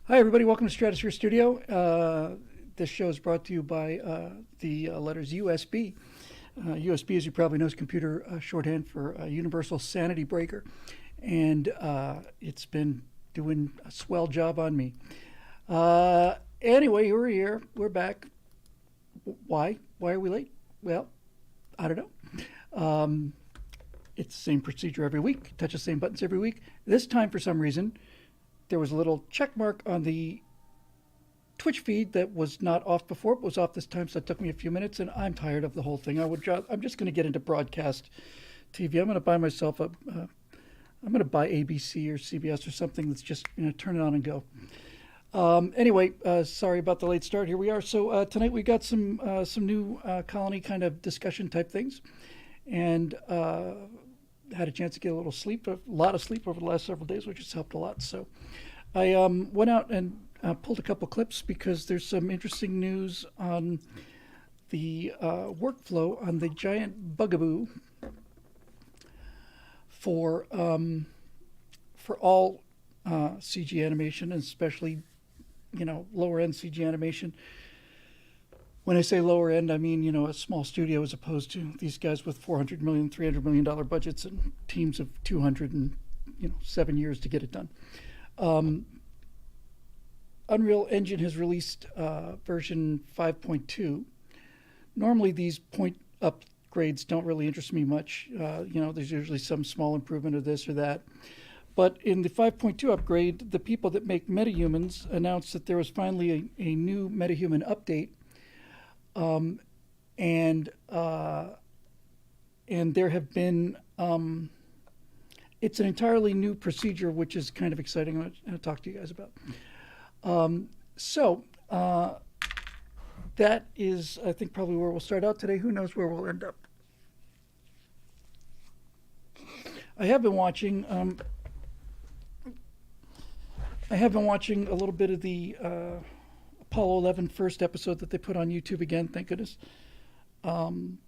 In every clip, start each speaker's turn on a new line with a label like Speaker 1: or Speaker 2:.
Speaker 1: Hi, everybody. Welcome to Stratosphere Studio. This show is brought to you by the letters USB. USB, as you probably know, is computer shorthand for Universal Sanity Breaker. And it's been doing a swell job on me. Anyway, we're here. We're back. Why? Why are we late? Well, I don't know. It's the same procedure every week. Touch the same buttons every week. This time, for some reason, there was a little check mark on the Twitch feed that was not off before, but was off this time, so it took me a few minutes, and I'm tired of the whole thing. I'm just going to get into broadcast TV. I'm going to buy myself I'm going to buy ABC or CBS or something that's just turn it on and go. Anyway, sorry about the late start. Here we are. So tonight we got some new colony kind of discussion type things, and had a chance to get a little sleep, a lot of sleep over the last several days, which has helped a lot. So I went out and pulled a couple clips because there's some interesting news on the workflow on the giant bugaboo for all CG animation, and especially lower end CG animation. When I say lower end, I mean, a small studio as opposed to these guys with $400 million, $300 million budgets and teams of 200 and, 7 years to get it done. Unreal Engine has released version 5.2. Normally these point upgrades don't really interest me much. There's usually some small improvement of this or that. But in the 5.2 upgrade, the people that make Metahumans announced that there was finally a new Metahuman update. And there have been, it's an entirely new procedure, which is kind of exciting. I'm going to talk to you guys about. That is, I think, probably where we'll start out today. Who knows where we'll end up? I have been watching a little bit of the Apollo 11 first episode that they put on YouTube again, thank goodness. And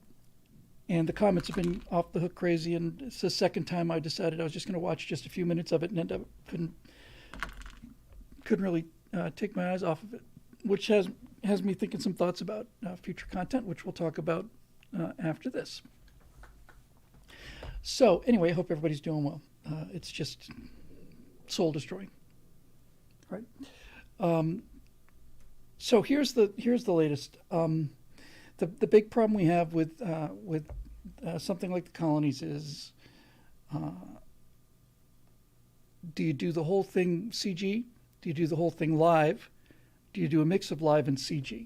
Speaker 1: the comments have been off the hook crazy, and it's the second time I decided I was just going to watch just a few minutes of it and end up couldn't really take my eyes off of it, which has me thinking some thoughts about future content, which we'll talk about after this. So anyway, I hope everybody's doing well. It's just soul destroying, right? So here's the latest. The big problem we have with something like the colonies is, do you do the whole thing CG? Do you do the whole thing live? Do you do a mix of live and CG?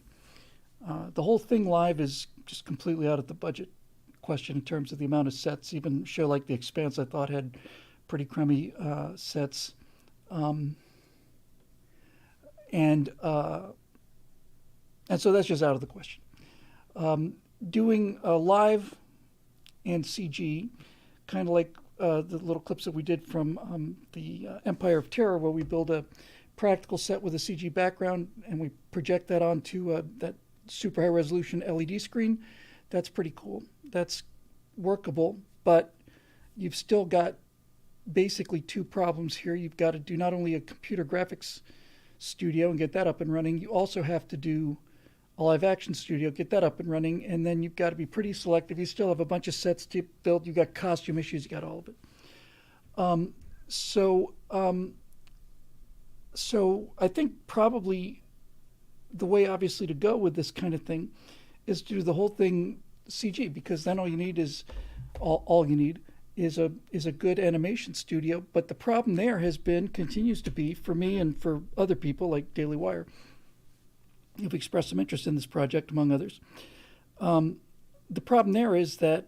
Speaker 1: The whole thing live is just completely out of the budget question in terms of the amount of sets. Even a show like The Expanse, I thought, had pretty crummy sets. And so that's just out of the question. Doing live and CG, kind of like the little clips that we did from the Empire of Terror, where we build a practical set with a CG background and we project that onto that super high resolution LED screen. That's pretty cool. That's workable, but you've still got basically two problems here. You've got to do not only a computer graphics studio and get that up and running, you also have to do a live action studio, get that up and running, and then you've got to be pretty selective. You still have a bunch of sets to build. You've got costume issues, you got all of it. So I think probably the way, obviously, to go with this kind of thing is to do the whole thing CG, because then all you need is all you need is a good animation studio. But the problem there has been, continues to be, for me and for other people like Daily Wire, who've expressed some interest in this project, among others. The problem there is that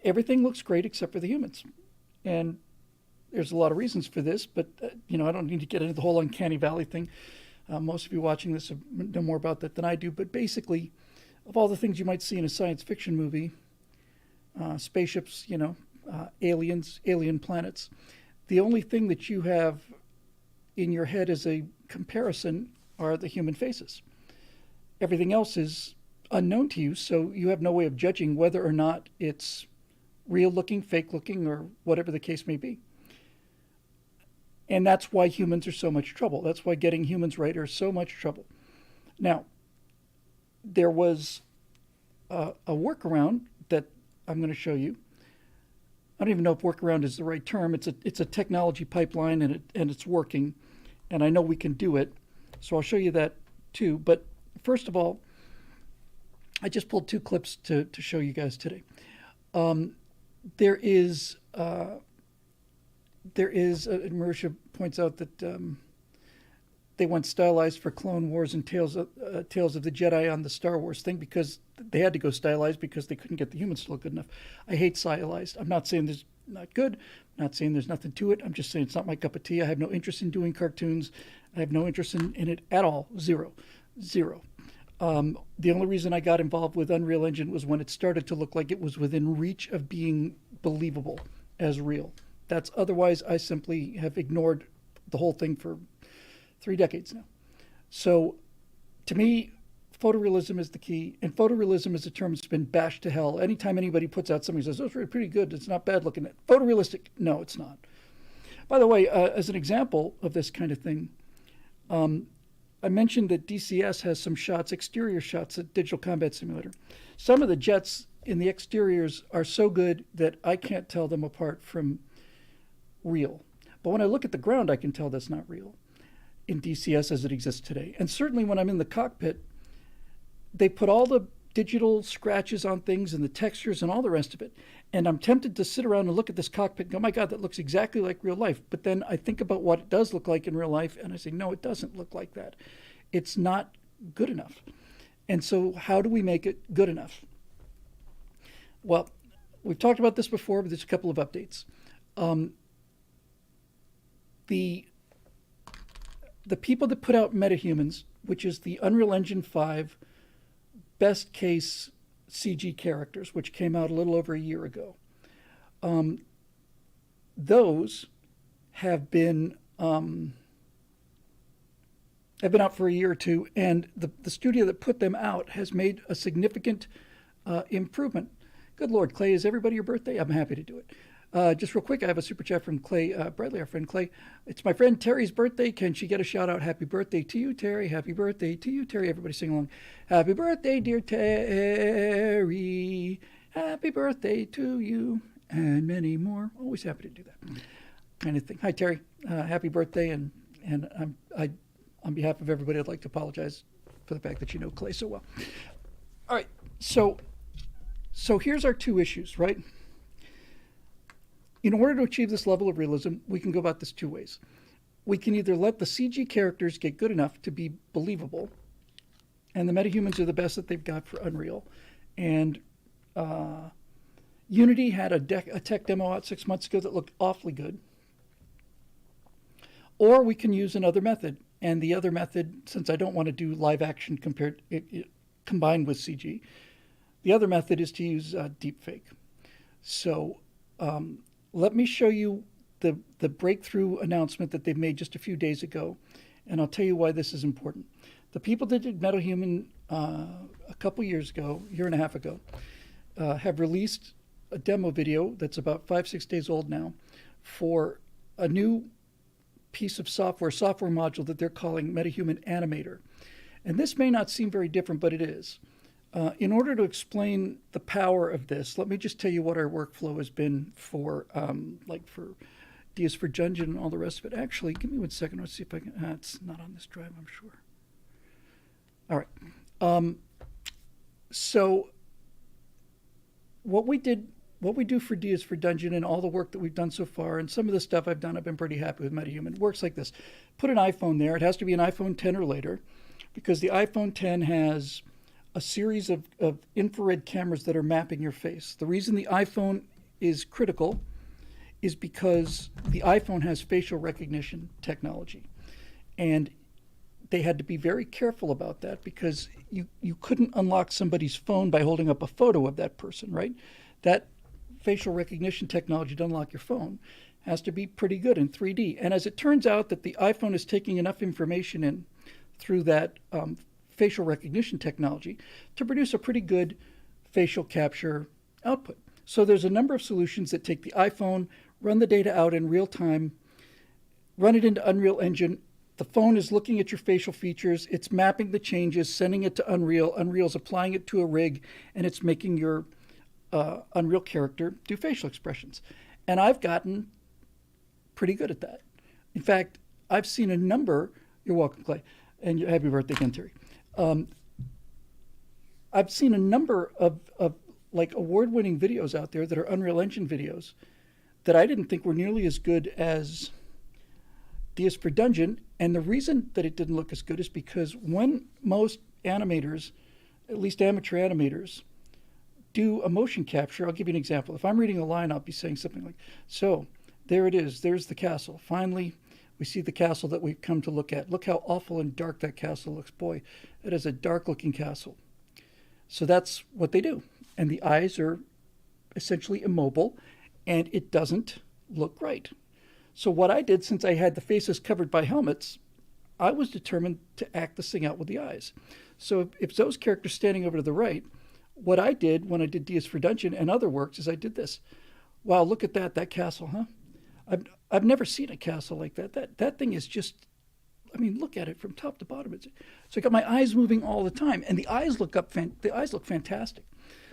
Speaker 1: everything looks great except for the humans. And there's a lot of reasons for this, but I don't need to get into the whole uncanny valley thing. Most of you watching this know more about that than I do. But basically, of all the things you might see in a science fiction movie, spaceships, aliens, alien planets, the only thing that you have in your head as a comparison are the human faces. Everything else is unknown to you, so you have no way of judging whether or not it's real looking, fake looking, or whatever the case may be. And that's why humans are so much trouble. That's why getting humans right are so much trouble. Now, there was a workaround that I'm going to show you. I don't even know if workaround is the right term. It's a technology pipeline, and it's working, and I know we can do it. So I'll show you that too. But first of all, I just pulled 2 clips to show you guys today. There is Marisha points out that they went stylized for Clone Wars and Tales of the Jedi on the Star Wars thing because they had to go stylized because they couldn't get the humans to look good enough. I hate stylized. I'm not saying there's not good. I'm not saying there's nothing to it. I'm just saying it's not my cup of tea. I have no interest in doing cartoons. I have no interest in it at all. Zero. The only reason I got involved with Unreal Engine was when it started to look like it was within reach of being believable as real. That's otherwise I simply have ignored the whole thing for 3 decades now. So to me, photorealism is the key, and photorealism is a term that's been bashed to hell. Anytime anybody puts out something that says, oh, it's pretty good, it's not bad looking. Photorealistic, no, it's not. By the way, as an example of this kind of thing, I mentioned that DCS has some shots, exterior shots at Digital Combat Simulator. Some of the jets in the exteriors are so good that I can't tell them apart from real. But when I look at the ground, I can tell that's not real in DCS as it exists today. And certainly when I'm in the cockpit, they put all the digital scratches on things and the textures and all the rest of it. And I'm tempted to sit around and look at this cockpit and go, oh my God, that looks exactly like real life. But then I think about what it does look like in real life, and I say, no, it doesn't look like that. It's not good enough. And so how do we make it good enough? Well, we've talked about this before, but there's a couple of updates. The people that put out Metahumans, which is the Unreal Engine 5 best case CG characters, which came out a little over a year ago, those have been out for a year or two, and the studio that put them out has made a significant improvement. Good Lord, Clay, is everybody your birthday? I'm happy to do it. Just real quick, I have a super chat from Clay Bradley, our friend Clay. It's my friend Terry's birthday. Can she get a shout out? Happy birthday to you, Terry. Happy birthday to you, Terry. Everybody sing along. Happy birthday, dear Terry. Happy birthday to you, and many more. Always happy to do that kind of thing. Hi, Terry. Happy birthday, and on behalf of everybody, I'd like to apologize for the fact that you know Clay so well. All right, so here's our 2 issues, right? In order to achieve this level of realism, we can go about this 2 ways. We can either let the CG characters get good enough to be believable, and the metahumans are the best that they've got for Unreal. And Unity had a tech demo out 6 months ago that looked awfully good. Or we can use another method. And the other method, since I don't want to do live action combined with CG, the other method is to use deepfake. So let me show you the breakthrough announcement that they made just a few days ago, and I'll tell you why this is important. The people that did Metahuman a couple years ago, a year and a half ago, have released a demo video that's about 5-6 days old now for a new piece of software module that they're calling Metahuman Animator. And this may not seem very different, but it is. In order to explain the power of this, let me just tell you what our workflow has been for, for Dias for Dungeon and all the rest of it. Actually, give me 1 second. Let's see if I can. It's not on this drive, I'm sure. All right. So what we do for Dias for Dungeon and all the work that we've done so far, and some of the stuff I've done, I've been pretty happy with Metahuman. It works like this. Put an iPhone there. It has to be an iPhone 10 or later, because the iPhone 10 has a series of infrared cameras that are mapping your face. The reason the iPhone is critical is because the iPhone has facial recognition technology. And they had to be very careful about that because you couldn't unlock somebody's phone by holding up a photo of that person, right? That facial recognition technology to unlock your phone has to be pretty good in 3D. And as it turns out that the iPhone is taking enough information in through that facial recognition technology to produce a pretty good facial capture output. So there's a number of solutions that take the iPhone, run the data out in real time run it into Unreal Engine. The phone is looking at your facial features. It's mapping the changes, sending it to Unreal. Unreal's applying it to a rig, and it's making your Unreal character do facial expressions. And I've gotten pretty good at that. In fact, I've seen a number. You're welcome, Clay, and happy birthday again, Terry. I've seen a number of like award-winning videos out there that are Unreal Engine videos that I didn't think were nearly as good as DS for Dungeon. And the reason that it didn't look as good is because when most animators, at least amateur animators, do a motion capture, I'll give you an example. If I'm reading a line, I'll be saying something like, so there it is, there's the castle. Finally, we see the castle that we've come to look at. Look how awful and dark that castle looks. Boy, it is a dark looking castle. So that's what they do. And the eyes are essentially immobile, and it doesn't look right. So what I did, since I had the faces covered by helmets, I was determined to act this thing out with the eyes. So if Zoe's character's standing over to the right, what I did when I did DS for Dungeon and other works is I did this. Wow, look at that castle, huh? I've never seen a castle like that. That thing is just, I mean, look at it from top to bottom. So I got my eyes moving all the time, and the eyes look fantastic.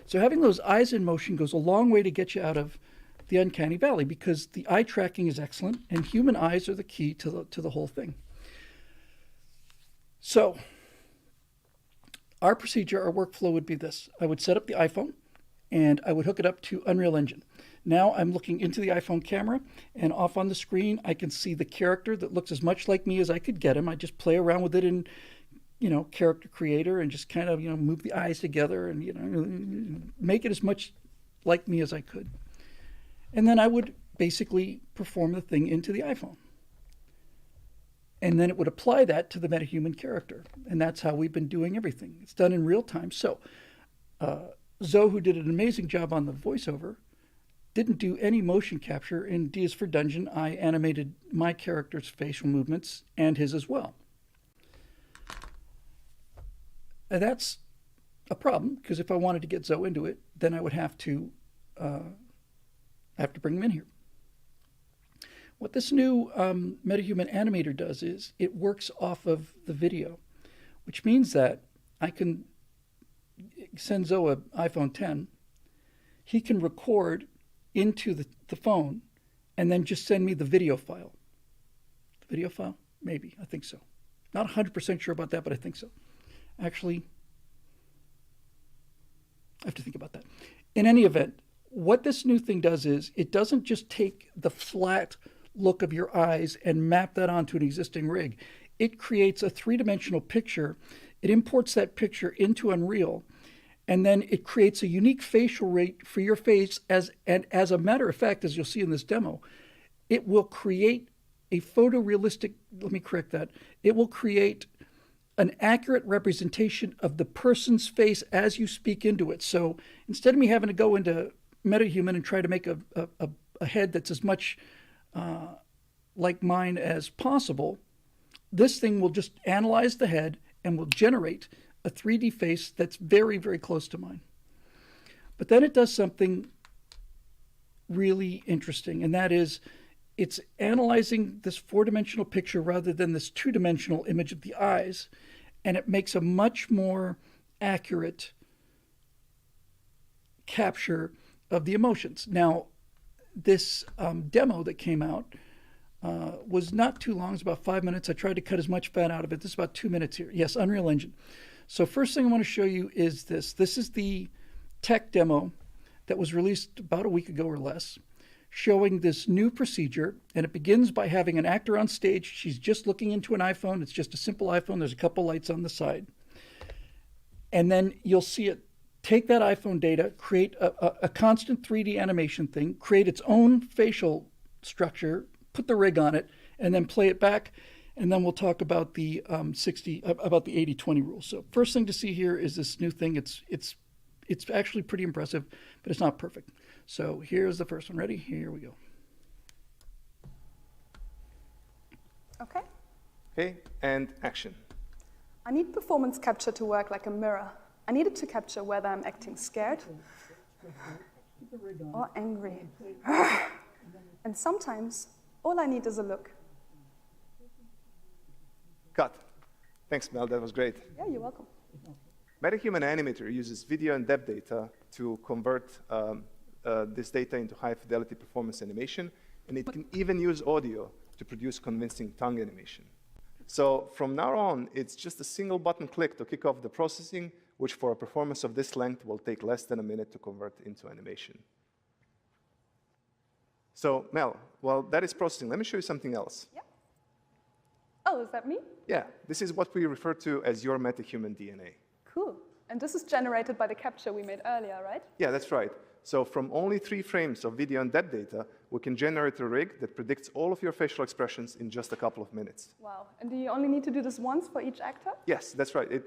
Speaker 1: So having those eyes in motion goes a long way to get you out of the uncanny valley, because the eye tracking is excellent, and human eyes are the key to the whole thing. So our procedure, our workflow would be this. I would set up the iPhone, and I would hook it up to Unreal Engine. Now I'm looking into the iPhone camera, and off on the screen, I can see the character that looks as much like me as I could get him. I just play around with it in, Character Creator, and just kind of, move the eyes together and, make it as much like me as I could. And then I would basically perform the thing into the iPhone. And then it would apply that to the Metahuman character. And that's how we've been doing everything. It's done in real time. So Zoe, who did an amazing job on the voiceover, didn't do any motion capture. In DS for Dungeon, I animated my character's facial movements and his as well. And that's a problem, because if I wanted to get Zoe into it, then I would have to bring him in here. What this new Metahuman animator does is it works off of the video, which means that I can send Zoe an iPhone 10. He can record into the phone and then just send me the video file. The video file? Maybe. I think so. Not 100% sure about that, but I think so. Actually, I have to think about that. In any event, what this new thing does is it doesn't just take the flat look of your eyes and map that onto an existing rig. It creates a three-dimensional picture. It imports that picture into Unreal, and then it creates a unique facial rate for your face. As a matter of fact, as you'll see in this demo, it will create a photorealistic, let me correct that, it will create an accurate representation of the person's face as you speak into it. So instead of me having to go into Metahuman and try to make a head that's as much like mine as possible, this thing will just analyze the head and will generate a 3D face that's very, very close to mine. But then it does something really interesting, and that is it's analyzing this four-dimensional picture rather than this two-dimensional image of the eyes, and it makes a much more accurate capture of the emotions. Now, this demo that came out was not too long. It's about 5 minutes. I tried to cut as much fat out of it. This is about 2 minutes here. Yes, Unreal Engine. So first thing I want to show you is this. This is the tech demo that was released about a week ago or less, showing this new procedure. And it begins by having an actor on stage. She's just looking into an iPhone. It's just a simple iPhone. There's a couple lights on the side. And then you'll see it take that iPhone data, create a constant 3D animation thing, create its own facial structure, put the rig on it, and then play it back. And then we'll talk about the 80-20 rule. So first thing to see here is this new thing. It's actually pretty impressive, but it's not perfect. So here's the first one. Ready? Here we go.
Speaker 2: Okay.
Speaker 3: Okay, and action.
Speaker 2: I need performance capture to work like a mirror. I need it to capture whether I'm acting scared or angry. And sometimes all I need is a look.
Speaker 3: Cut. Thanks, Mel. That was great.
Speaker 2: Yeah, you're welcome.
Speaker 3: Metahuman animator uses video and depth data to convert this data into high-fidelity performance animation, and it can even use audio to produce convincing tongue animation. So from now on, it's just a single button click to kick off the processing, which for a performance of this length will take less than a minute to convert into animation. So Mel, while that is processing, let me show you something else.
Speaker 2: Yeah. Oh, is that me?
Speaker 3: Yeah, this is what we refer to as your metahuman DNA.
Speaker 2: Cool. And this is generated by the capture we made earlier, right?
Speaker 3: Yeah, that's right. So from only 3 frames of video and depth data, we can generate a rig that predicts all of your facial expressions in just a couple of minutes.
Speaker 2: Wow. And do you only need to do this once for each actor?
Speaker 3: Yes, that's right. It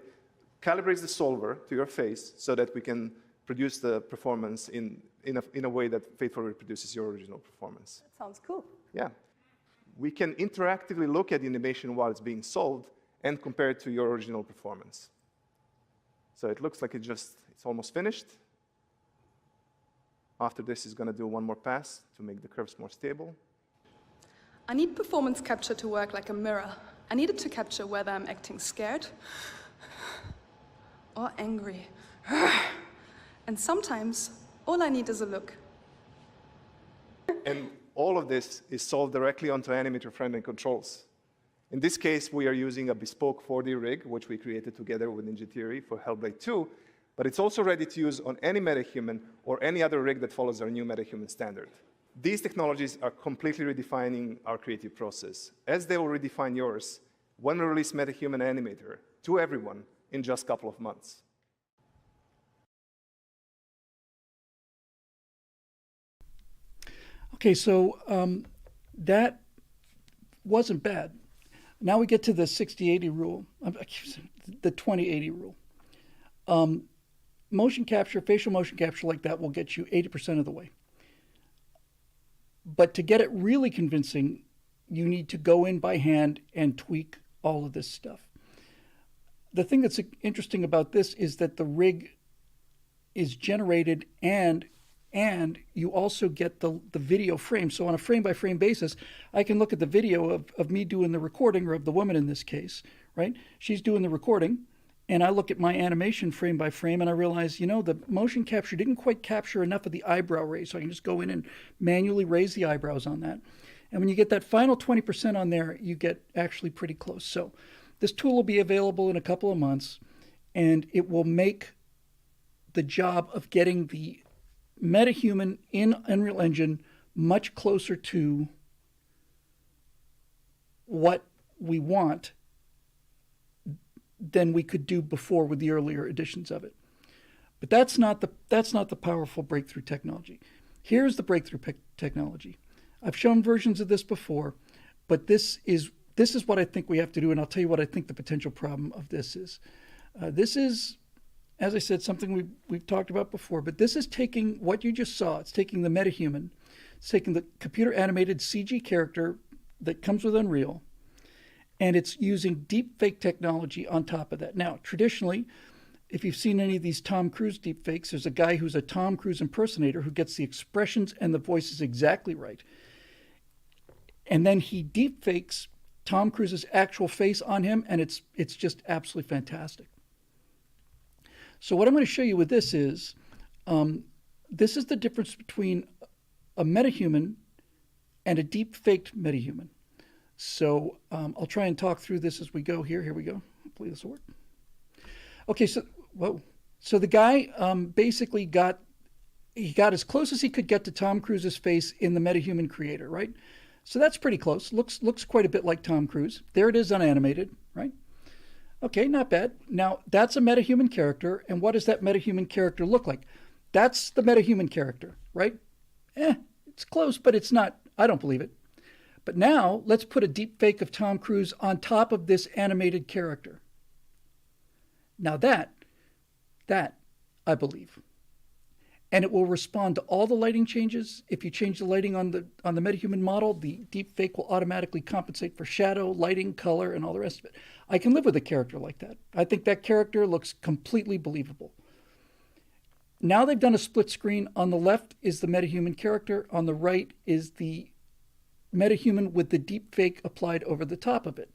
Speaker 3: calibrates the solver to your face so that we can produce the performance in a way that faithfully reproduces your original performance.
Speaker 2: That sounds cool.
Speaker 3: Yeah. We can interactively look at the animation while it's being solved and compare it to your original performance. So it looks like it's almost finished. After this, it's going to do one more pass to make the curves more stable.
Speaker 2: I need performance capture to work like a mirror. I need it to capture whether I'm acting scared or angry. And sometimes, all I need is a look.
Speaker 3: And all of this is solved directly onto animator-friendly controls. In this case, we are using a bespoke 4D rig, which we created together with Ninja Theory for Hellblade 2, but it's also ready to use on any Metahuman or any other rig that follows our new Metahuman standard. These technologies are completely redefining our creative process, as they will redefine yours when we release Metahuman Animator to everyone in just a couple of months.
Speaker 1: Okay, so that wasn't bad. Now we get to the 60-80 rule, the 20-80 rule. Motion capture, facial motion capture like that will get you 80% of the way. But to get it really convincing, you need to go in by hand and tweak all of this stuff. The thing that's interesting about this is that the rig is generated and you also get the video frame. So on a frame-by-frame basis, I can look at the video of me doing the recording, or of the woman in this case, right? She's doing the recording, and I look at my animation frame by frame, and I realize, the motion capture didn't quite capture enough of the eyebrow raise, so I can just go in and manually raise the eyebrows on that. And when you get that final 20% on there, you get actually pretty close. So this tool will be available in a couple of months, and it will make the job of getting the Metahuman in Unreal Engine much closer to what we want than we could do before with the earlier editions of it. But that's not the powerful breakthrough technology. Here's the breakthrough technology. I've shown versions of this before, but this is what I think we have to do, and I'll tell you what I think the potential problem of this is. This is, as I said, something we've talked about before, but this is taking what you just saw. It's taking the Metahuman, it's taking the computer animated CG character that comes with Unreal, and it's using deepfake technology on top of that. Now, traditionally, if you've seen any of these Tom Cruise deepfakes, there's a guy who's a Tom Cruise impersonator who gets the expressions and the voices exactly right. And then he deepfakes Tom Cruise's actual face on him, and it's just absolutely fantastic. So what I'm going to show you with this is the difference between a metahuman and a deep-faked metahuman. So I'll try and talk through this as we go here. Here we go. Hopefully this will work. Okay, so the guy basically got as close as he could get to Tom Cruise's face in the Metahuman creator, right? So that's pretty close. Looks quite a bit like Tom Cruise. There it is unanimated, right? Okay, not bad. Now, that's a metahuman character, and what does that metahuman character look like? That's the metahuman character, right? It's close, but it's not. I don't believe it. But now, let's put a deep fake of Tom Cruise on top of this animated character. Now that I believe. And it will respond to all the lighting changes. If you change the lighting on the metahuman model, the deepfake will automatically compensate for shadow, lighting, color, and all the rest of it. I can live with a character like that. I think that character looks completely believable. Now they've done a split screen. On the left is the metahuman character. On the right is the metahuman with the deepfake applied over the top of it.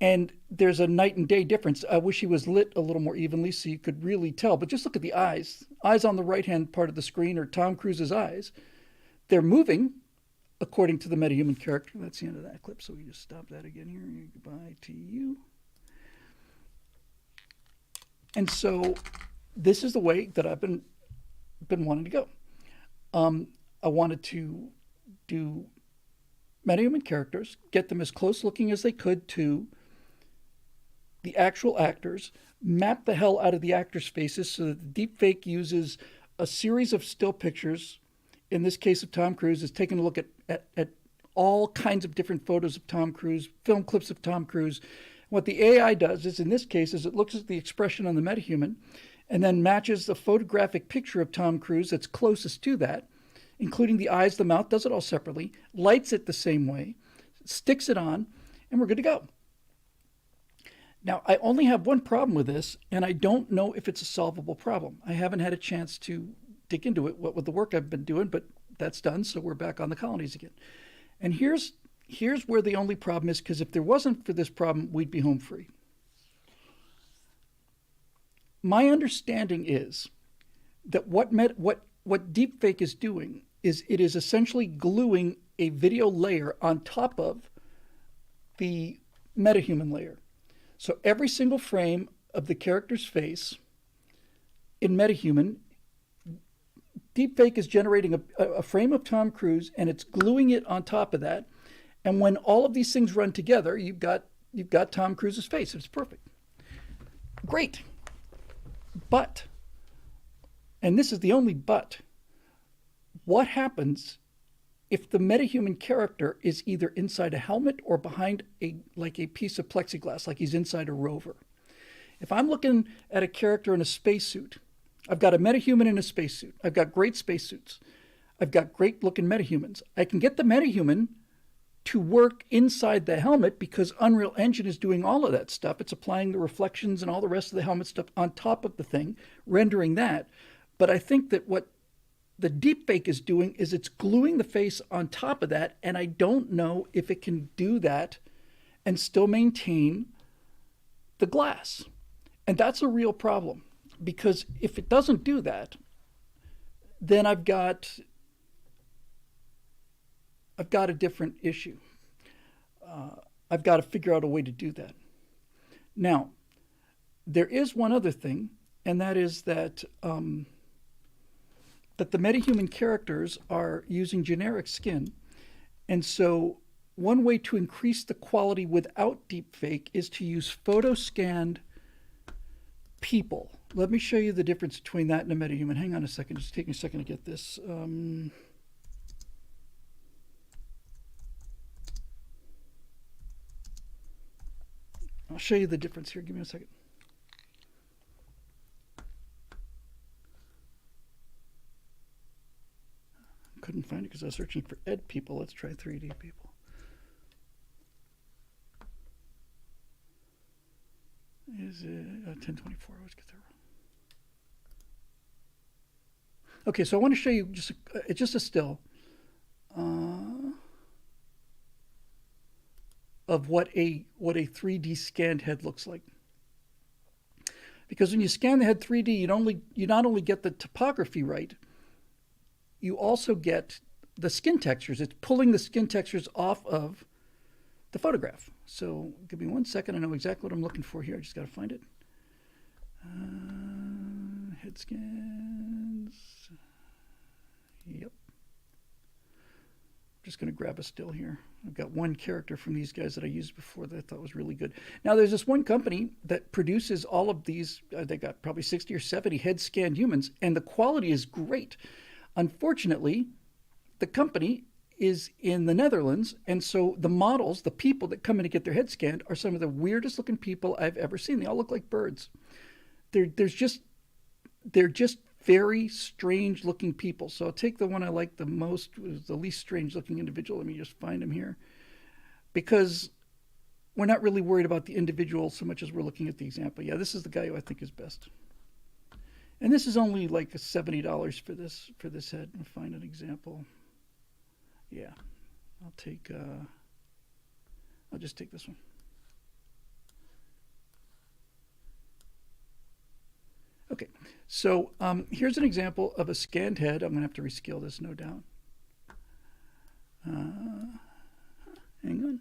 Speaker 1: And there's a night and day difference. I wish he was lit a little more evenly so you could really tell. But just look at the eyes. Eyes on the right-hand part of the screen are Tom Cruise's eyes. They're moving according to the Metahuman character. That's the end of that clip, so we just stop that again here. Goodbye to you. And so this is the way that I've been wanting to go. I wanted to do Metahuman characters, get them as close looking as they could to the actual actors, map the hell out of the actors' faces so that the deepfake uses a series of still pictures. In this case of Tom Cruise, is taking a look at all kinds of different photos of Tom Cruise, film clips of Tom Cruise. What the AI does is, in this case, is it looks at the expression on the Metahuman and then matches the photographic picture of Tom Cruise that's closest to that, including the eyes, the mouth, does it all separately, lights it the same way, sticks it on, and we're good to go. Now, I only have one problem with this, and I don't know if it's a solvable problem. I haven't had a chance to dig into it, what with the work I've been doing, but that's done, so we're back on the colonies again. And here's where the only problem is, because if there wasn't for this problem, we'd be home free. My understanding is that what deepfake is doing is it is essentially gluing a video layer on top of the Metahuman layer. So every single frame of the character's face in Metahuman, deepfake is generating a frame of Tom Cruise and it's gluing it on top of that. And when all of these things run together, you've got Tom Cruise's face. It's perfect. Great. But, and this is the only but, what happens if the Metahuman character is either inside a helmet or behind a piece of plexiglass, like he's inside a rover? If I'm looking at a character in a spacesuit, I've got a Metahuman in a spacesuit. I've got great spacesuits. I've got great looking Metahumans. I can get the Metahuman to work inside the helmet because Unreal Engine is doing all of that stuff. It's applying the reflections and all the rest of the helmet stuff on top of the thing, rendering that. But I think that what the deepfake is doing is it's gluing the face on top of that, and I don't know if it can do that and still maintain the glass. And that's a real problem, because if it doesn't do that, then I've got a different issue. I've got to figure out a way to do that. Now, there is one other thing, and that is that that the Metahuman characters are using generic skin. And so one way to increase the quality without deepfake is to use photo-scanned people. Let me show you the difference between that and a Metahuman. Hang on a second. Just take me a second to get this. I'll show you the difference here. Give me a second. Couldn't find it because I was searching for Ed people. Let's try 3D people. Is it 1024? I always get that wrong. Okay, so I want to show you just a still of what a 3D scanned head looks like. Because when you scan the head 3D, you not only get the topography right, you also get the skin textures. It's pulling the skin textures off of the photograph. So give me 1 second. I know exactly what I'm looking for here. I just got to find it. Head scans. Yep. I'm just going to grab a still here. I've got one character from these guys that I used before that I thought was really good. Now, there's this one company that produces all of these. They got probably 60 or 70 head scanned humans, and the quality is great. Unfortunately, the company is in the Netherlands, and so the models, the people that come in to get their head scanned, are some of the weirdest looking people I've ever seen. They all look like birds. They're just very strange looking people. So I'll take the one I like the most, the least strange looking individual. Let me just find him here, because we're not really worried about the individual so much as we're looking at the example. Yeah, this is the guy who I think is best. And this is only like $70 for this head. I'll find an example. Yeah, I'll just take this one. Okay, so here's an example of a scanned head. I'm going to have to rescale this, no doubt. Hang on.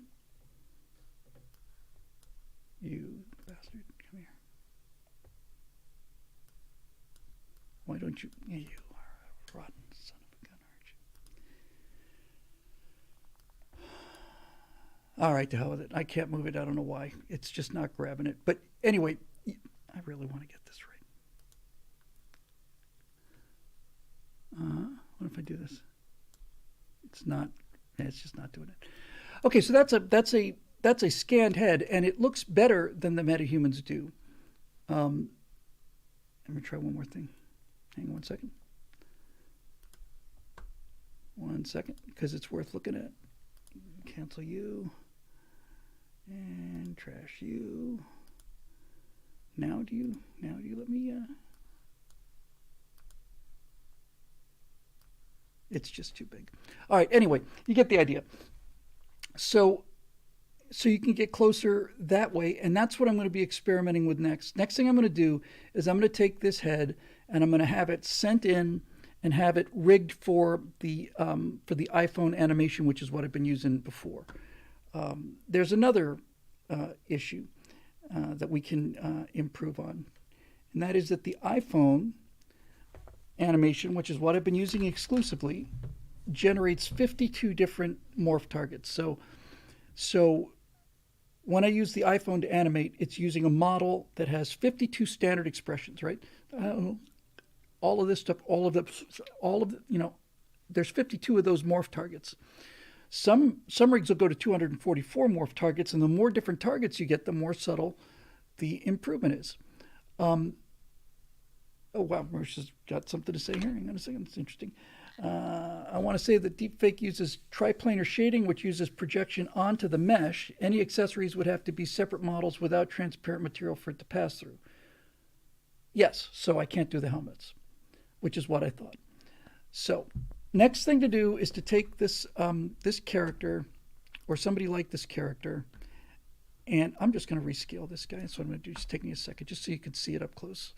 Speaker 1: You bastard, come here. Why don't you? Yeah, you are a rotten son of a gun, aren't you? All right, to hell with it. I can't move it. I don't know why. It's just not grabbing it. But anyway, I really want to get this right. What if I do this? It's not. It's just not doing it. Okay, so that's a scanned head, and it looks better than the metahumans do. Let me try one more thing. Hang on 1 second. 1 second, because it's worth looking at. Cancel you. And trash you. Now do you let me it's just too big. All right, anyway, you get the idea. So you can get closer that way, and that's what I'm going to be experimenting with next. Next thing I'm going to do is I'm going to take this head and I'm going to have it sent in and have it rigged for the iPhone animation, which is what I've been using before. There's another issue that we can improve on, and that is that the iPhone animation, which is what I've been using exclusively, generates 52 different morph targets. So when I use the iPhone to animate, it's using a model that has 52 standard expressions, right? All of this stuff, all of the, there's 52 of those morph targets. Some rigs will go to 244 morph targets, and the more different targets you get, the more subtle the improvement is. Oh, wow, Marisha's got something to say here. Hang on a second, it's interesting. I want to say that deepfake uses triplanar shading, which uses projection onto the mesh. Any accessories would have to be separate models without transparent material for it to pass through. Yes, so I can't do the helmets, which is what I thought. So next thing to do is to take this this character, or somebody like this character, and I'm just going to rescale this guy. So what I'm going to do is take me a second, just so you can see it up close.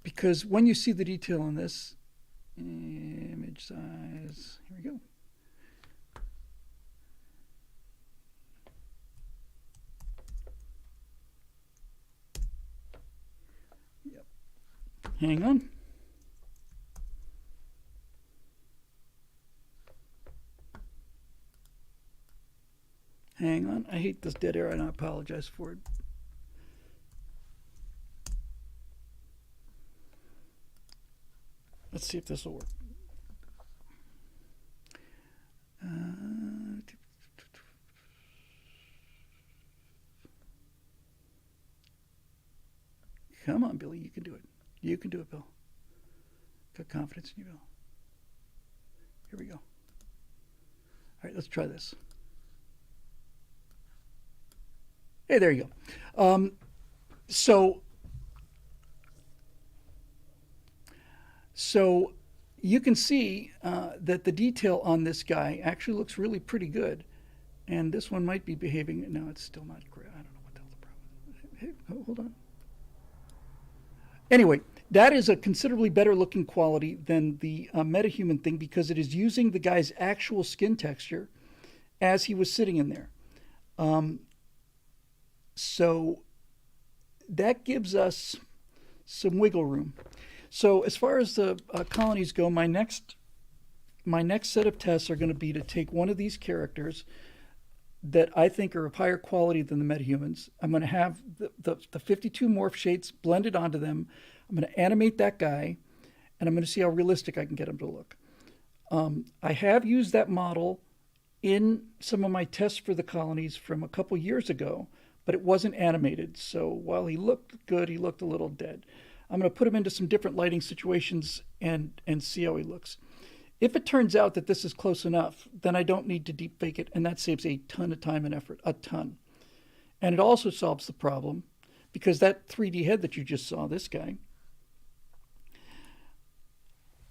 Speaker 1: Because when you see the detail on this, image size, here we go. Yep. Hang on. Hang on. I hate this dead air, and I apologize for it. Let's see if this will work. Come on, Billy. You can do it. You can do it, Bill. Got confidence in you, Bill. Here we go. All right, let's try this. Hey, there you go. So you can see that the detail on this guy actually looks really pretty good. And this one might be behaving. No, it's still not great. I don't know what the hell the problem is. Hey, hold on. Anyway, that is a considerably better looking quality than the Metahuman thing, because it is using the guy's actual skin texture as he was sitting in there. So that gives us some wiggle room. So as far as the colonies go, my next set of tests are going to be to take one of these characters that I think are of higher quality than the metahumans. I'm going to have the 52 morph shades blended onto them. I'm going to animate that guy, and I'm going to see how realistic I can get him to look. I have used that model in some of my tests for the colonies from a couple years ago, but it wasn't animated. So while he looked good, he looked a little dead. I'm going to put him into some different lighting situations and see how he looks. If it turns out that this is close enough, then I don't need to deepfake it, and that saves a ton of time and effort, a ton. And it also solves the problem, because that 3D head that you just saw, this guy,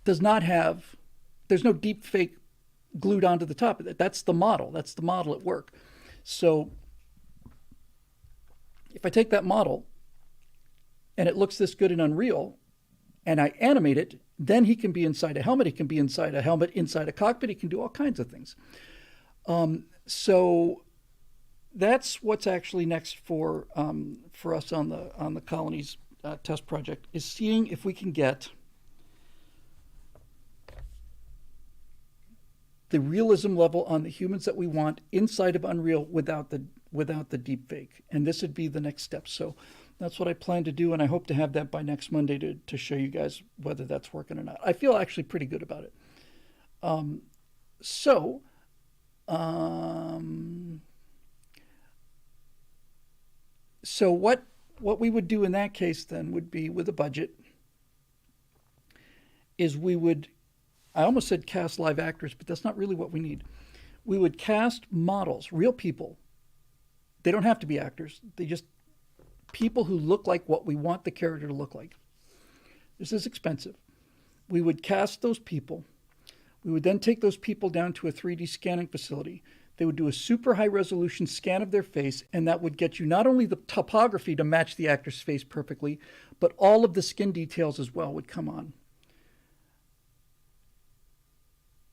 Speaker 1: does not have, there's no deepfake glued onto the top of it. That's the model. That's the model at work. So if I take that model and it looks this good in Unreal and I animate it, then he can be inside a helmet. He can be inside a helmet, inside a cockpit. He can do all kinds of things. So that's what's actually next for us on the colonies test project, is seeing if we can get the realism level on the humans that we want inside of Unreal without the deep fake. And this would be the next step. So that's what I plan to do, and I hope to have that by next Monday to show you guys whether that's working or not. I feel actually pretty good about it. So what we would do in that case then would be, with a budget, is we would, I almost said cast live actors, but that's not really what we need. We would cast models, real people. They don't have to be actors. They just people who look like what we want the character to look like. This is expensive. We would cast those people. We would then take those people down to a 3D scanning facility. They would do a super high resolution scan of their face, and that would get you not only the topography to match the actor's face perfectly, but all of the skin details as well would come on.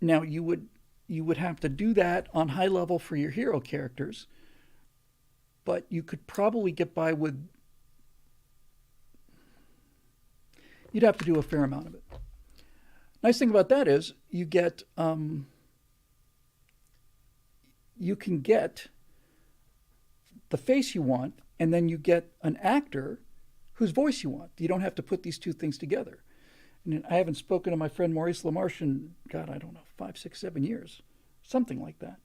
Speaker 1: Now, you would have to do that on high level for your hero characters, but you could probably get by with, you'd have to do a fair amount of it. Nice thing about that is you get, you can get the face you want, and then you get an actor whose voice you want. You don't have to put these two things together. And I haven't spoken to my friend Maurice LaMarche in, God, I don't know, 5, 6, 7 years, something like that.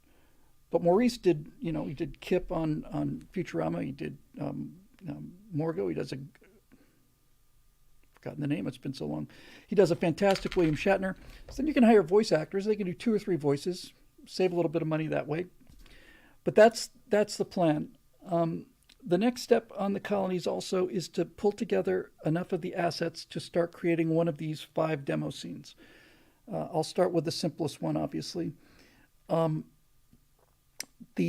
Speaker 1: But Maurice did, he did Kip on Futurama. He did Morgo. He does forgotten the name. It's been so long. He does a fantastic William Shatner. So then you can hire voice actors. They can do 2 or 3 voices, save a little bit of money that way. But that's the plan. The next step on the colonies also is to pull together enough of the assets to start creating one of these 5 demo scenes. I'll start with the simplest one, obviously. Hang on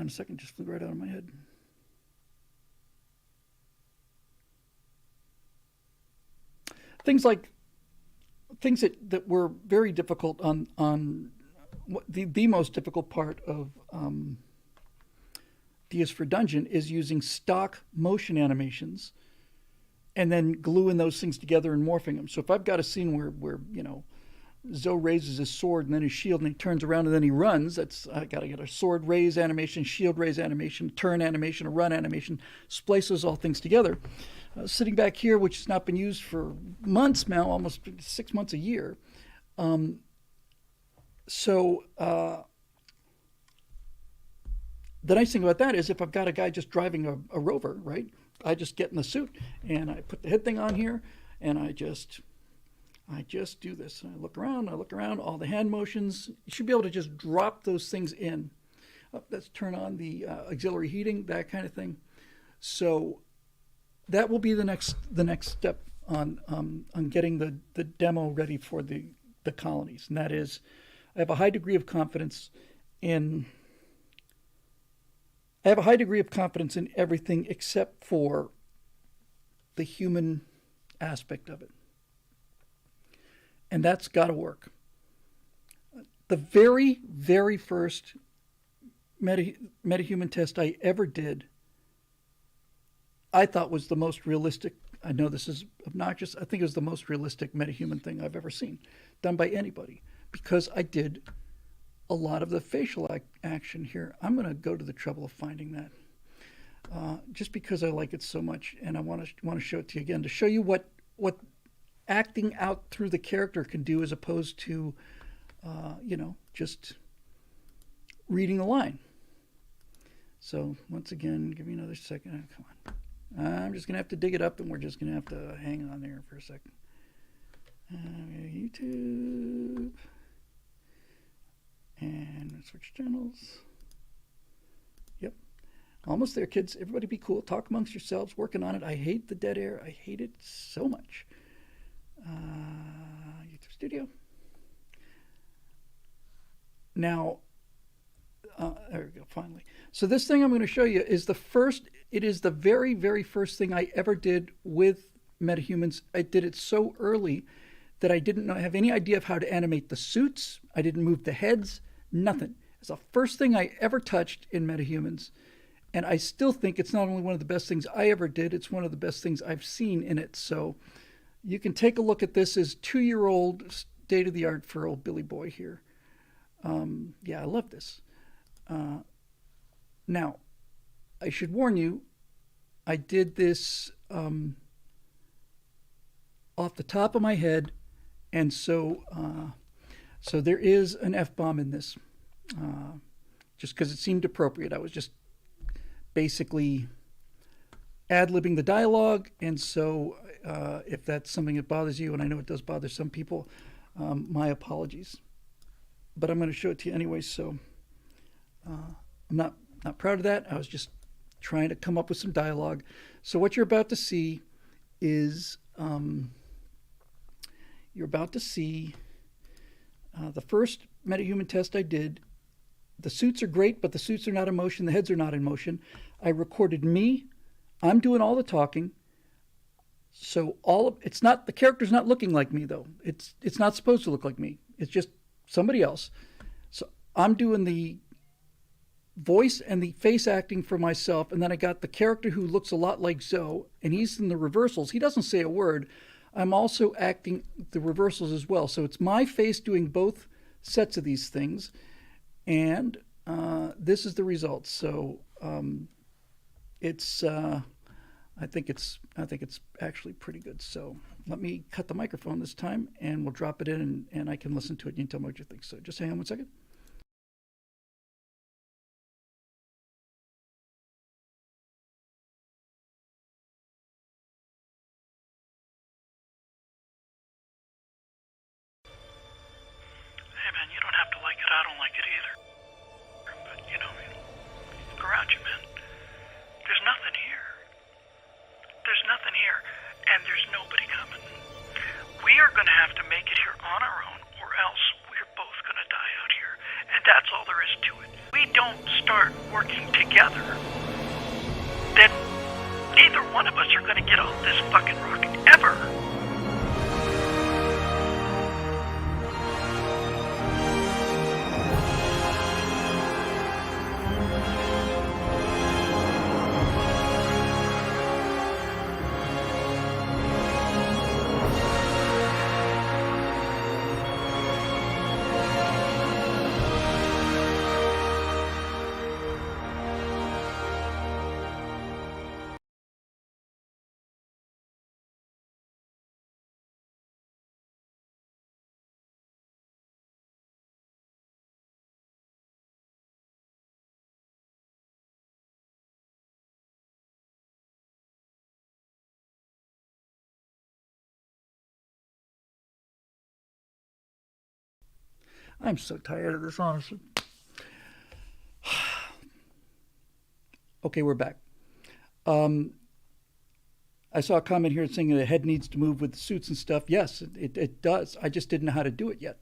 Speaker 1: a second, just flew right out of my head. Things that were very difficult on the most difficult part of Dias for Dungeon is using stock motion animations and then gluing those things together and morphing them. So if I've got a scene where Zoe raises his sword and then his shield and he turns around and then he runs, I got to get a sword raise animation, shield raise animation, turn animation, a run animation, splice those all things together. Sitting back here, which has not been used for months now, almost 6 months, a year. So the nice thing about that is if I've got a guy just driving a rover, right? I just get in the suit and I put the head thing on here and I just do this. I look around, all the hand motions. You should be able to just drop those things in. Let's turn on the auxiliary heating, that kind of thing. So that will be the next step on getting the demo ready for the colonies. And that is, I have a high degree of confidence in everything except for the human aspect of it. And that's got to work. The very, very first Metahuman test I ever did, I thought was the most realistic. I know this is obnoxious. I think it was the most realistic Metahuman thing I've ever seen, done by anybody, because I did a lot of the facial action here. I'm going to go to the trouble of finding that, just because I like it so much, and I want to show it to you again to show you what acting out through the character can do as opposed to, just reading a line. So once again, give me another second. Come on. I'm just going to have to dig it up, and we're just going to have to hang on there for a second. YouTube. And switch channels. Yep. Almost there, kids. Everybody be cool. Talk amongst yourselves. Working on it. I hate the dead air. I hate it so much. YouTube Studio. Now, there we go, finally. So this thing I'm going to show you is it is the very, very first thing I ever did with Metahumans. I did it so early that I didn't have any idea of how to animate the suits. I didn't move the heads, nothing. It's the first thing I ever touched in Metahumans. And I still think it's not only one of the best things I ever did, it's one of the best things I've seen in it. So you can take a look at this as 2-year-old state of the art for old Billy Boy here. Yeah, I love this. Now, I should warn you, I did this off the top of my head, and so there is an F-bomb in this, just because it seemed appropriate. I was just basically ad-libbing the dialogue, and so if that's something that bothers you, and I know it does bother some people, my apologies. But I'm going to show it to you anyway, so I'm not proud of that. I was just trying to come up with some dialogue. So what you're about to see is the first Metahuman test I did. The suits are great, but the suits are not in motion. The heads are not in motion. I recorded me. I'm doing all the talking. So the character's not looking like me though. It's not supposed to look like me. It's just somebody else. So I'm doing the voice and the face acting for myself, and then I got the character who looks a lot like Zoe, and he's in the reversals. He doesn't say a word. I'm also acting the reversals as well. So it's my face doing both sets of these things, and this is the result. So I think it's actually pretty good. So let me cut the microphone this time, and we'll drop it in, and I can listen to it. You can tell me what you think. So just hang on 1 second.
Speaker 4: Hey man, you don't have to like it. I don't like it either. But look around you, man. There's nothing here. There's nothing here, and there's nobody coming. We are going to have to make it here on our own, or else we're both going to die out here. And that's all there is to it. We don't start working together, then neither one of us are going to get off this fucking rock ever.
Speaker 1: I'm so tired of this, honestly. Okay, we're back. I saw a comment here saying the head needs to move with the suits and stuff. Yes, it does. I just didn't know how to do it yet.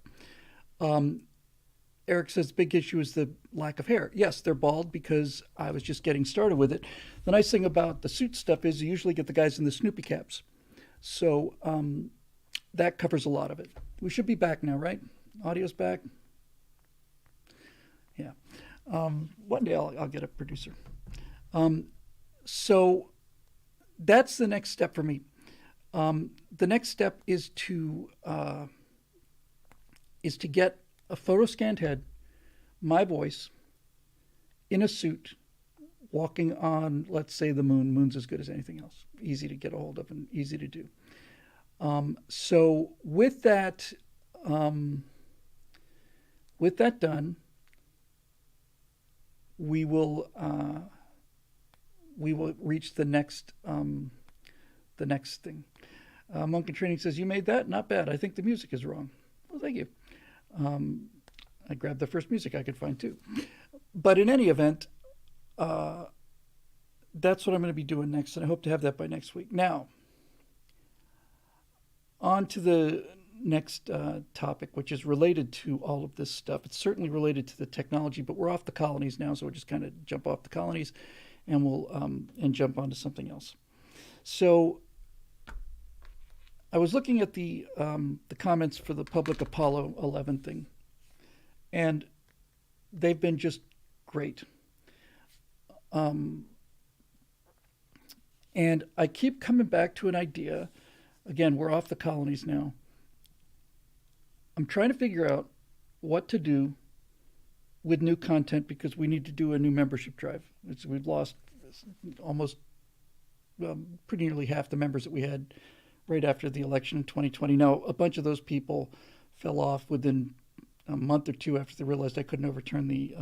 Speaker 1: Eric says the big issue is the lack of hair. Yes, they're bald because I was just getting started with it. The nice thing about the suit stuff is you usually get the guys in the Snoopy caps. So that covers a lot of it. We should be back now, right? Audio's back. Yeah. One day I'll get a producer. So that's the next step for me. The next step is to get a photo scanned head, my voice, in a suit, walking on, let's say, the moon. Moon's as good as anything else. Easy to get a hold of and easy to do. So with that done, we will reach the next thing. Monk in Training says, you made that? Not bad. I think the music is wrong. Well, thank you. I grabbed the first music I could find too. But in any event, that's what I'm going to be doing next, and I hope to have that by next week. Now, on to the next topic, which is related to all of this stuff. It's certainly related to the technology, but we're off the colonies now, so we'll just kind of jump off the colonies, and we'll and jump onto something else. So I was looking at the comments for the public Apollo 11 thing, and they've been just great. And I keep coming back to an idea. Again, we're off the colonies now. I'm trying to figure out what to do with new content because we need to do a new membership drive. We've lost almost pretty nearly half the members that we had right after the election in 2020. Now, a bunch of those people fell off within a month or two after they realized I couldn't overturn the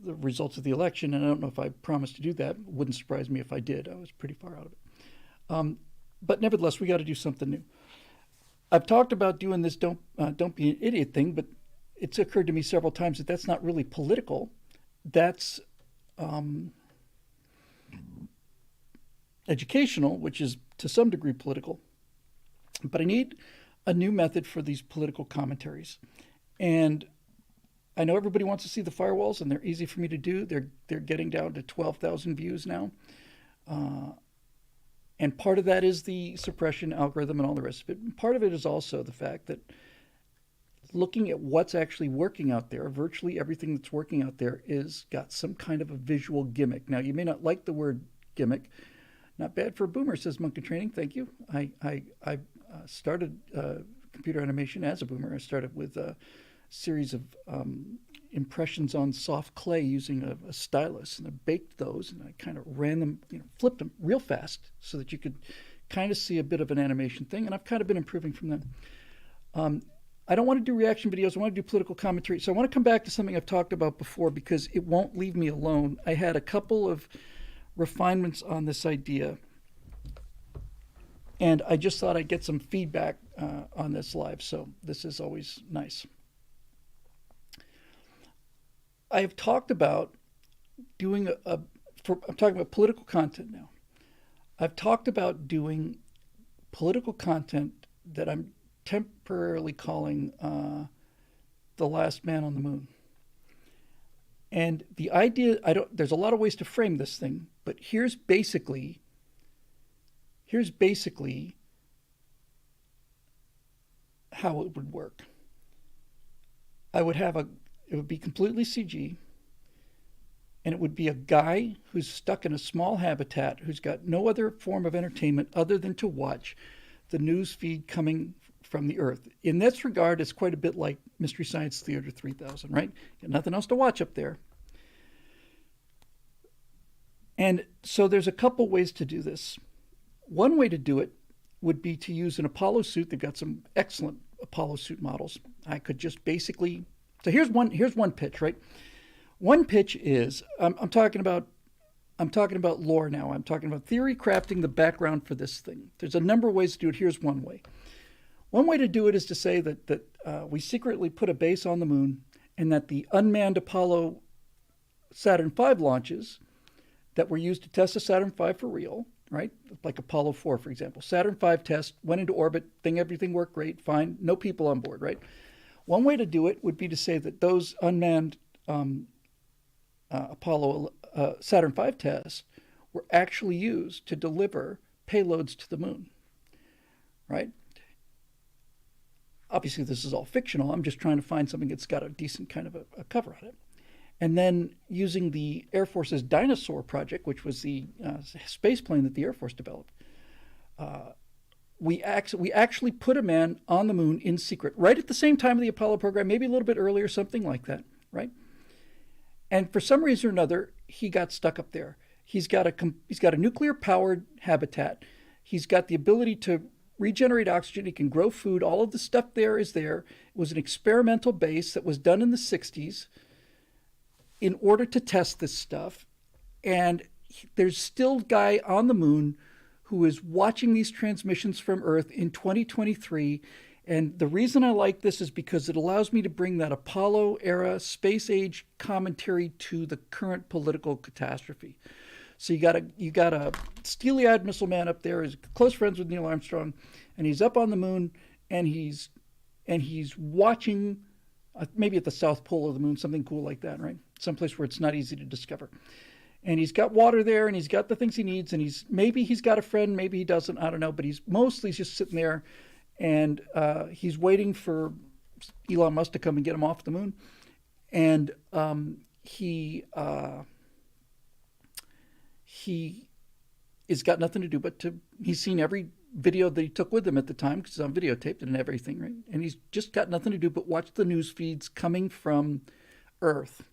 Speaker 1: results of the election, and I don't know if I promised to do that. It wouldn't surprise me if I did. I was pretty far out of it. But nevertheless, we got to do something new. I've talked about doing this don't be an idiot thing, but it's occurred to me several times that that's not really political. That's educational, which is to some degree political. But I need a new method for these political commentaries. And I know everybody wants to see the firewalls, and they're easy for me to do. They're getting down to 12,000 views now. And part of that is the suppression algorithm and all the rest of it. And part of it is also the fact that looking at what's actually working out there, virtually everything that's working out there is got some kind of a visual gimmick. Now, you may not like the word gimmick. Not bad for a boomer, says Monk in Training. Thank you. I started computer animation as a boomer. I started with a series of impressions on soft clay using a stylus, and I baked those, and I kind of ran them, flipped them real fast so that you could kind of see a bit of an animation thing, and I've kind of been improving from them. I don't want to do reaction videos. I want to do political commentary. So I want to come back to something I've talked about before because it won't leave me alone. I had a couple of refinements on this idea, and I just thought I'd get some feedback on this live, so this is always nice. I have talked about doing I'm talking about political content now. I've talked about doing political content that I'm temporarily calling The Last Man on the Moon. And the idea, there's a lot of ways to frame this thing, but here's basically how it would work. It would be completely CG, and it would be a guy who's stuck in a small habitat, who's got no other form of entertainment other than to watch the news feed coming from the Earth. In this regard, it's quite a bit like Mystery Science Theater 3000, right? Got nothing else to watch up there. And so there's a couple ways to do this. One way to do it would be to use an Apollo suit. They've got some excellent Apollo suit models. I could just basically... So here's one pitch, right? One pitch is I'm talking about lore now. I'm talking about theory crafting the background for this thing. There's a number of ways to do it. Here's one way. One way to do it is to say that we secretly put a base on the moon, and that the unmanned Apollo Saturn V launches that were used to test the Saturn V for real, right? Like Apollo 4, for example. Saturn V test, went into orbit, everything worked great, fine, no people on board, right? One way to do it would be to say that those unmanned Apollo Saturn V tests were actually used to deliver payloads to the moon, right? Obviously, this is all fictional. I'm just trying to find something that's got a decent kind of a cover on it. And then using the Air Force's Dinosaur project, which was the space plane that the Air Force developed, we actually put a man on the moon in secret, right at the same time of the Apollo program, maybe a little bit earlier, something like that, right? And for some reason or another, he got stuck up there. He's got a nuclear-powered habitat. He's got the ability to regenerate oxygen. He can grow food. All of the stuff there is there. It was an experimental base that was done in the 60s in order to test this stuff. And there's still a guy on the moon who is watching these transmissions from Earth in 2023. And the reason I like this is because it allows me to bring that Apollo era space age commentary to the current political catastrophe. So you got a steely-eyed missile man up there, who's close friends with Neil Armstrong, and he's up on the moon, and he's watching maybe at the South Pole of the moon, something cool like that, right? Someplace where it's not easy to discover. And he's got water there, and he's got the things he needs, and he's got a friend, maybe he doesn't, I don't know, but he's just sitting there, and he's waiting for Elon Musk to come and get him off the moon, and he has got nothing to do but he's seen every video that he took with him at the time because it's on videotaped and everything, right? And he's just got nothing to do but watch the news feeds coming from Earth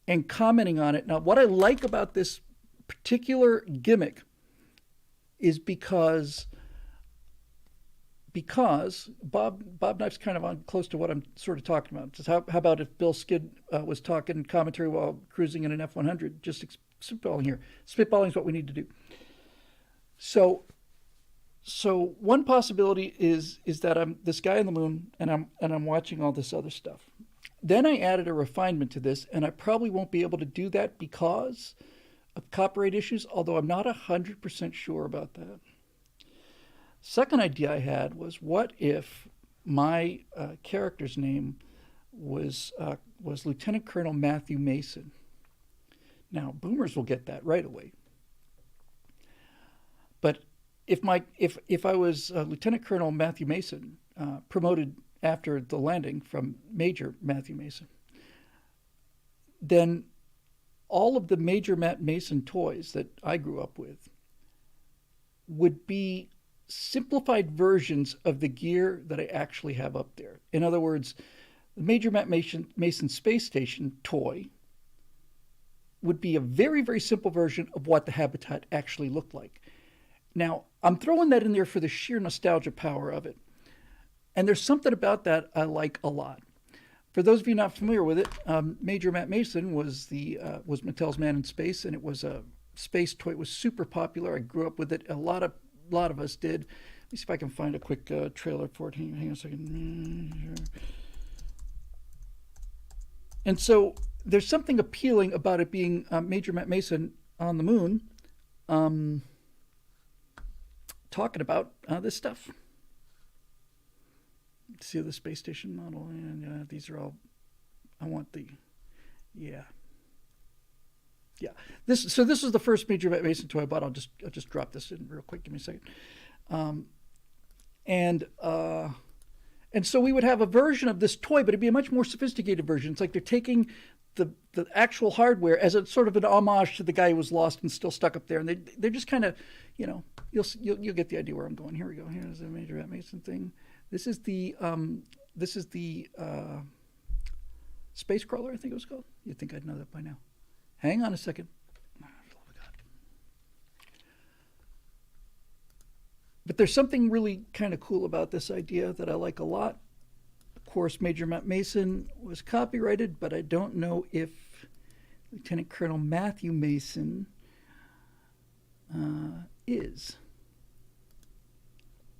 Speaker 1: and commenting on it. Now, what I like about this particular gimmick is because Bob Knife's kind of on close to what I'm sort of talking about. Just how about if Bill Skid was talking commentary while cruising in an F-100, just spitballing here. Spitballing is what we need to do. So one possibility is that I'm this guy on the moon and I'm watching all this other stuff. Then I added a refinement to this, and I probably won't be able to do that because of copyright issues, although I'm not 100% sure about that. Second idea I had was, what if my character's name was Lieutenant Colonel Matthew Mason? Now, boomers will get that right away. But if I was Lieutenant Colonel Matthew Mason, promoted after the landing from Major Matthew Mason, then all of the Major Matt Mason toys that I grew up with would be simplified versions of the gear that I actually have up there. In other words, the Major Matt Mason Space Station toy would be a very, very simple version of what the habitat actually looked like. Now, I'm throwing that in there for the sheer nostalgia power of it. And there's something about that I like a lot. For those of you not familiar with it, Major Matt Mason was Mattel's Man in Space, and it was a space toy. It was super popular. I grew up with it. A lot of us did. Let me see if I can find a quick trailer for it. Hang on a second. And so there's something appealing about it being Major Matt Mason on the moon talking about this stuff. See the space station model, and these are all. I want the, yeah. This is the first Major Matt Mason toy I bought. I'll just drop this in real quick. Give me a second. And so we would have a version of this toy, but it'd be a much more sophisticated version. It's like they're taking the actual hardware as a sort of an homage to the guy who was lost and still stuck up there, and they're just kind of, you'll get the idea where I'm going. Here we go. Here's the Major Matt Mason thing. This is the space crawler, I think it was called. You'd think I'd know that by now. Hang on a second. But there's something really kind of cool about this idea that I like a lot. Of course, Major Matt Mason was copyrighted, but I don't know if Lieutenant Colonel Matthew Mason is.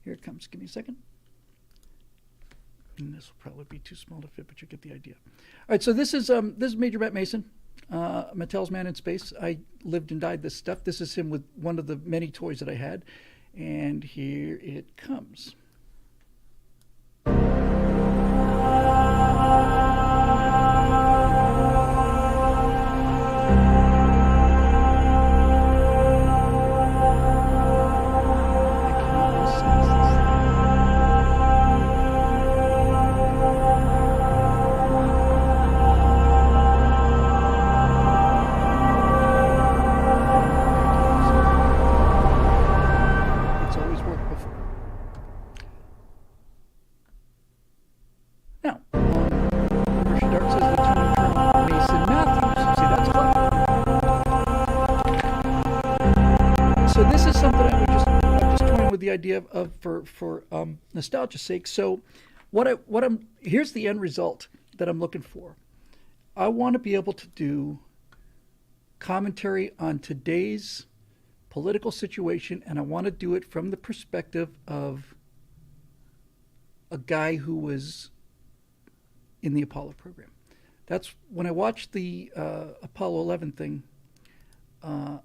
Speaker 1: Here it comes. Give me a second. And this will probably be too small to fit, but you get the idea. All right, so this is Major Matt Mason, Mattel's Man in Space. I lived and died this stuff. This is him with one of the many toys that I had. And here it comes. Idea of for nostalgia's sake. So here's the end result that I'm looking for. I want to be able to do commentary on today's political situation, and I want to do it from the perspective of a guy who was in the Apollo program. That's when I watched the Apollo 11 thing. I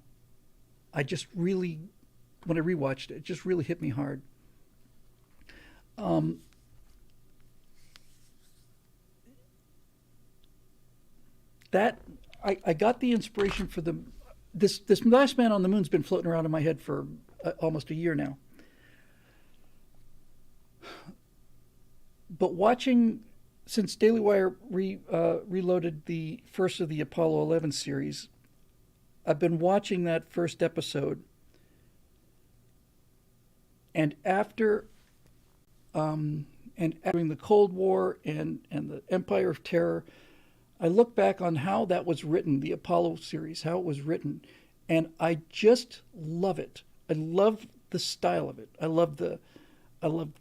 Speaker 1: just really, when I rewatched it, it just really hit me hard. that I got the inspiration for this Last Man on the Moon's been floating around in my head for almost a year now. But watching, since Daily Wire reloaded the first of the Apollo 11 series, I've been watching that first episode, and after during the Cold War and the Empire of Terror, I look back on how that was written, the Apollo series, how it was written, and I just love it. I love the style of it. I love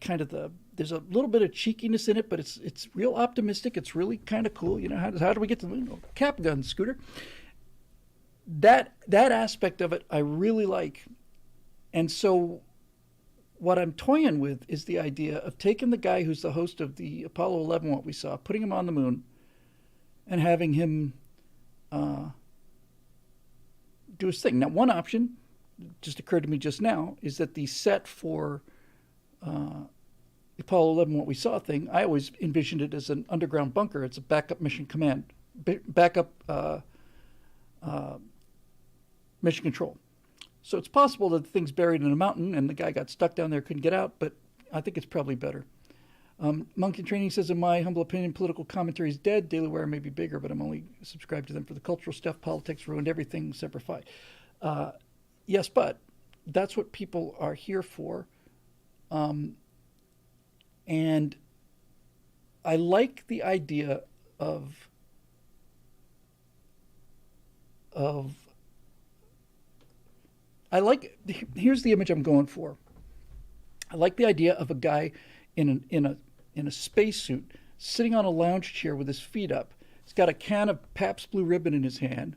Speaker 1: kind of there's a little bit of cheekiness in it, but it's real optimistic. It's really kind of cool. You know, how do we get to the moon? Oh, cap gun, Scooter. That aspect of it I really like. And so what I'm toying with is the idea of taking the guy who's the host of the Apollo 11, what we saw, putting him on the moon, and having him do his thing. Now, one option, just occurred to me just now, is that the set for Apollo 11, what we saw thing, I always envisioned it as an underground bunker. It's a backup mission command, backup mission control. So it's possible that the thing's buried in a mountain and the guy got stuck down there, couldn't get out, but I think it's probably better. Monkey Training says, in my humble opinion, political commentary is dead. Daily Wire may be bigger, but I'm only subscribed to them for the cultural stuff. Politics ruined everything. Semper Fi. Yes, but that's what people are here for. And I like the idea of here's the image I'm going for. I like the idea of a guy in a spacesuit sitting on a lounge chair with his feet up. He's got a can of Pabst Blue Ribbon in his hand,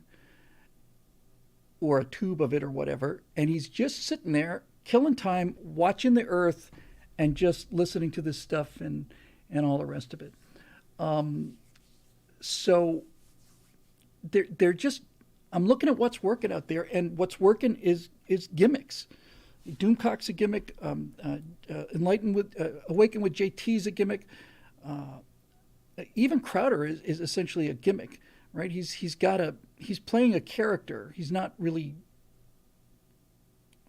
Speaker 1: or a tube of it or whatever, and he's just sitting there killing time, watching the Earth, and just listening to this stuff and all the rest of it. So they're just, I'm looking at what's working out there, and what's working is gimmicks. Doomcock's a gimmick. Awaken with JT's a gimmick. Even Crowder is essentially a gimmick, right? He's playing a character. He's not really.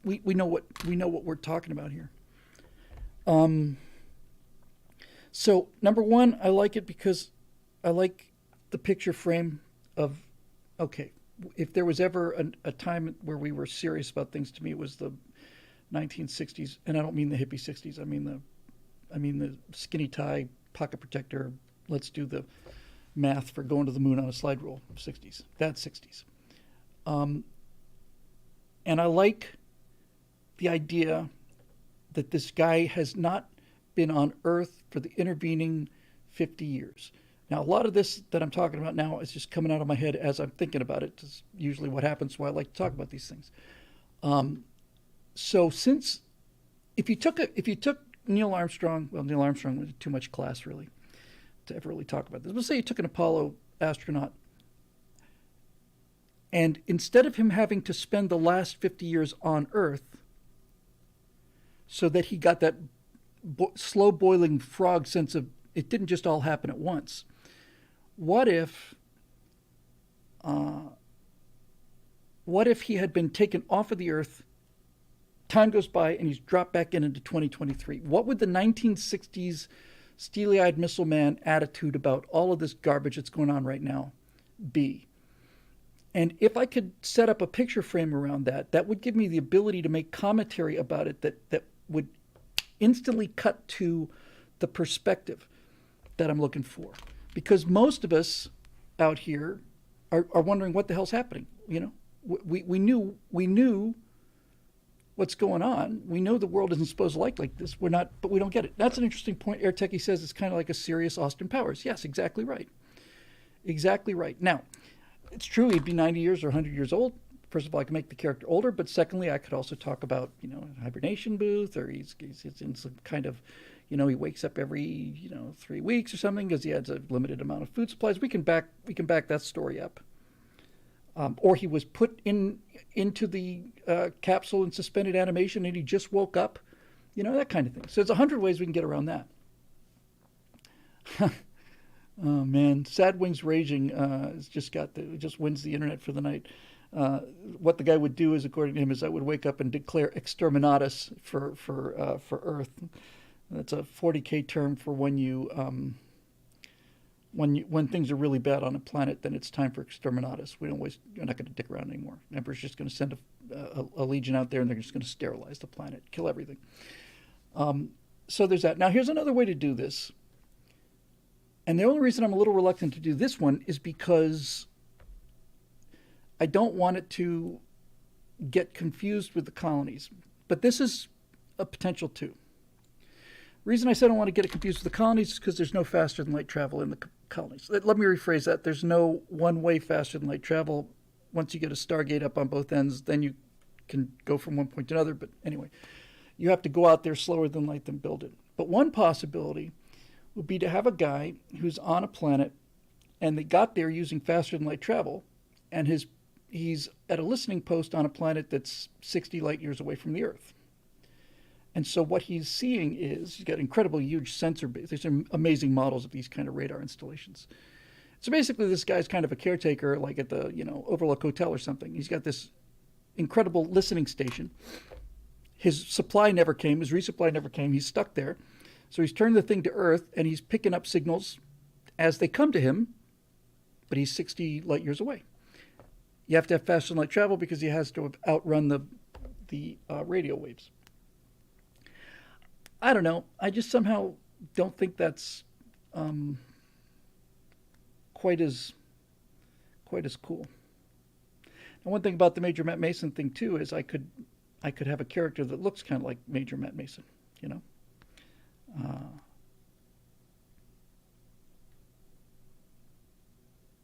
Speaker 1: We know what we're talking about here. So number one, I like it because I like the picture frame of, okay, if there was ever a time where we were serious about things, to me it was the 1960s, and I don't mean the hippie 60s. I mean the skinny tie, pocket protector, let's do the math for going to the moon on a slide rule 60s. That's 60s. And I like the idea that this guy has not been on Earth for the intervening 50 years. Now, a lot of this that I'm talking about now is just coming out of my head as I'm thinking about it. It's usually what happens, why I like to talk about these things. So since, if you took Neil Armstrong was too much class really to ever really talk about this. Let's say you took an Apollo astronaut, and instead of him having to spend the last 50 years on Earth, so that he got that slow boiling frog sense of it didn't just all happen at once. What if he had been taken off of the Earth, time goes by, and he's dropped back into 2023? What would the 1960s steely-eyed missile man attitude about all of this garbage that's going on right now be? And if I could set up a picture frame around that, that would give me the ability to make commentary about it that would instantly cut to the perspective that I'm looking for. Because most of us out here are wondering what the hell's happening. You know, we knew what's going on. We know the world isn't supposed to like this. We're not, but we don't get it. That's an interesting point. Air Techie says it's kind of like a serious Austin Powers. Yes, exactly right. Exactly right. Now, it's true he'd be 90 years or 100 years old. First of all, I can make the character older, but secondly, I could also talk about, a hibernation booth, or he's in some kind of, he wakes up every, 3 weeks or something because he has a limited amount of food supplies. We can back that story up. Or he was put into the capsule in suspended animation and he just woke up, that kind of thing. So there's 100 ways we can get around that. Oh man, Sad Wings Raging has just just wins the internet for the night. What the guy would do is, according to him, is I would wake up and declare exterminatus for Earth. That's a 40K term for when when things are really bad on a planet, then it's time for exterminatus. We don't waste. You're not going to dick around anymore. Emperor's just going to send a legion out there, and they're just going to sterilize the planet, kill everything. So there's that. Now here's another way to do this. And the only reason I'm a little reluctant to do this one is because I don't want it to get confused with the colonies. But this is a potential too. Reason I said I don't want to get it confused with the colonies is because there's no faster than light travel in the colonies. Let me rephrase that. There's no one way faster than light travel. Once you get a Stargate up on both ends, then you can go from one point to another. But anyway, you have to go out there slower than light than build it. But one possibility would be to have a guy who's on a planet and they got there using faster than light travel, and he's at a listening post on a planet that's 60 light years away from the Earth. And so what he's seeing is, he's got incredibly huge sensor base. There's some amazing models of these kind of radar installations. So basically this guy's kind of a caretaker, like at the Overlook Hotel or something. He's got this incredible listening station. His supply never came, his resupply never came, he's stuck there. So he's turned the thing to Earth, and he's picking up signals as they come to him, but he's 60 light years away. You have to have faster than light travel because he has to outrun the radio waves. I don't know. I just somehow don't think that's quite as cool. And one thing about the Major Matt Mason thing too is I could have a character that looks kind of like Major Matt Mason,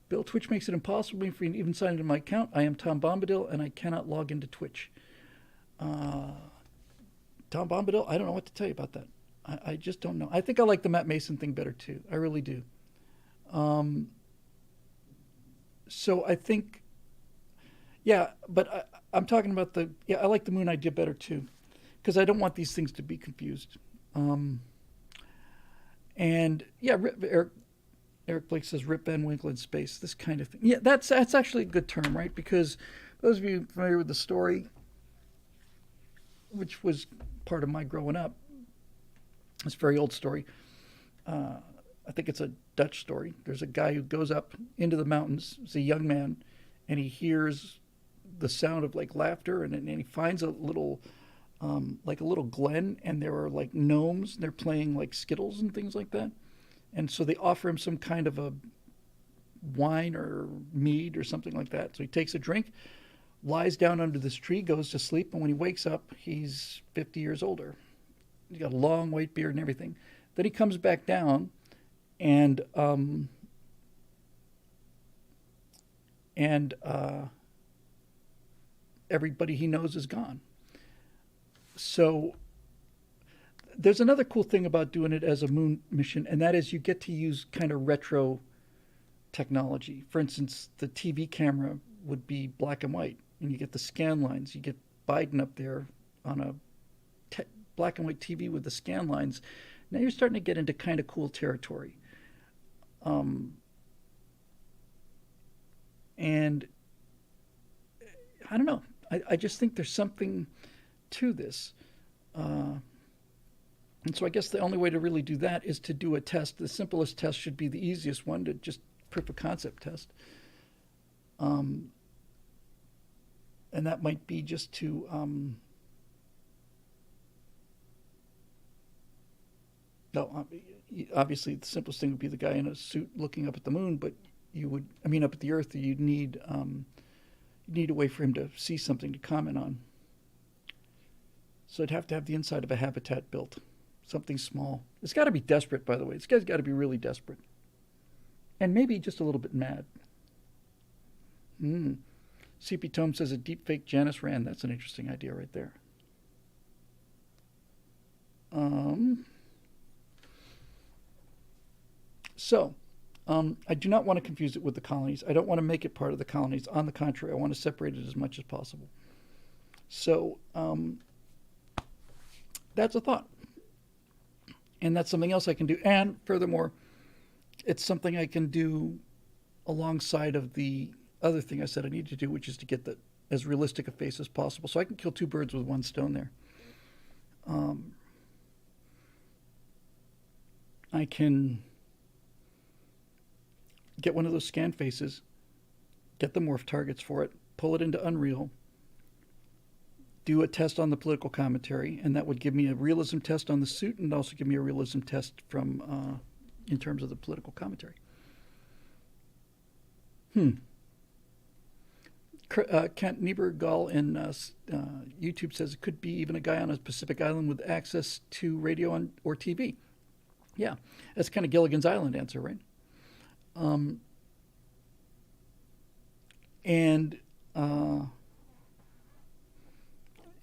Speaker 1: Bill, Twitch makes it impossible for me to even sign into my account. I am Tom Bombadil, and I cannot log into Twitch. Tom Bombadil, I don't know what to tell you about that. I just don't know. I think I like the Matt Mason thing better, too. I really do. So I think, yeah, but I'm talking about I like the moon idea better, too, because I don't want these things to be confused. And, yeah, Eric Blake says, Rip Van Winkle in space, this kind of thing. Yeah, that's actually a good term, right? Because those of you familiar with the story, which was part of my growing up, it's a very old story. I think it's a Dutch story. There's a guy who goes up into the mountains. He's a young man, and he hears the sound of like laughter, and he finds a little, like a little glen, and there are like gnomes, and they're playing like skittles and things like that. And so they offer him some kind of a wine or mead or something like that. So he takes a drink, lies down under this tree, goes to sleep, and when he wakes up, he's 50 years older. He's got a long white beard and everything. Then he comes back down, and everybody he knows is gone. So there's another cool thing about doing it as a moon mission, and that is you get to use kind of retro technology. For instance, the TV camera would be black and white, and you get the scan lines. You get Biden up there on a black and white TV with the scan lines. Now you're starting to get into kind of cool territory. And I don't know. I just think there's something to this. And so I guess the only way to really do that is to do a test. The simplest test should be the easiest one, to just proof of concept test. And that might be just to no, obviously the simplest thing would be the guy in a suit looking up at the moon, but up at the Earth, you'd need a way for him to see something to comment on. So I'd have to have the inside of a habitat built, something small. It's got to be desperate, by the way. This guy's got to be really desperate. And maybe just a little bit mad. CP Tome says a deepfake Janice Rand. That's an interesting idea right there. I do not want to confuse it with the colonies. I don't want to make it part of the colonies. On the contrary, I want to separate it as much as possible. So that's a thought. And that's something else I can do. And furthermore, it's something I can do alongside of the other thing I said I need to do, which is to get the as realistic a face as possible. So I can kill two birds with one stone there. I can get one of those scan faces, get the morph targets for it, pull it into Unreal, do a test on the political commentary, and that would give me a realism test on the suit and also give me a realism test from in terms of the political commentary. Kent Niebergall in YouTube says it could be even a guy on a Pacific island with access to radio or TV. Yeah, that's kind of Gilligan's Island answer, right? And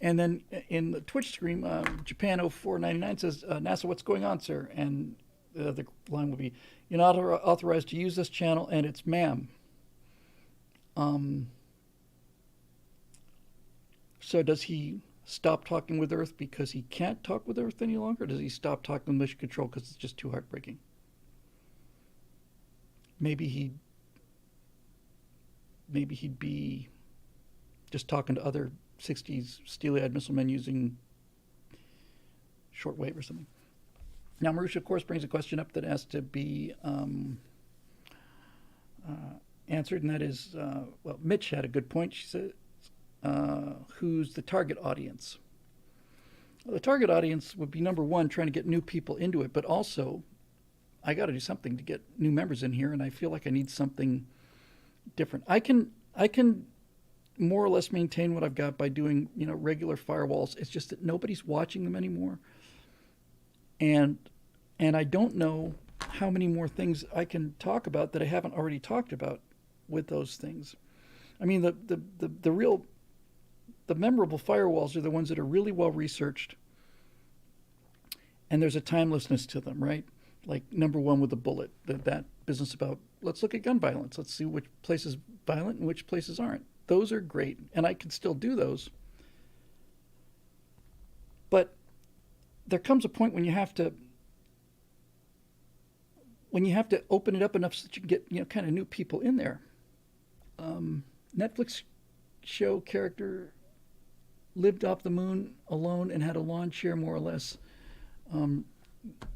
Speaker 1: then in the Twitch stream, Japan0499 says, NASA, what's going on, sir? And the line will be, you're not authorized to use this channel, and it's ma'am. So does he stop talking with Earth because he can't talk with Earth any longer? Or does he stop talking with Mission Control because it's just too heartbreaking? Maybe he'd be just talking to other 60s steely-eyed missile men using shortwave or something. Now, Marusha, of course, brings a question up that has to be answered, and that is, well, Mitch had a good point. She said, who's the target audience? Well, the target audience would be, number one, trying to get new people into it, but also I got to do something to get new members in here, and I feel like I need something different. I can more or less maintain what I've got by doing, regular firewalls. It's just that nobody's watching them anymore. And I don't know how many more things I can talk about that I haven't already talked about with those things. I mean, the memorable firewalls are the ones that are really well researched, and there's a timelessness to them, right? Like number one with the bullet, that business about let's look at gun violence. Let's see which places violent and which places aren't. Those are great, and I can still do those. But there comes a point when you have to open it up enough so that you can get kind of new people in there. Netflix show character lived off the moon alone and had a lawn chair, more or less.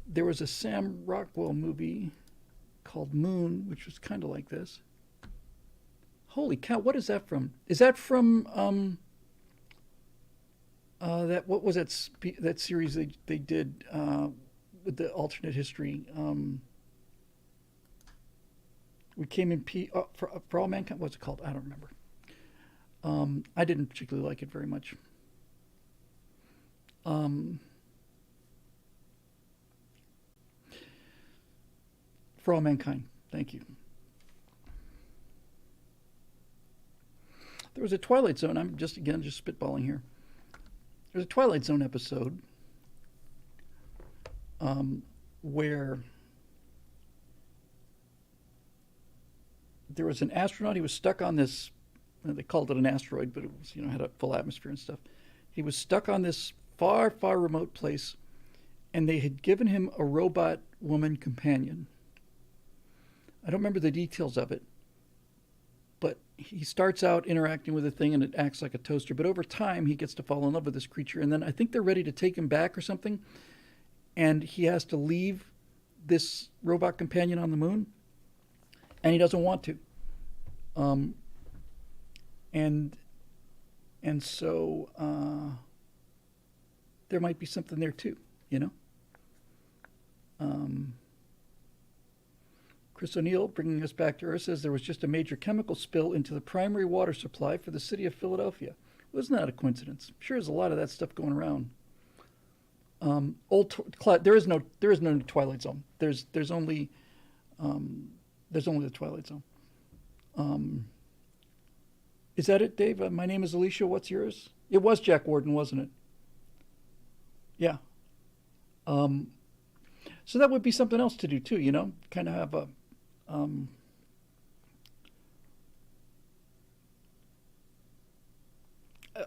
Speaker 1: There was a Sam Rockwell movie called Moon, which was kind of like this. Holy cow! What is that from? Is that from that? What was that series they did with the alternate history? We came in for all mankind. What's it called? I don't remember. I didn't particularly like it very much. For all mankind. Thank you. There was a Twilight Zone. I'm just spitballing here. There's a Twilight Zone episode where there was an astronaut. He was stuck on this. They called it an asteroid, but it was, had a full atmosphere and stuff. He was stuck on this far, far remote place, and they had given him a robot woman companion. I don't remember the details of it, but he starts out interacting with the thing, and it acts like a toaster. But over time, he gets to fall in love with this creature, and then I think they're ready to take him back or something, and he has to leave this robot companion on the moon, and he doesn't want to. And so there might be something there too, Chris O'Neill, bringing us back to Earth, says there was just a major chemical spill into the primary water supply for the city of Philadelphia. Wasn't that a coincidence? I'm sure there's a lot of that stuff going around. There is no Twilight Zone. There's only the Twilight Zone. Is that it, Dave? My name is Alicia. What's yours? It was Jack Warden, wasn't it? Yeah. So that would be something else to do too, kind of have a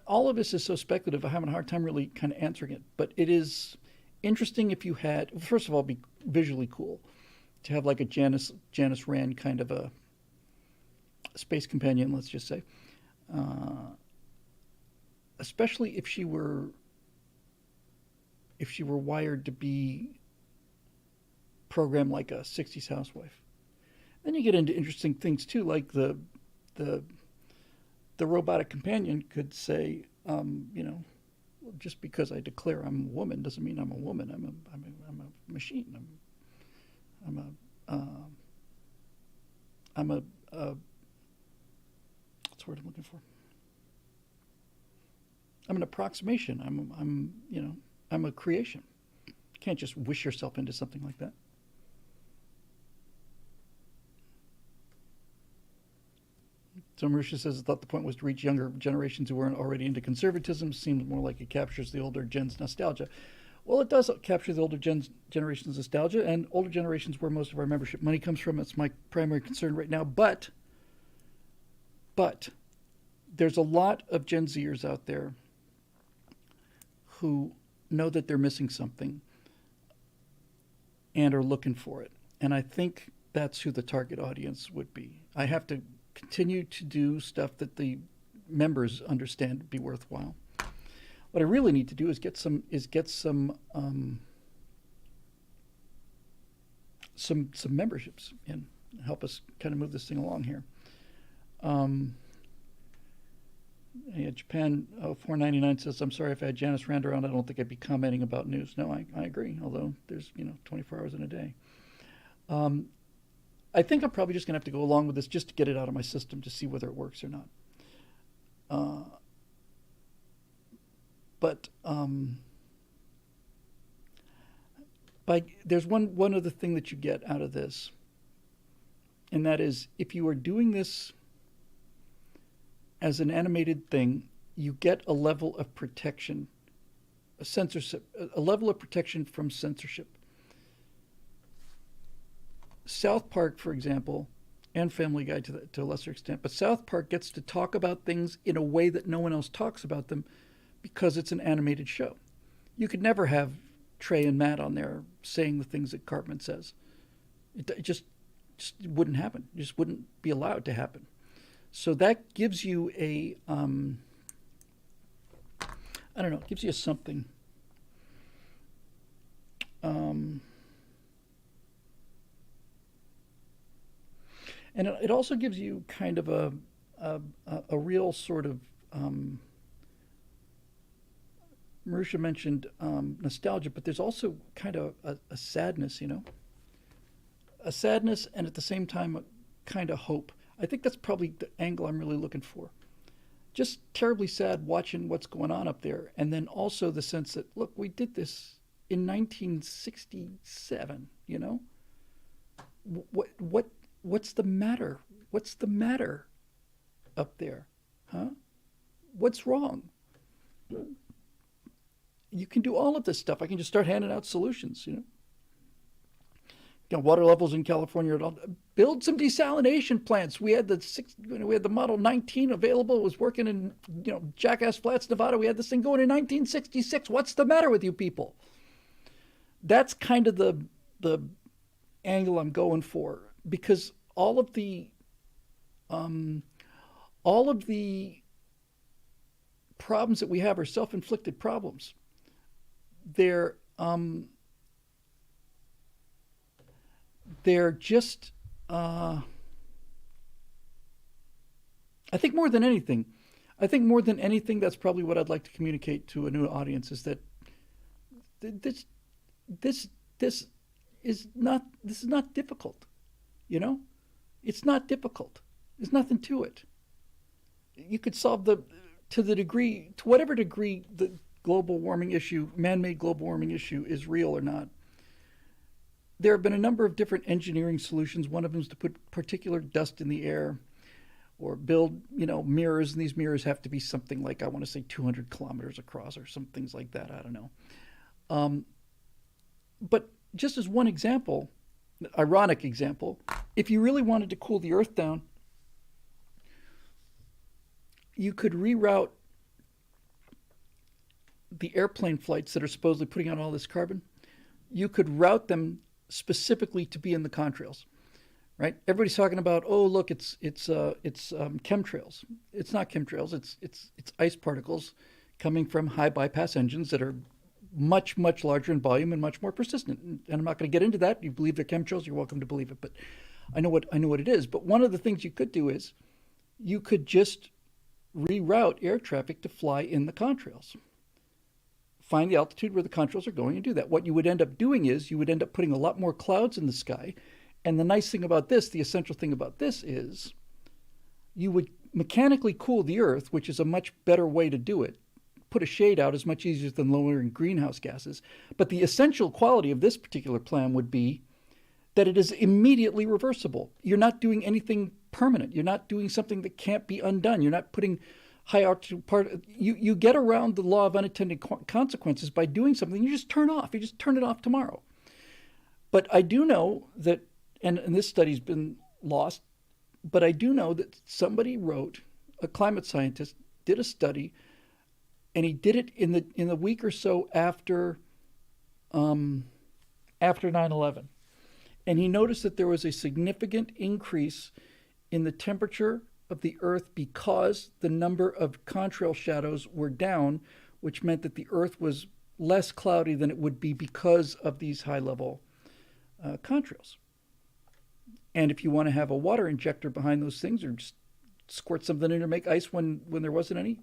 Speaker 1: all of this is so speculative. I'm having a hard time really kind of answering it, but it is interesting if you had, first of all, be visually cool. to have like a Janice Rand kind of a space companion, let's just say, especially if she were wired to be programmed like a 60s housewife. Then you get into interesting things too, like the robotic companion could say, just because I declare I'm a woman doesn't mean I'm a woman. I'm a machine. I'm a what's the word I'm looking for? I'm an approximation. I'm a creation. You can't just wish yourself into something like that. So Marusha says, I thought the point was to reach younger generations who weren't already into conservatism. Seems more like it captures the older gen's nostalgia. Well, it does capture the older generation's nostalgia, and older generations where most of our membership money comes from. It's my primary concern right now. But there's a lot of Gen Zers out there who know that they're missing something and are looking for it. And I think that's who the target audience would be. I have to continue to do stuff that the members understand would be worthwhile. What I really need to do is get some memberships in, help us kind of move this thing along here. Japan 499 says, I'm sorry if I had Janice Rand around, I don't think I'd be commenting about news. No, I agree, although there's 24 hours in a day. I think I'm probably just going to have to go along with this just to get it out of my system to see whether it works or not. There's one other thing that you get out of this, and that is if you are doing this as an animated thing, you get a level of protection, a level of protection from censorship. South Park, for example, and Family Guy to a lesser extent, but South Park gets to talk about things in a way that no one else talks about them because it's an animated show. You could never have Trey and Matt on there saying the things that Cartman says. It just wouldn't happen. It just wouldn't be allowed to happen. So that gives you a, it gives you a something. And it also gives you kind of a real sort of, Marusha mentioned nostalgia, but there's also kind of a sadness, a sadness, and at the same time, a kind of hope. I think that's probably the angle I'm really looking for. Just terribly sad watching what's going on up there, and then also the sense that, look, we did this in 1967, What's the matter? What's the matter up there? Huh? What's wrong? You can do all of this stuff. I can just start handing out solutions, water levels in California. Build some desalination plants. We had the Model 19 available. It was working in, Jackass Flats, Nevada. We had this thing going in 1966. What's the matter with you people? That's kind of the angle I'm going for. Because all of the problems that we have are self-inflicted problems. They're just I think more than anything, that's probably what I'd like to communicate to a new audience is that this is not difficult. It's not difficult. There's nothing to it. You could solve to whatever degree the global warming issue, man-made global warming issue is real or not. There have been a number of different engineering solutions. One of them is to put particulate dust in the air or build, mirrors, and these mirrors have to be something like, I want to say 200 kilometers across or some things like that. I don't know. But just as one example, ironic example, if you really wanted to cool the Earth down, you could reroute the airplane flights that are supposedly putting out all this carbon. You could route them specifically to be in the contrails, right? Everybody's talking about, oh, look, it's chemtrails. It's not chemtrails. It's ice particles coming from high bypass engines that are much, much larger in volume and much more persistent. And I'm not going to get into that. You believe they're chemtrails, you're welcome to believe it. But I know what it is. But one of the things you could do is you could just reroute air traffic to fly in the contrails. Find the altitude where the contrails are going and do that. What you would end up doing is you would end up putting a lot more clouds in the sky. And the nice thing about this, the essential thing about this is you would mechanically cool the Earth, which is a much better way to do it. Put a shade out is much easier than lowering greenhouse gases. But the essential quality of this particular plan would be that it is immediately reversible. You're not doing anything permanent. You're not doing something that can't be undone. You're not putting high altitude you get around the law of unintended consequences by doing something you just turn off. You just turn it off tomorrow. But I do know that, and this study's been lost, but I do know that somebody wrote, a climate scientist did a study, and he did it in the week or so after 9/11. And he noticed that there was a significant increase in the temperature of the Earth because the number of contrail shadows were down, which meant that the Earth was less cloudy than it would be because of these high-level contrails. And if you want to have a water injector behind those things or just squirt something in to make ice when there wasn't any,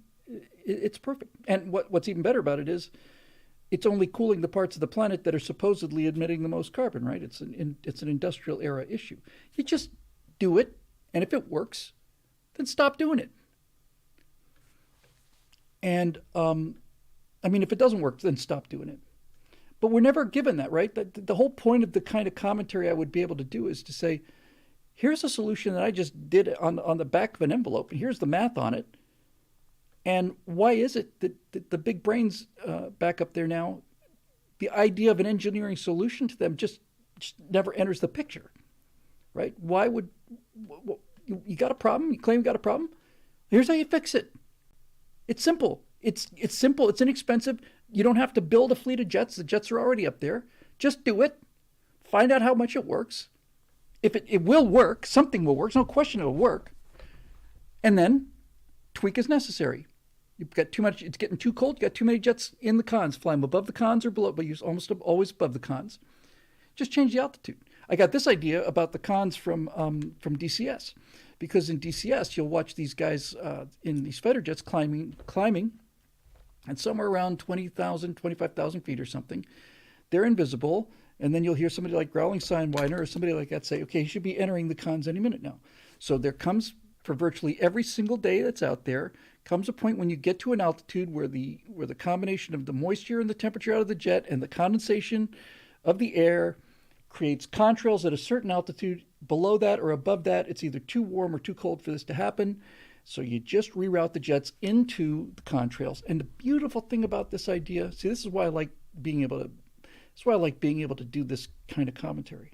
Speaker 1: it's perfect. And what's even better about it is it's only cooling the parts of the planet that are supposedly emitting the most carbon, right? It's an industrial era issue. You just do it, and if it works, then stop doing it. And if it doesn't work, then stop doing it. But we're never given that, right? The whole point of the kind of commentary I would be able to do is to say, here's a solution that I just did on the back of an envelope, and here's the math on it. And why is it that the big brains back up there now, the idea of an engineering solution to them just never enters the picture, right? Why would you got a problem? You claim you got a problem? Here's how you fix it. It's simple. It's simple. It's inexpensive. You don't have to build a fleet of jets. The jets are already up there. Just do it. Find out how much it works. If it will work, something will work. There's no question it will work. And then tweak as necessary. You've got too much. It's getting too cold. You've got too many jets in the cons. Fly them above the cons or below, but you're almost always above the cons. Just change the altitude. I got this idea about the cons from DCS, because in DCS you'll watch these guys in these fighter jets climbing, and somewhere around 20,000, 25,000 feet or something, they're invisible, and then you'll hear somebody like Growling Signwiner or somebody like that say, okay, he should be entering the cons any minute now. So there comes, for virtually every single day that's out there, comes a point when you get to an altitude where the combination of the moisture and the temperature out of the jet and the condensation of the air creates contrails at a certain altitude. Below that or above that, it's either too warm or too cold for this to happen. So you just reroute the jets into the contrails. And the beautiful thing about this idea, see, this is why I like being able to do this kind of commentary.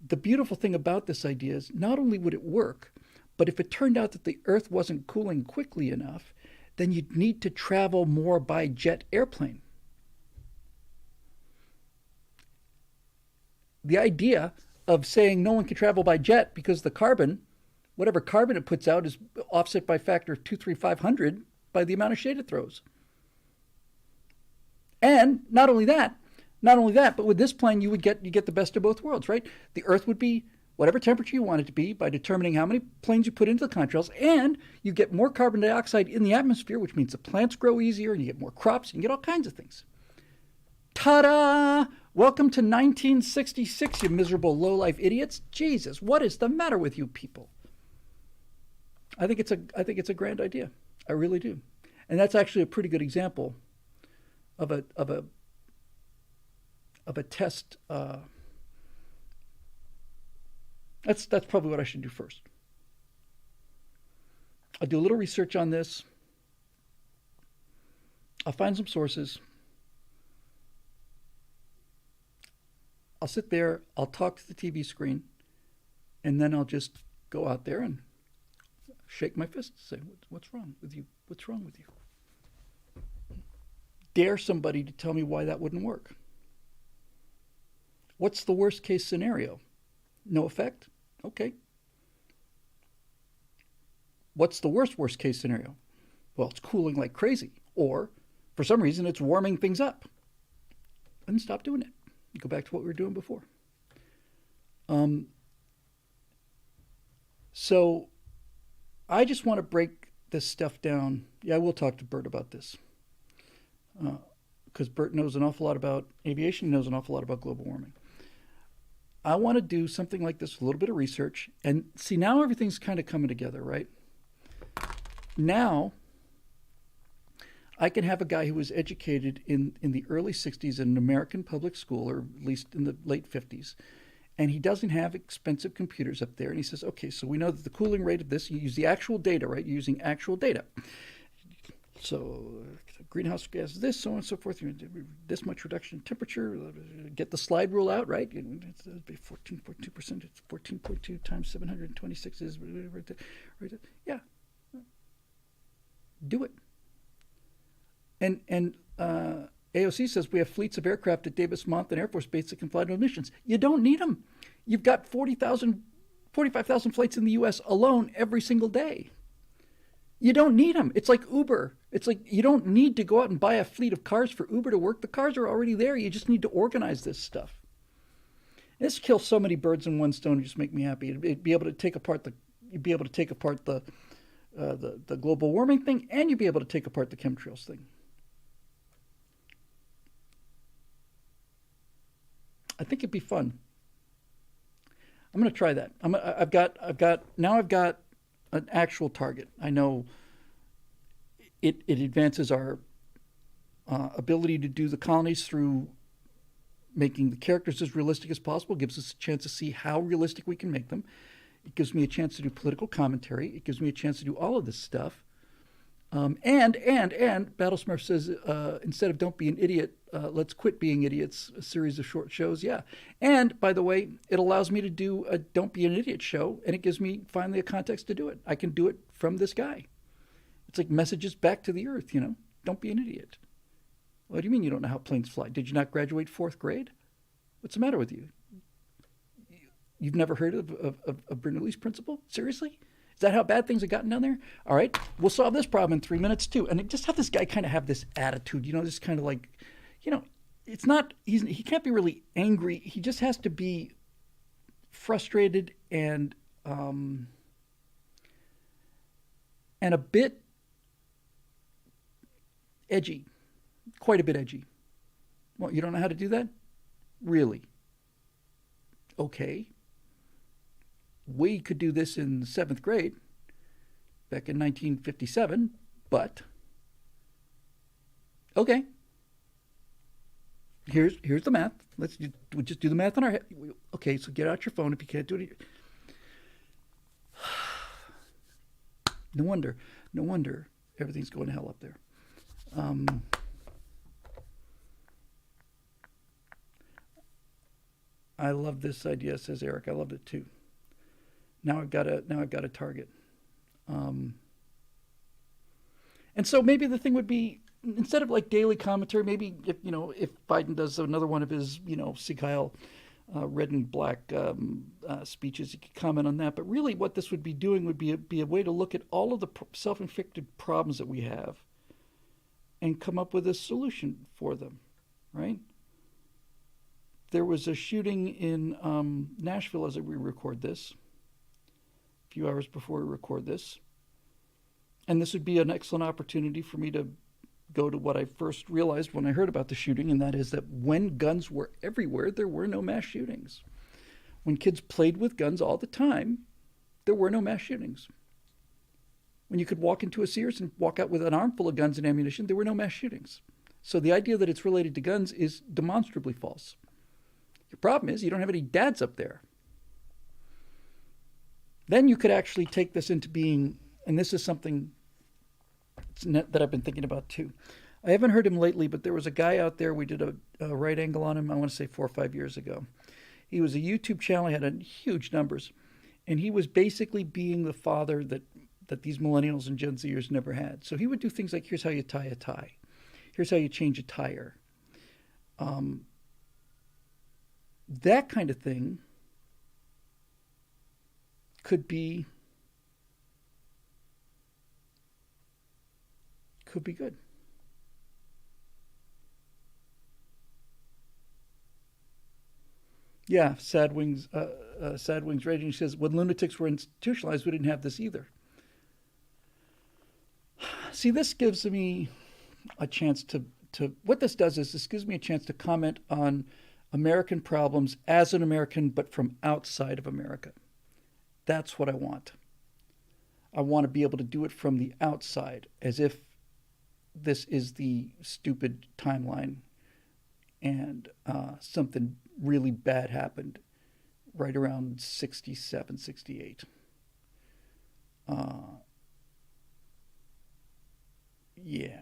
Speaker 1: The beautiful thing about this idea is not only would it work, but if it turned out that the Earth wasn't cooling quickly enough, then you'd need to travel more by jet airplane. The idea of saying no one can travel by jet because the carbon, whatever carbon it puts out, is offset by a factor of 2, 3, 500 by the amount of shade it throws. And not only that, but with this plane you get the best of both worlds, right? The Earth would be whatever temperature you want it to be by determining how many planes you put into the contrails, and you get more carbon dioxide in the atmosphere, which means the plants grow easier and you get more crops and you get all kinds of things. Ta-da! Welcome to 1966, you miserable low-life idiots. Jesus, what is the matter with you people? I think it's a grand idea. I really do. And that's actually a pretty good example of a test. That's probably what I should do first. I'll do a little research on this. I'll find some sources. I'll sit there, I'll talk to the TV screen, and then I'll just go out there and shake my fist and say, what's wrong with you? What's wrong with you? Dare somebody to tell me why that wouldn't work. What's the worst case scenario? No effect? Okay. What's the worst case scenario? Well, it's cooling like crazy. Or, for some reason, it's warming things up. And stop doing it. You go back to what we were doing before. So, I just want to break this stuff down. Yeah, I will talk to Bert about this. Because Bert knows an awful lot about aviation, knows an awful lot about global warming. I want to do something like this, a little bit of research. And see, now everything's kind of coming together, right? Now, I can have a guy who was educated in the early 60s in an American public school, or at least in the late 50s, and he doesn't have expensive computers up there. And he says, okay, so we know that the cooling rate of this, you use the actual data, right? You're using actual data. So greenhouse gas is this, so on and so forth. This much reduction in temperature. Get the slide rule out, right? It's 14.2%. It's 14.2 times 726 is right there. Yeah. Do it. And AOC says we have fleets of aircraft at Davis-Monthan Air Force Base that can fly no emissions. You don't need them. You've got 45,000 flights in the U.S. alone every single day. You don't need them. It's like Uber. It's like you don't need to go out and buy a fleet of cars for Uber to work. The cars are already there. You just need to organize this stuff. This kills so many birds in one stone. It just make me happy. It'd be able to take apart the global warming thing, and you'd be able to take apart the chemtrails thing. I think it'd be fun. I'm going to try that. I've got an actual target. I know it advances our ability to do the colonies through making the characters as realistic as possible, gives us a chance to see how realistic we can make them. It gives me a chance to do political commentary. It gives me a chance to do all of this stuff. And Battlesmurf says, instead of Don't Be an Idiot, Let's Quit Being Idiots, a series of short shows. Yeah. And, by the way, it allows me to do a Don't Be an Idiot show, and it gives me finally a context to do it. I can do it from this guy. It's like messages back to the earth, Don't be an idiot. What do you mean you don't know how planes fly? Did you not graduate 4th grade? What's the matter with you? You've never heard of Bernoulli's principle? Seriously? Is that how bad things have gotten down there? All right, we'll solve this problem in 3 minutes too. And just have this guy kind of have this attitude, just kind of like, it's not, he can't be really angry. He just has to be frustrated and a bit edgy, quite a bit edgy. Well, you don't know how to do that? Really? Okay. We could do this in 7th grade back in 1957, but okay. Here's the math. We'll just do the math on our head. Okay, so get out your phone if you can't do it. No wonder everything's going to hell up there. I love this idea, says Eric. I loved it too. Now I've got a target. And so maybe the thing would be, instead of like daily commentary, maybe if Biden does another one of his Sieg Heil red and black speeches, you could comment on that. But really, what this would be doing would be a way to look at all of the self-inflicted problems that we have, and come up with a solution for them, right? There was a shooting in Nashville as we record this, a few hours before we record this. And this would be an excellent opportunity for me to go to what I first realized when I heard about the shooting, and that is that when guns were everywhere, there were no mass shootings. When kids played with guns all the time, there were no mass shootings. When you could walk into a Sears and walk out with an armful of guns and ammunition, there were no mass shootings. So the idea that it's related to guns is demonstrably false. Your problem is you don't have any dads up there. Then you could actually take this into being, and this is something that I've been thinking about too. I haven't heard him lately, but there was a guy out there, we did a right angle on him, I want to say 4 or 5 years ago. He was a YouTube channel, he had huge numbers, and he was basically being the father that these millennials and Gen Zers never had. So he would do things like, here's how you tie a tie. Here's how you change a tire. That kind of thing could be good. Yeah, Sad Wings Raging says, when lunatics were institutionalized, we didn't have this either. See, this gives me a chance to what this does is this gives me a chance to comment on American problems as an American, but from outside of America. That's what I want. I want to be able to do it from the outside, as if this is the stupid timeline and something really bad happened right around 67, 68. Yeah.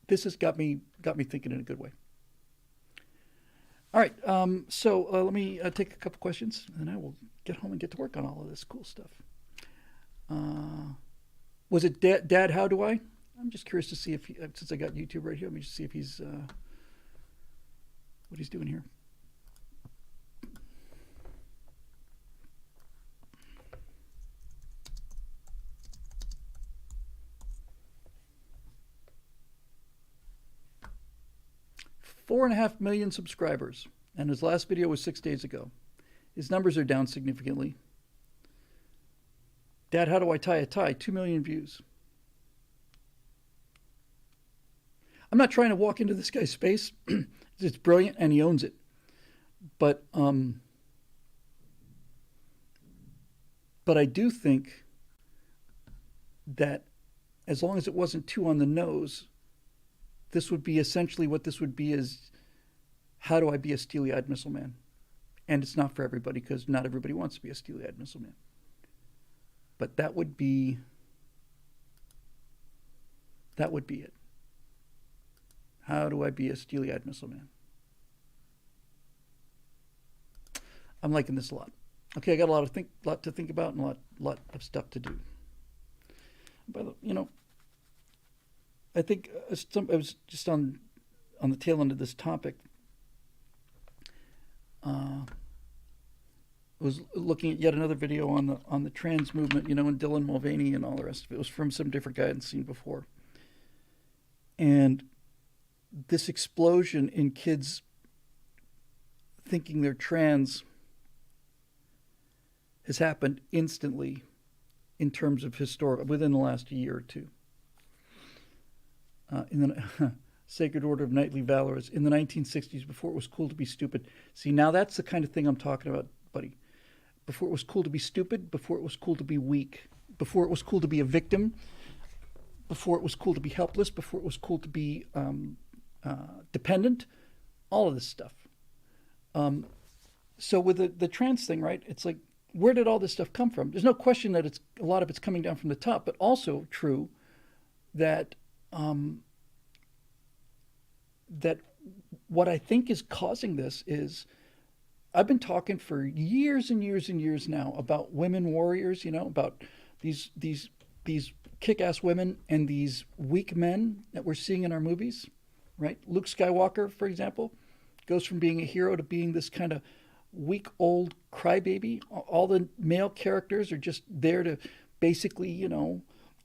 Speaker 1: This has got me thinking in a good way. All right, so let me take a couple questions, and then I will get home and get to work on all of this cool stuff. Was it Dad? How do I? I'm just curious to see if since I got YouTube right here, let me just see if he's what he's doing here. Four and a half million subscribers, and his last video was 6 days ago. His numbers are down significantly. Dad, how do I tie a tie? 2 million views. I'm not trying to walk into this guy's space. It's brilliant, and he owns it. But I do think that as long as it wasn't too on the nose, this would be essentially what this would be is, how do I be a steely-eyed missile man? And it's not for everybody, because not everybody wants to be a steely-eyed missile man. But that would be it. How do I be a steely-eyed missile man? I'm liking this a lot. Okay, I got a lot to think about and a lot of stuff to do. But I think I was just on the tail end of this topic. I was looking at yet another video on the trans movement, and Dylan Mulvaney and all the rest of it. It was from some different guy I hadn't seen before. And this explosion in kids thinking they're trans has happened instantly in terms of within the last year or two. In the Sacred Order of Knightly Valor is in the 1960s, before it was cool to be stupid. See, now that's the kind of thing I'm talking about, buddy. Before it was cool to be stupid, before it was cool to be weak, before it was cool to be a victim, before it was cool to be helpless, before it was cool to be dependent, all of this stuff. So with the trans thing, right, it's like, where did all this stuff come from? There's no question that a lot of it's coming down from the top, but also true that that what I think is causing this is, I've been talking for years and years and years now about women warriors, about these kick-ass women and these weak men that we're seeing in our movies, right? Luke Skywalker, for example, goes from being a hero to being this kind of weak old crybaby. All the male characters are just there to basically,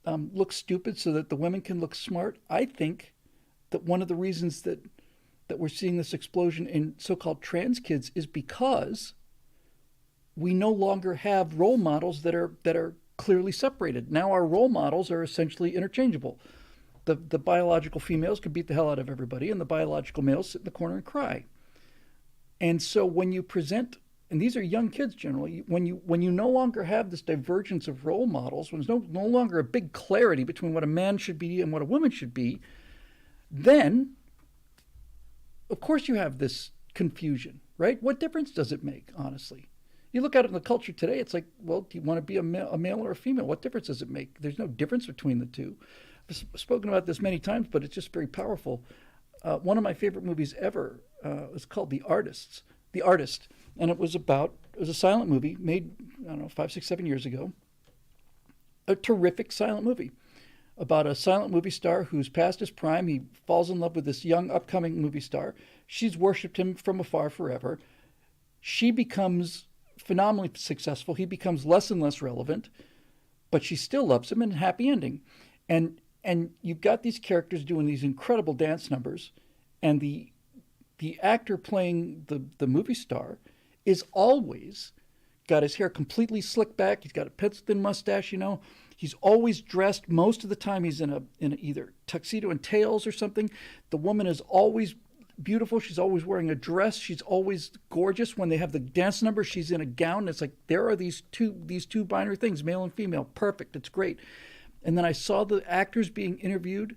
Speaker 1: look stupid so that the women can look smart. I think that one of the reasons that we're seeing this explosion in so-called trans kids is because we no longer have role models that are clearly separated. Now our role models are essentially interchangeable. The biological females can beat the hell out of everybody, and the biological males sit in the corner and cry. And so when you present, and these are young kids generally, when you no longer have this divergence of role models, when there's no longer a big clarity between what a man should be and what a woman should be, then of course you have this confusion, right? What difference does it make, honestly? You look at it in the culture today, it's like, well, do you want to be a male or a female? What difference does it make? There's no difference between the two. I've spoken about this many times, but it's just very powerful. One of my favorite movies ever was called The Artist, and it was a silent movie made, 5, 6, 7 years ago. A terrific silent movie about a silent movie star who's past his prime. He falls in love with this young upcoming movie star. She's worshipped him from afar forever. She becomes phenomenally successful. He becomes less and less relevant, but she still loves him, and happy ending. And you've got these characters doing these incredible dance numbers, and the actor playing the movie star is always got his hair completely slicked back. He's got a pencil-thin mustache, you know. He's always dressed. Most of the time, he's in a either tuxedo and tails or something. The woman is always beautiful. She's always wearing a dress. She's always gorgeous. When they have the dance number, she's in a gown. It's like there are these two binary things, male and female. Perfect. It's great. And then I saw the actors being interviewed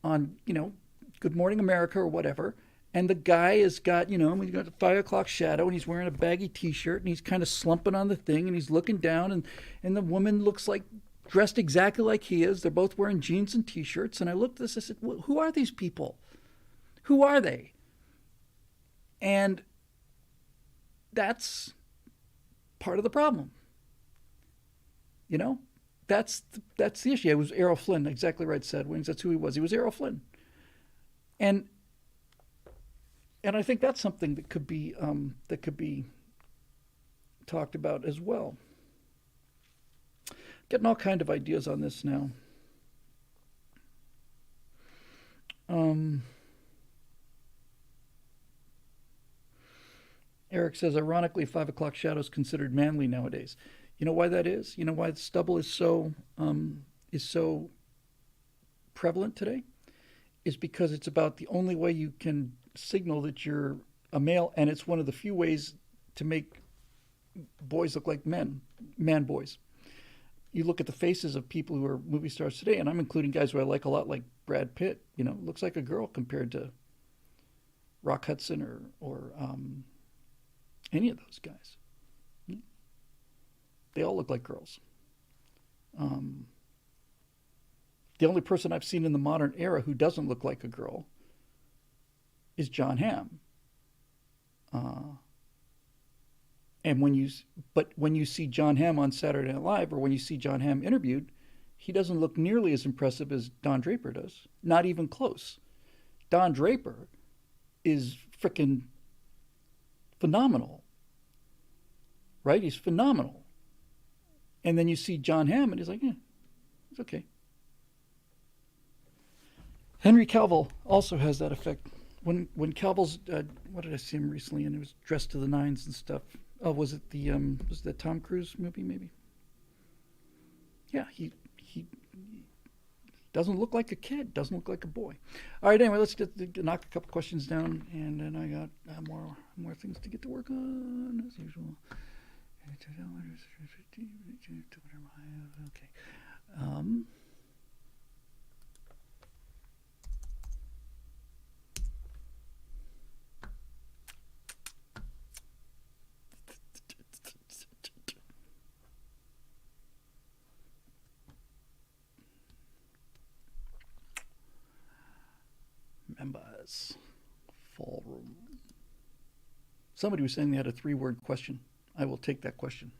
Speaker 1: on, you know, Good Morning America or whatever. And the guy has got, you know, he's got a 5 o'clock shadow, and he's wearing a baggy T-shirt, and he's kind of slumping on the thing, and he's looking down, and the woman looks like dressed exactly like he is. They're both wearing jeans and T-shirts. And I looked at this, I said, who are these people? Who are they? And that's part of the problem. You know, that's the issue. It was Errol Flynn, exactly right, said Wings. That's who he was. He was Errol Flynn. And I think that's something that could be talked about as well. Getting all kind of ideas on this now. Eric says, ironically, 5 o'clock shadow is considered manly nowadays. You know why that is? You know why the stubble is so prevalent today? Is because it's about the only way you can signal that you're a male, and it's one of the few ways to make boys look like man boys. You look at the faces of people who are movie stars today, and I'm including guys who I like a lot, like Brad Pitt. You know, looks like a girl compared to Rock Hudson or any of those guys. They all look like girls. The only person I've seen in the modern era who doesn't look like a girl is John Hamm. And when you see John Hamm on Saturday Night Live, or when you see John Hamm interviewed, he doesn't look nearly as impressive as Don Draper does. Not even close. Don Draper is freaking phenomenal. Right? He's phenomenal. And then you see John Hamm, and he's like, it's okay. Henry Cavill also has that effect. When Cavill's, what did I see him recently? And it was dressed to the nines and stuff. Oh, was it the Tom Cruise movie? Maybe. Yeah, he doesn't look like a kid. Doesn't look like a boy. All right. Anyway, let's knock a couple questions down, and then I got more things to get to work on as usual. Okay. Members. Fall room. Somebody was saying they had a 3-word question. I will take that question.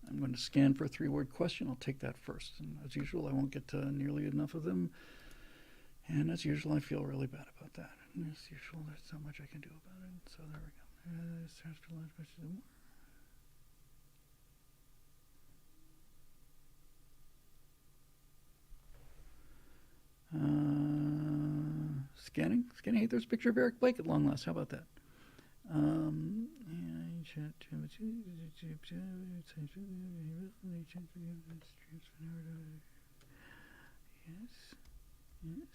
Speaker 1: I'm going to scan for a 3-word question. I'll take that first. And as usual, I won't get to nearly enough of them. And as usual, I feel really bad about that. And as usual, there's so much I can do about it. So there we go. Scanning. Hey, there's a picture of Eric Blake at long last. How about that? Yes.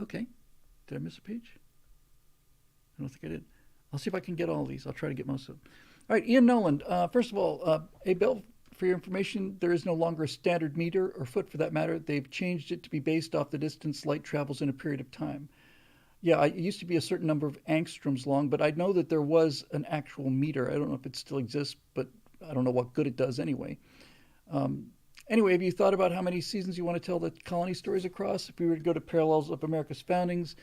Speaker 1: Okay. Did I miss a page? I don't think I did. I'll see if I can get all these. I'll try to get most of them. All right, Ian Noland. First of all, Bill, for your information, there is no longer a standard meter or foot for that matter. They've changed it to be based off the distance light travels in a period of time. Yeah, it used to be a certain number of angstroms long, but I know that there was an actual meter. I don't know if it still exists, but I don't know what good it does anyway. Anyway, have you thought about how many seasons you want to tell the colony stories across? If we were to go to parallels of America's foundings,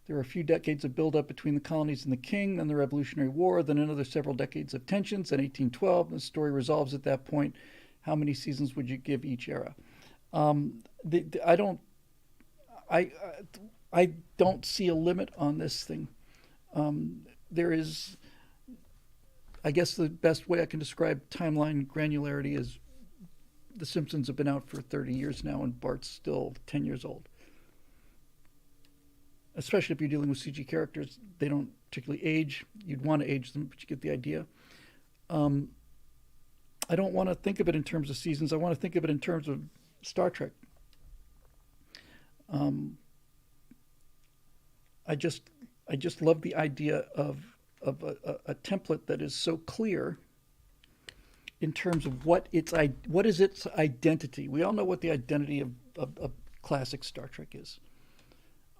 Speaker 1: there were a few decades of buildup between the colonies and the king, then the Revolutionary War, then another several decades of tensions, then 1812, and the story resolves at that point. how many seasons would you give each era? I don't. I don't see a limit on this thing. There is, I guess, the best way I can describe timeline granularity is The Simpsons have been out for 30 years now, and Bart's still 10 years old. Especially if you're dealing with CG characters, they don't particularly age. You'd want to age them, but you get the idea. I don't want to think of it in terms of seasons. I want to think of it in terms of Star Trek. I just love the idea of a template that is so clear in terms of what is its identity. We all know what the identity of classic Star Trek is.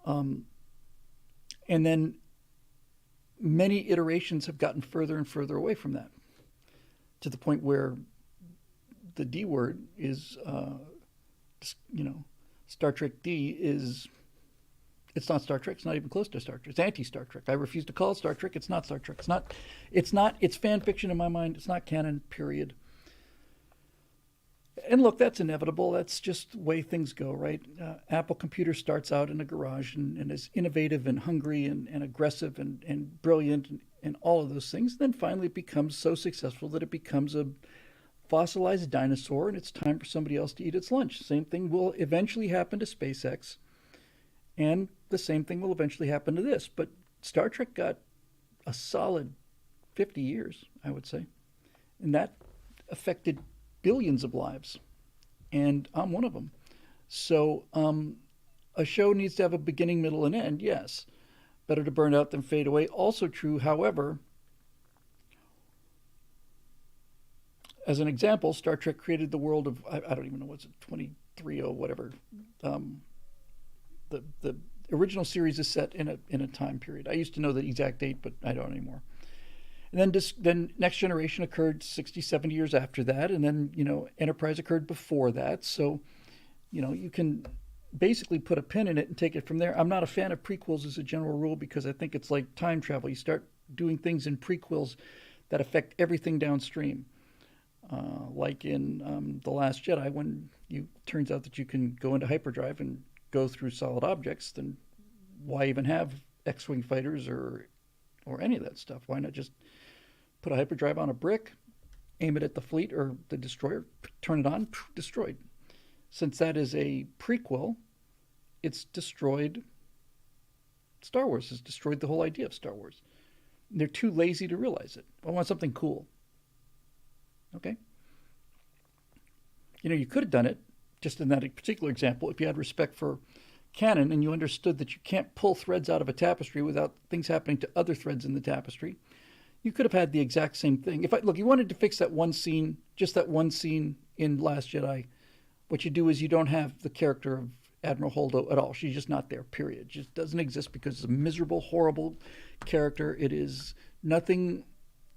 Speaker 1: And then many iterations have gotten further and further away from that, to the point where the D word is, Star Trek D is, it's not Star Trek. It's not even close to Star Trek. It's anti-Star Trek. I refuse to call it Star Trek. It's not Star Trek. It's fan fiction in my mind. It's not canon, period. And look, that's inevitable. That's just the way things go, right? Apple Computer starts out in a garage and is innovative and hungry and aggressive and brilliant and all of those things. Then finally it becomes so successful that it becomes a fossilized dinosaur, and it's time for somebody else to eat its lunch. Same thing will eventually happen to SpaceX, and the same thing will eventually happen to this. But Star Trek got a solid 50 years, I would say, and that affected billions of lives, and I'm one of them. So a show needs to have a beginning, middle, and end, yes. Better to burn out than fade away. Also true, however, as an example, Star Trek created the world of, I don't even know, what's it, 23 or whatever. The original series is set in a time period. I used to know the exact date, but I don't anymore. And then Next Generation occurred 60, 70 years after that. And then, Enterprise occurred before that. So, you can basically put a pin in it and take it from there. I'm not a fan of prequels as a general rule because I think it's like time travel. You start doing things in prequels that affect everything downstream. Like in The Last Jedi, when turns out that you can go into hyperdrive and go through solid objects, then why even have X-Wing fighters or any of that stuff? Why not just put a hyperdrive on a brick, aim it at the fleet or the destroyer, turn it on, destroyed. Since that is a prequel, it's destroyed Star Wars. It's destroyed the whole idea of Star Wars. And they're too lazy to realize it. I want something cool. Okay? You could have done it, just in that particular example, if you had respect for canon and you understood that you can't pull threads out of a tapestry without things happening to other threads in the tapestry. You could have had the exact same thing. Look, you wanted to fix that one scene, just that one scene in Last Jedi. What you do is you don't have the character of Admiral Holdo at all. She's just not there, period. Just doesn't exist because it's a miserable, horrible character. It is nothing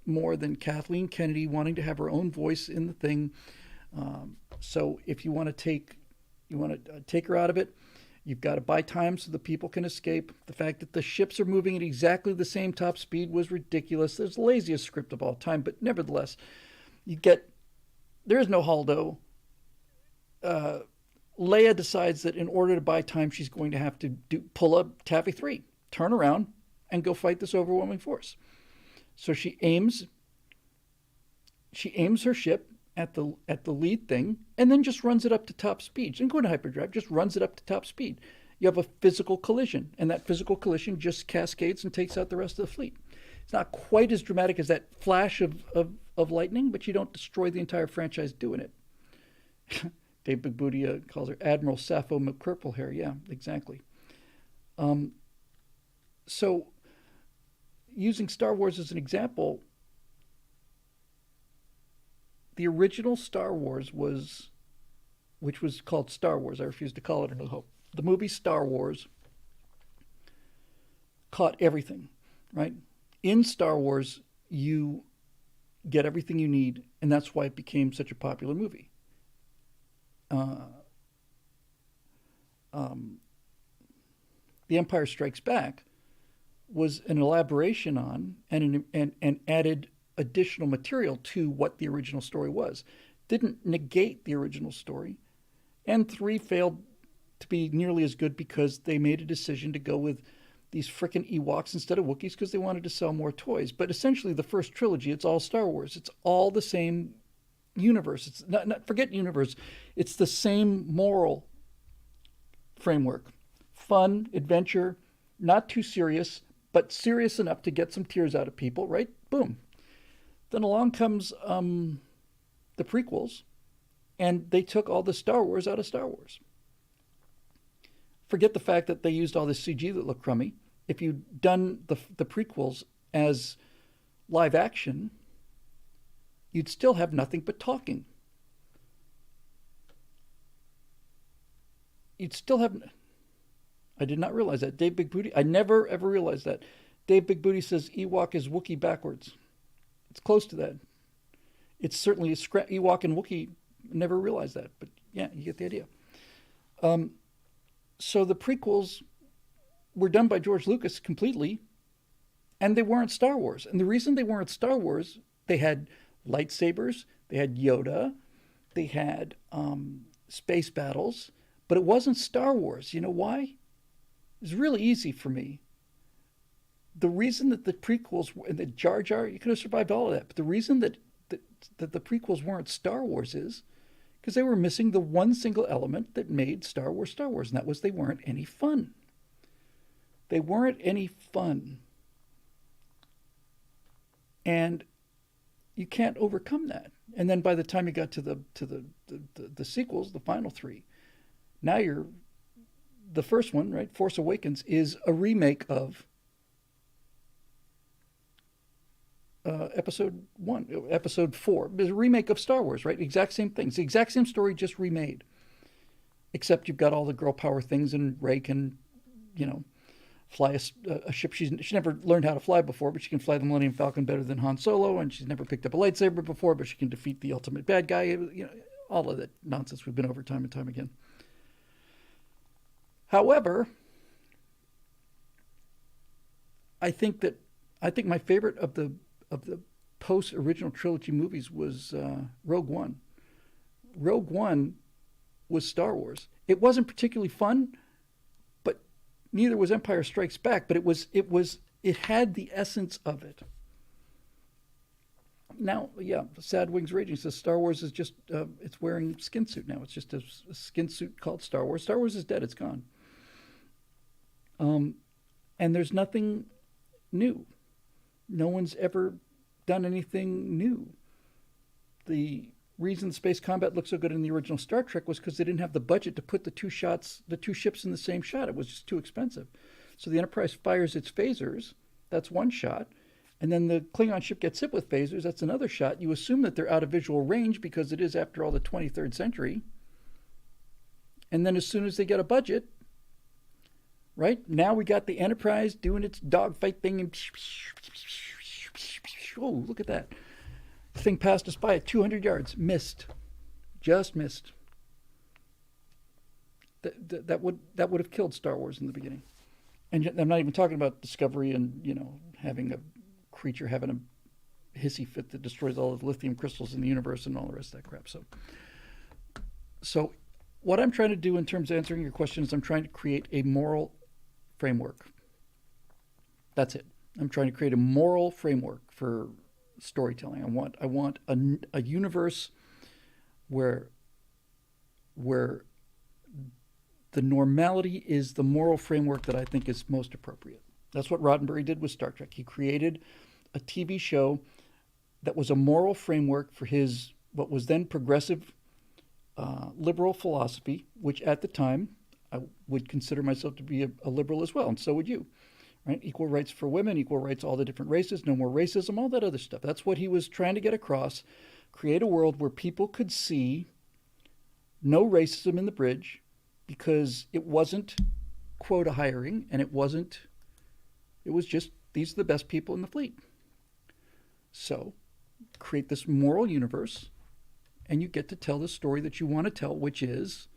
Speaker 1: more than Kathleen Kennedy wanting to have her own voice in the thing. So if you want to take her out of it, you've got to buy time so the people can escape. The fact that the ships are moving at exactly the same top speed was ridiculous. There's the laziest script of all time, but nevertheless, there is no Holdo. Leia decides that in order to buy time, she's going to have to pull a Taffy 3, turn around, and go fight this overwhelming force. So she aims her ship at the lead thing, and then just runs it up to top speed. She didn't go into hyperdrive, just runs it up to top speed. You have a physical collision, and that physical collision just cascades and takes out the rest of the fleet. It's not quite as dramatic as that flash of lightning, but you don't destroy the entire franchise doing it. Dave Bigbudia calls her Admiral Sappho McPurple Hair. Yeah, exactly. So, using Star Wars as an example, the original Star Wars which was called Star Wars. I refuse to call it A New Hope. The movie Star Wars caught everything, right? In Star Wars, you get everything you need, and that's why it became such a popular movie. The Empire Strikes Back was an elaboration on and added additional material to what the original story was. didn't negate the original story. And 3 failed to be nearly as good because they made a decision to go with these frickin' Ewoks instead of Wookiees because they wanted to sell more toys. But essentially, the first trilogy, it's all Star Wars. It's all the same universe. It's not forget universe. It's the same moral framework. Fun, adventure, not too serious, but serious enough to get some tears out of people, right? Boom. Then along comes the prequels, and they took all the Star Wars out of Star Wars. Forget the fact that they used all this CG that looked crummy. If you'd done the prequels as live action, you'd still have nothing but talking. You'd still have... I did not realize that. Dave Big Booty, I never ever realized that. Dave Big Booty says Ewok is Wookiee backwards. It's close to that. It's certainly a Ewok and Wookiee. Never realized that, but yeah, you get the idea. So the prequels were done by George Lucas completely, and they weren't Star Wars. And the reason they weren't Star Wars, they had lightsabers, they had Yoda, they had space battles, but it wasn't Star Wars. You know why? It's really easy for me. The reason that the prequels and the Jar Jar, you could have survived all of that, but the reason that the prequels weren't Star Wars is because they were missing the one single element that made Star Wars, and that was they weren't any fun. They weren't any fun. And you can't overcome that. And then by the time you got to the sequels, the final 3, now you're the first one, right? Force Awakens is a remake of episode 1, episode 4. It's a remake of Star Wars, right? Exact same things. The exact same story, just remade. Except you've got all the girl power things, and Rey can, fly a ship. She never learned how to fly before, but she can fly the Millennium Falcon better than Han Solo, and she's never picked up a lightsaber before, but she can defeat the ultimate bad guy. All of that nonsense we've been over time and time again. However, I think my favorite of the post-original trilogy movies was Rogue One. Rogue One was Star Wars. It wasn't particularly fun, but neither was Empire Strikes Back, but it had the essence of it. Now, yeah, Sad Wings Raging says Star Wars is just, it's wearing skin suit now. It's just a skin suit called Star Wars. Star Wars is dead. It's gone. And there's nothing new. No one's ever done anything new. The reason space combat looked so good in the original Star Trek was because they didn't have the budget to put the two ships in the same shot. It was just too expensive. So the Enterprise fires its phasers. That's one shot. And then the Klingon ship gets hit with phasers. That's another shot. You assume that they're out of visual range because it is, after all, the 23rd century. And then as soon as they get a budget, right, now we got the Enterprise doing its dogfight thing, and oh, look at that. The thing passed us by at 200 yards. Missed. Just missed. That would have killed Star Wars in the beginning. And I'm not even talking about Discovery and, having a creature having a hissy fit that destroys all of the lithium crystals in the universe and all the rest of that crap. So what I'm trying to do in terms of answering your question is I'm trying to create a moral framework. That's it. I'm trying to create a moral framework for storytelling. I want a universe where the normality is the moral framework that I think is most appropriate. That's what Roddenberry did with Star Trek. He created a TV show that was a moral framework for his, what was then progressive liberal philosophy, which at the time I would consider myself to be a liberal as well, and so would you. Right? Equal rights for women, equal rights all the different races, no more racism, all that other stuff. That's what he was trying to get across. Create a world where people could see no racism in the bridge because it wasn't quota hiring, and it was just, these are the best people in the fleet. So create this moral universe, and you get to tell the story that you want to tell, which is,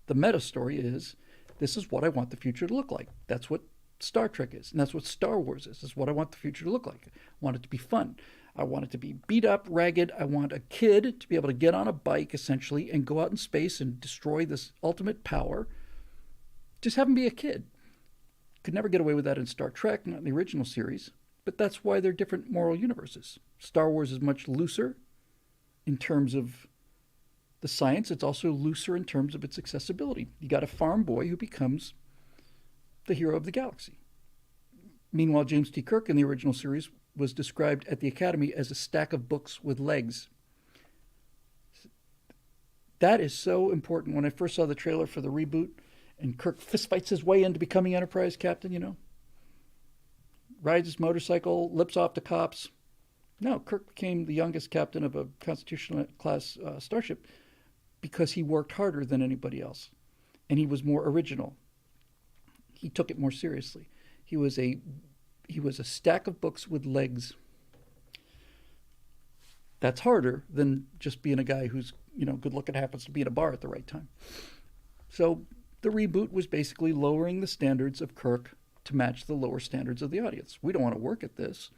Speaker 1: the meta story is, this is what I want the future to look like. That's what Star Trek is, and that's what Star Wars is. This is what I want the future to look like. I want it to be fun. I want it to be beat up, ragged. I want a kid to be able to get on a bike, essentially, and go out in space and destroy this ultimate power. Just have him be a kid. Could never get away with that in Star Trek, not in the original series. But that's why they're different moral universes. Star Wars is much looser in terms of the science. It's also looser in terms of its accessibility. You got a farm boy who becomes the hero of the galaxy. Meanwhile, James T. Kirk in the original series was described at the Academy as a stack of books with legs. That is so important. When I first saw the trailer for the reboot, and Kirk fistfights his way into becoming Enterprise captain, you know, rides his motorcycle, lips off the cops. No, Kirk became the youngest captain of a Constitutional class starship because he worked harder than anybody else, and he was more original. He took it more seriously. He was a stack of books with legs. That's harder than just being a guy who's, you know, good looking, happens to be in a bar at the right time. So the reboot was basically lowering the standards of Kirk to match the lower standards of the audience. We don't want to work at this.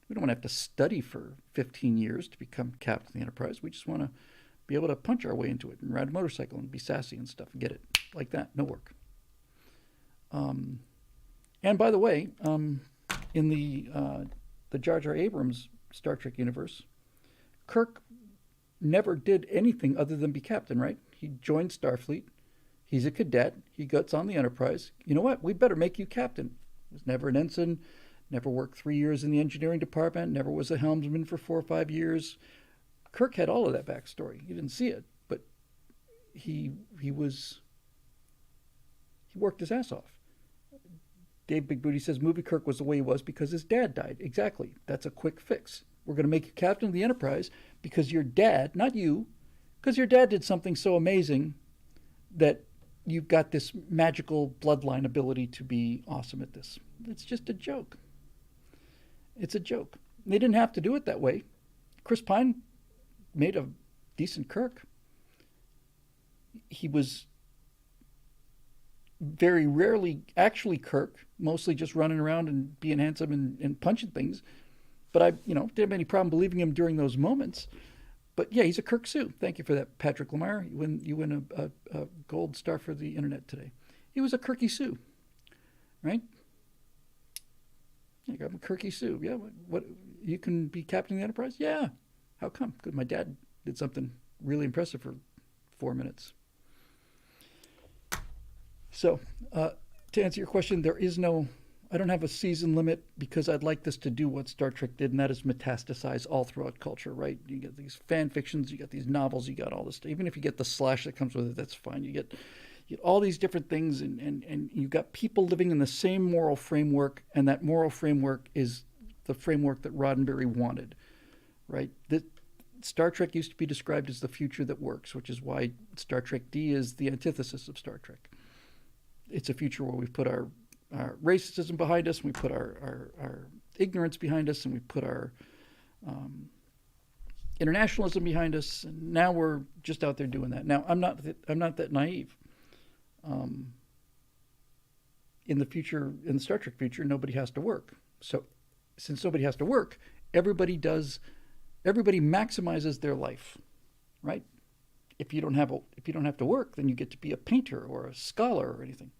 Speaker 1: We don't want to have to study for 15 years to become captain of the Enterprise. We just want to be able to punch our way into it and ride a motorcycle and be sassy and stuff and get it like that. No work. And by the way, in the Jar Jar Abrams Star Trek universe, Kirk never did anything other than be captain, right? He joined Starfleet. He's a cadet. He gets on the Enterprise. You know what? We better make you captain. He was never an ensign, never worked 3 years in the engineering department, never was a helmsman for 4 or 5 years. Kirk had all of that backstory. You didn't see it, but he worked his ass off. Dave Big Booty says movie Kirk was the way he was because his dad died. Exactly. That's a quick fix. We're going to make you captain of the Enterprise because your dad, not you, because your dad did something so amazing that you've got this magical bloodline ability to be awesome at this. It's just a joke. It's a joke. They didn't have to do it that way. Chris Pine made a decent Kirk. He was very rarely actually Kirk, mostly just running around and being handsome and punching things. But I, didn't have any problem believing him during those moments. But yeah, he's a Kirk Sue. Thank you for that, Patrick Lamar. You win a gold star for the internet today. He was a Kirky Sue, right? I got a Kirky Sue. Yeah, what? You can be captain of the Enterprise? Yeah. How come? Because my dad did something really impressive for 4 minutes. So, to answer your question, I don't have a season limit because I'd like this to do what Star Trek did, and that is metastasize all throughout culture, right? You get these fan fictions, you got these novels, you got all this stuff. Even if you get the slash that comes with it, that's fine. You get all these different things, and you've got people living in the same moral framework, and that moral framework is the framework that Roddenberry wanted, right? Star Trek used to be described as the future that works, which is why Star Trek D is the antithesis of Star Trek. It's a future where we've put our racism behind us, and we put our ignorance behind us, and we put our internationalism behind us, and now we're just out there doing that. Now, I'm not that naive. In the future, in the Star Trek future, nobody has to work. So, since nobody has to work, everybody maximizes their life, right? If you don't have to work, then you get to be a painter or a scholar or anything.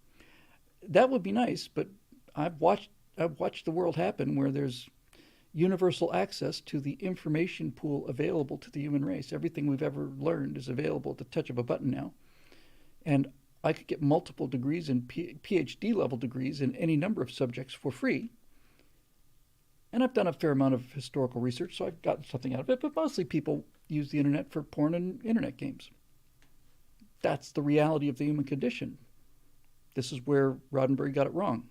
Speaker 1: That would be nice, but I've watched the world happen where there's universal access to the information pool available to the human race. Everything we've ever learned is available at the touch of a button now. And I could get multiple degrees and PhD level degrees in any number of subjects for free. And I've done a fair amount of historical research, so I've gotten something out of it, but mostly people use the internet for porn and internet games. That's the reality of the human condition. This is where Roddenberry got it wrong.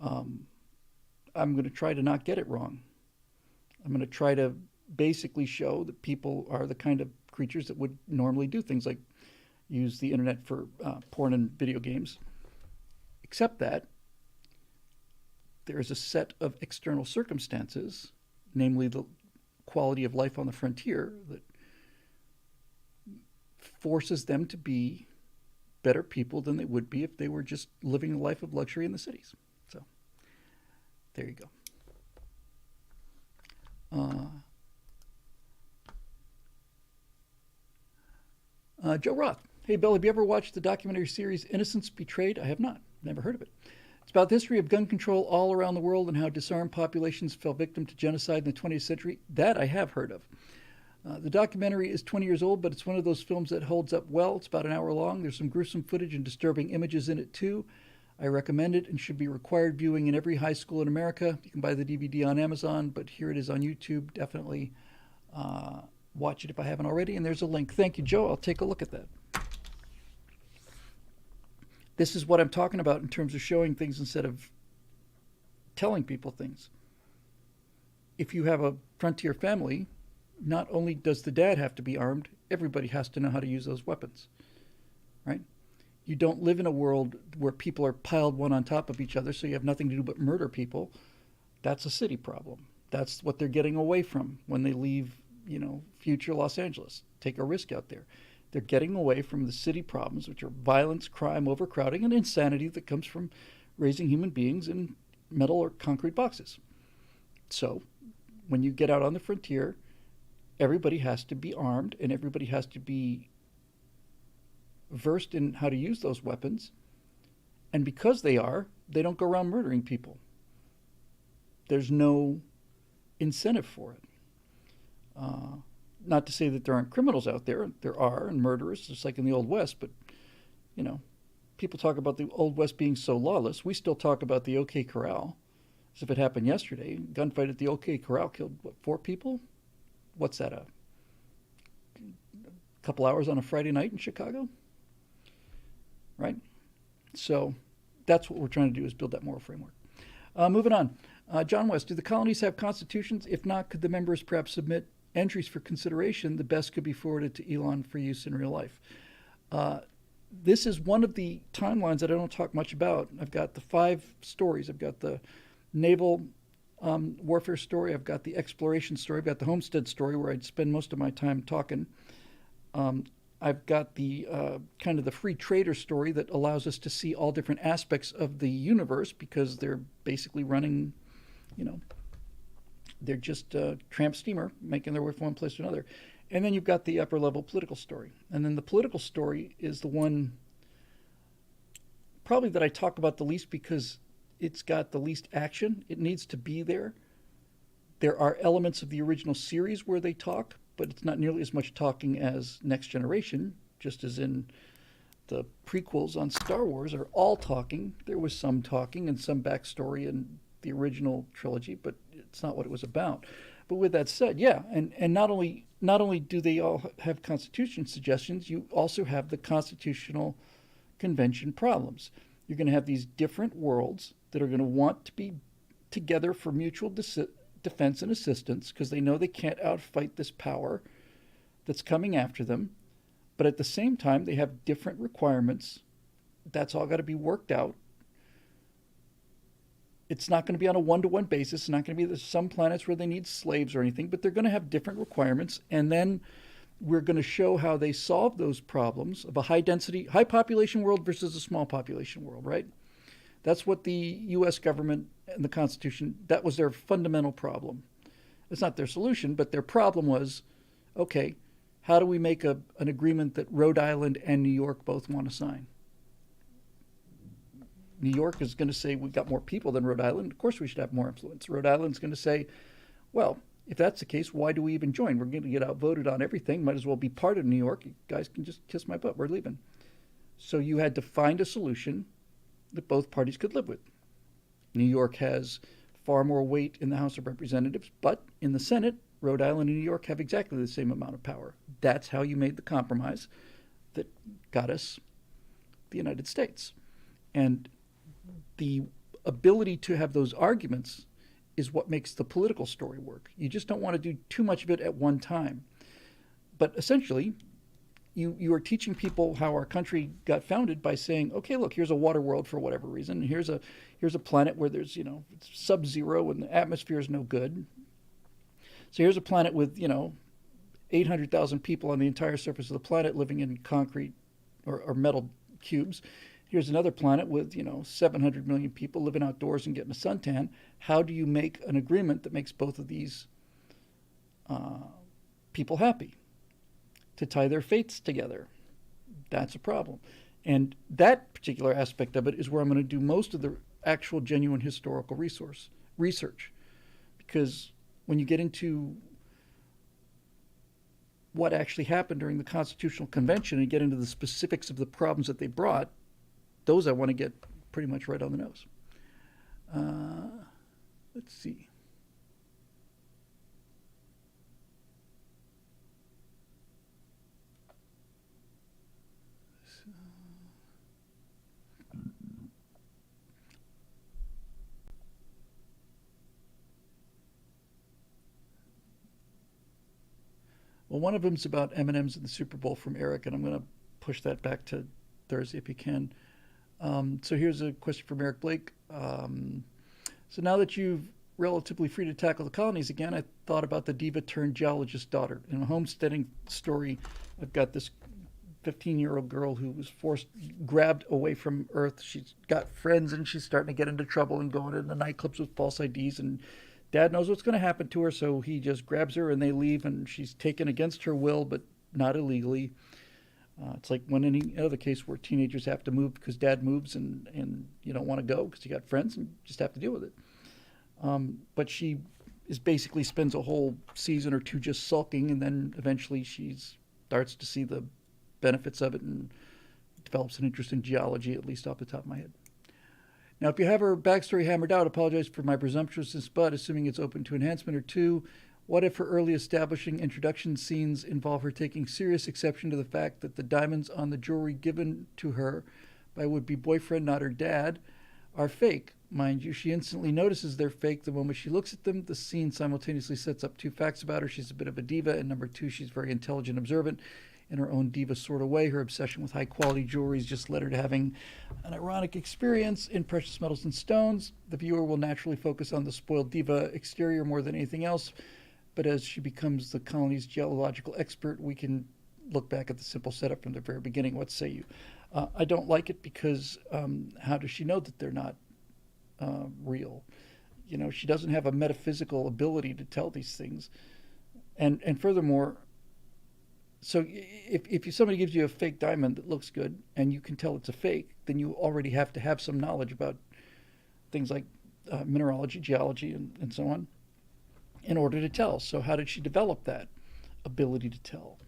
Speaker 1: I'm going to try to not get it wrong. I'm going to try to basically show that people are the kind of creatures that would normally do things like use the internet for porn and video games, except that there is a set of external circumstances, namely the quality of life on the frontier, that forces them to be better people than they would be if they were just living a life of luxury in the cities. So there you go. Joe Roth. Hey, Bill, have you ever watched the documentary series Innocence Betrayed? I have not. Never heard of it. It's about the history of gun control all around the world and how disarmed populations fell victim to genocide in the 20th century. That I have heard of. The documentary is 20 years old, but it's one of those films that holds up well. It's about an hour long. There's some gruesome footage and disturbing images in it, too. I recommend it and should be required viewing in every high school in America. You can buy the DVD on Amazon, but here it is on YouTube. Definitely watch it if I haven't already. And there's a link. Thank you, Joe. I'll take a look at that. This is what I'm talking about in terms of showing things instead of telling people things. If you have a frontier family, not only does the dad have to be armed, everybody has to know how to use those weapons, right? You don't live in a world where people are piled one on top of each other, so you have nothing to do but murder people. That's a city problem. That's what they're getting away from when they leave, future Los Angeles. Take a risk out there. They're getting away from the city problems, which are violence, crime, overcrowding, and insanity that comes from raising human beings in metal or concrete boxes. So when you get out on the frontier, everybody has to be armed and everybody has to be versed in how to use those weapons. And because they don't go around murdering people. There's no incentive for it. Not to say that there aren't criminals out there. There are, and murderers, just like in the Old West. But, people talk about the Old West being so lawless. We still talk about the OK Corral as if it happened yesterday. Gunfight at the OK Corral killed, 4 people? What's that, a couple hours on a Friday night in Chicago? Right? So that's what we're trying to do, is build that moral framework. Moving on. John West, do the colonies have constitutions? If not, could the members perhaps submit entries for consideration? The best could be forwarded to Elon for use in real life. This is one of the timelines that I don't talk much about. I've got the 5 stories. I've got the naval warfare story. I've got the exploration story. I've got the homestead story, where I'd spend most of my time talking. I've got the kind of the free trader story that allows us to see all different aspects of the universe, because they're basically running, they're just a tramp steamer making their way from one place to another. And then you've got the upper level political story. And then the political story is the one probably that I talk about the least, because it's got the least action. It needs to be there. There are elements of the original series where they talk, but it's not nearly as much talking as Next Generation, just as in the prequels on Star Wars are all talking. There was some talking and some backstory in the original trilogy, but it's not what it was about. But with that said, yeah, and not only do they all have Constitution suggestions, you also have the Constitutional Convention problems. You're going to have these different worlds that are going to want to be together for mutual defense and assistance, because they know they can't outfight this power that's coming after them. But at the same time, they have different requirements. That's all got to be worked out. It's not going to be on a one-to-one basis. It's not going to be some planets where they need slaves or anything, but they're going to have different requirements. And then we're going to show how they solve those problems of a high-density, high-population world versus a small population world, right? That's what the U.S. government and the Constitution, that was their fundamental problem. It's not their solution, but their problem was, okay, how do we make an agreement that Rhode Island and New York both want to sign? New York is going to say, we've got more people than Rhode Island. Of course we should have more influence. Rhode Island's going to say, well, if that's the case, why do we even join? We're going to get outvoted on everything. Might as well be part of New York. You guys can just kiss my butt. We're leaving. So you had to find a solution that both parties could live with. New York has far more weight in the House of Representatives, but in the Senate, Rhode Island and New York have exactly the same amount of power. That's how you made the compromise that got us the United States. And the ability to have those arguments is what makes the political story work. You just don't want to do too much of it at one time. But essentially, you are teaching people how our country got founded by saying, okay, look, here's a water world for whatever reason. Here's a planet where there's, it's sub-zero and the atmosphere is no good. So here's a planet with, 800,000 people on the entire surface of the planet living in concrete or metal cubes. Here's another planet with, 700 million people living outdoors and getting a suntan. How do you make an agreement that makes both of these people happy, to tie their fates together. That's a problem. And that particular aspect of it is where I'm going to do most of the actual genuine historical research. Because when you get into what actually happened during the Constitutional Convention and get into the specifics of the problems that they brought, those I want to get pretty much right on the nose. Let's see. Well, one of them's about M&Ms in the Super Bowl from Eric, and I'm going to push that back to Thursday if you can. So here's a question from Eric Blake. So now that you've relatively free to tackle the colonies again, I thought about the diva turned geologist daughter. In a homesteading story, I've got this 15-year-old girl who was grabbed away from Earth. She's got friends, and she's starting to get into trouble and going into nightclubs with false IDs, and Dad knows what's going to happen to her, so he just grabs her and they leave, and she's taken against her will, but not illegally. It's like when any other case where teenagers have to move because Dad moves and you don't want to go because you got friends and you just have to deal with it. But she basically spends a whole season or two just sulking, and then eventually she starts to see the benefits of it and develops an interest in geology, at least off the top of my head. Now, if you have her backstory hammered out, apologize for my presumptuousness, but assuming it's open to enhancement or two, what if her early establishing introduction scenes involve her taking serious exception to the fact that the diamonds on the jewelry given to her by a would-be boyfriend, not her dad, are fake? Mind you, she instantly notices they're fake the moment she looks at them. The scene simultaneously sets up two facts about her. She's a bit of a diva, and number two, she's very intelligent, observant, in her own diva sort of way. Her obsession with high-quality jewelry has just led her to having an ironic experience in precious metals and stones. The viewer will naturally focus on the spoiled diva exterior more than anything else, but as she becomes the colony's geological expert, we can look back at the simple setup from the very beginning. What say you? I don't like it because how does she know that they're not real? You know, she doesn't have a metaphysical ability to tell these things. And furthermore, so if somebody gives you a fake diamond that looks good and you can tell it's a fake, then you already have to have some knowledge about things like mineralogy, geology, and so on in order to tell. So how did she develop that ability to tell?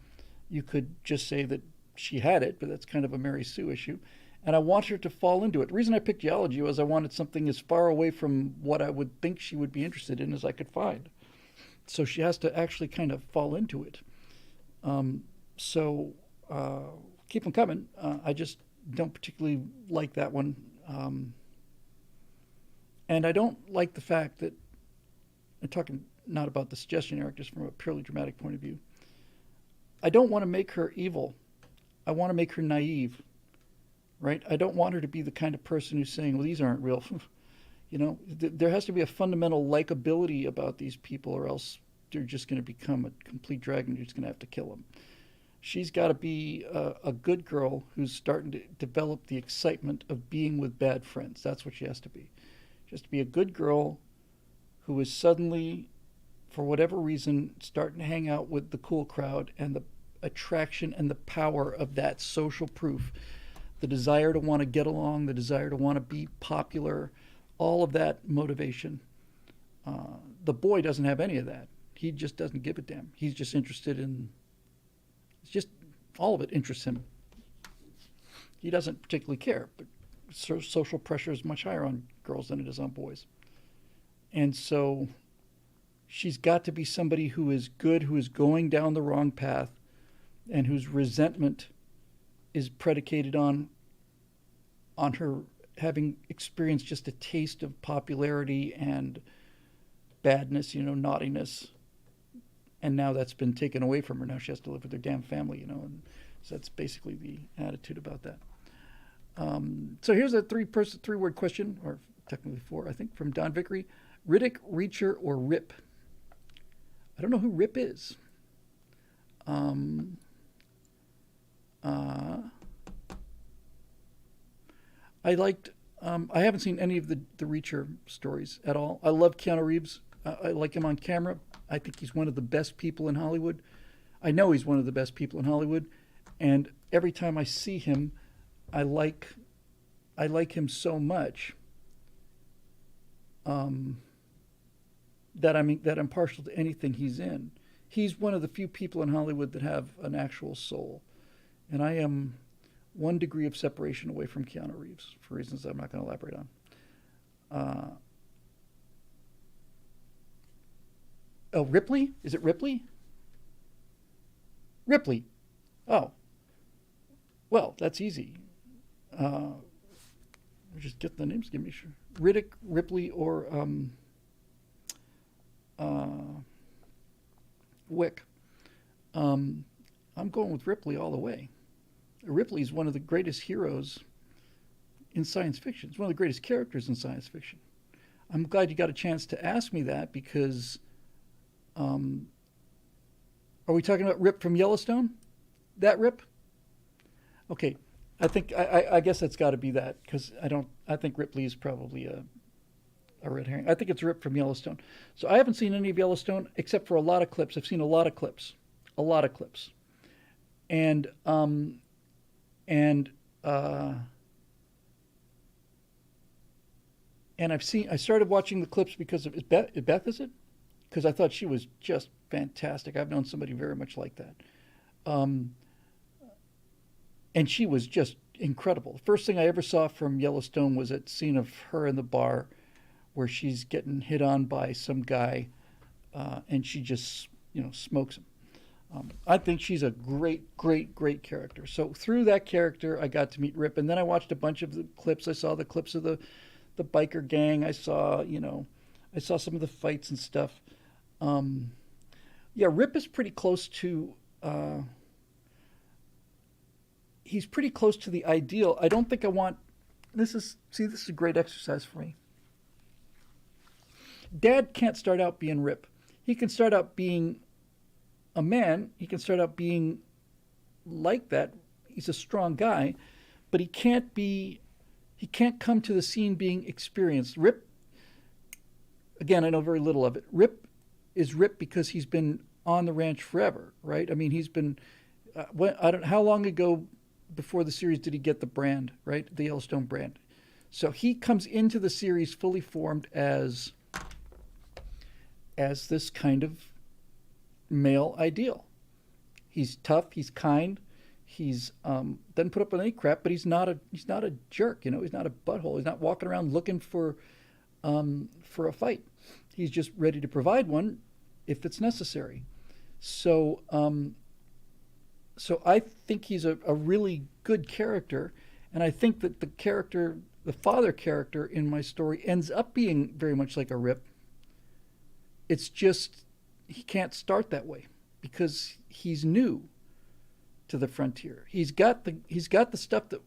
Speaker 1: You could just say that she had it, but that's kind of a Mary Sue issue. And I want her to fall into it. The reason I picked geology was I wanted something as far away from what I would think she would be interested in as I could find. So she has to actually kind of fall into it. So keep them coming. I just don't particularly like that one. And I don't like the fact that, I'm talking not about the suggestion, Eric, just from a purely dramatic point of view. I don't want to make her evil. I want to make her naive, right? I don't want her to be the kind of person who's saying, well, these aren't real. You know, there has to be a fundamental likability about these people, or else they're just going to become a complete drag and you're just going to have to kill them. She's got to be a good girl who's starting to develop the excitement of being with bad friends. That's what she has to be. She has to be a good girl who is suddenly, for whatever reason, starting to hang out with the cool crowd, and the attraction and the power of that social proof, the desire to want to get along, the desire to want to be popular, all of that motivation. The boy doesn't have any of that. He just doesn't give a damn. He's just interested in, it's just, all of it interests him. He doesn't particularly care, but social pressure is much higher on girls than it is on boys. And so she's got to be somebody who is good, who is going down the wrong path, and whose resentment is predicated on her having experienced just a taste of popularity and badness, you know, naughtiness. And now that's been taken away from her. Now she has to live with her damn family, you know. And so that's basically the attitude about that. So here's a three-word question, or technically four, I think, from Don Vickery. Riddick, Reacher, or Rip? I don't know who Rip is. I liked, I haven't seen any of the Reacher stories at all. I love Keanu Reeves. I like him on camera. I think he's one of the best people in Hollywood. I know he's one of the best people in Hollywood, and every time I see him, I like him so much that I'm partial to anything he's in. He's one of the few people in Hollywood that have an actual soul, and I am 1 degree of separation away from Keanu Reeves for reasons I'm not going to elaborate on. Oh, Ripley? Is it Ripley? Ripley. Oh. Well, that's easy. Just get the names. Give me sure. Riddick, Ripley, or Wick. I'm going with Ripley all the way. Ripley's one of the greatest heroes in science fiction. He's one of the greatest characters in science fiction. I'm glad you got a chance to ask me that because, are we talking about Rip from Yellowstone? That Rip? Okay, I guess that's got to be that because I think Ripley is probably a red herring. I think it's Rip from Yellowstone. So I haven't seen any of Yellowstone except for a lot of clips. I've seen a lot of clips, and I started watching the clips because of Beth, is it? Because I thought she was just fantastic. I've known somebody very much like that. And she was just incredible. The first thing I ever saw from Yellowstone was that scene of her in the bar where she's getting hit on by some guy and she just, smokes him. I think she's a great, great, great character. So through that character, I got to meet Rip. And then I watched a bunch of the clips. I saw the clips of the biker gang. I saw some of the fights and stuff. Rip is pretty close to... he's pretty close to the ideal. I don't think I want... This is a great exercise for me. Dad can't start out being Rip. He can start out being a man. He can start out being like that. He's a strong guy, but he can't come to the scene being experienced. Rip, again, I know very little of it. Rip is Rip because he's been on the ranch forever, right? I mean, he's been, how long ago before the series did he get the brand, right? The Yellowstone brand. So he comes into the series fully formed as this kind of male ideal. He's tough, he's kind, he's doesn't put up with any crap, but he's not a jerk, he's not a butthole. He's not walking around looking for a fight. He's just ready to provide one if it's necessary. So I think he's a really good character, and I think that the father character in my story ends up being very much like a Rip. It's just he can't start that way because he's new to the frontier. He's got the stuff that.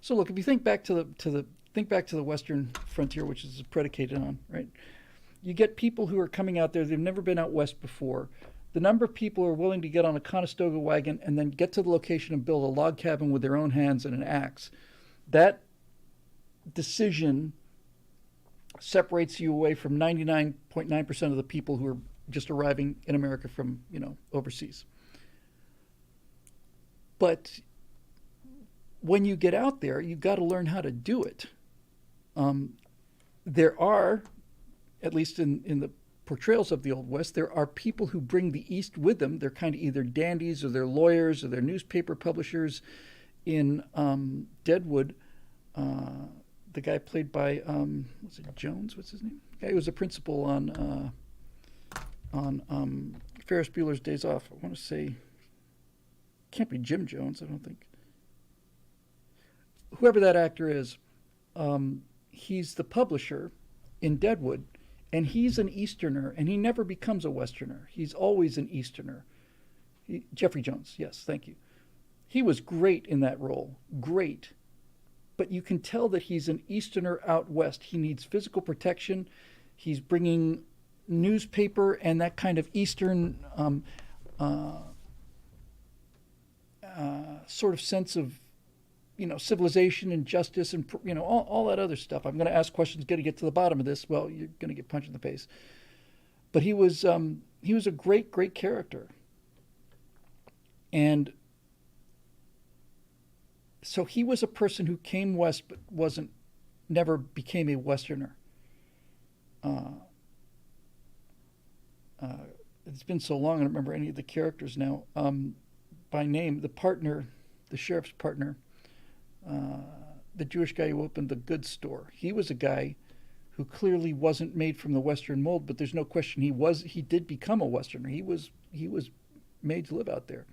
Speaker 1: So look, if you think back to the Western frontier, which is predicated on, right? You get people who are coming out there; they've never been out west before. The number of people who are willing to get on a Conestoga wagon and then get to the location and build a log cabin with their own hands and an axe, that decision separates you away from 99.9% of the people who are just arriving in America from, overseas. But when you get out there, you've got to learn how to do it. There are, at least in the portrayals of the Old West, there are people who bring the East with them. They're kind of either dandies or they're lawyers or they're newspaper publishers. In Deadwood, the guy played by was it Jones? What's his name? The guy who was the principal on Ferris Bueller's Days Off. I want to say, can't be Jim Jones. I don't think. Whoever that actor is, he's the publisher in Deadwood. And he's an Easterner, and he never becomes a Westerner. He's always an Easterner. Jeffrey Jones, yes, thank you. He was great in that role, great. But you can tell that he's an Easterner out west. He needs physical protection. He's bringing newspaper and that kind of Eastern sort of sense of, civilization and justice and, all that other stuff. I'm going to ask questions, got to get to the bottom of this. Well, you're going to get punched in the face. But he was a great character, and so he was a person who came west but never became a Westerner. It's been so long I don't remember any of the characters now by name. The partner, the sheriff's partner, the Jewish guy who opened the goods store. He was a guy who clearly wasn't made from the Western mold, but there's no question he did become a Westerner. He was made to live out there.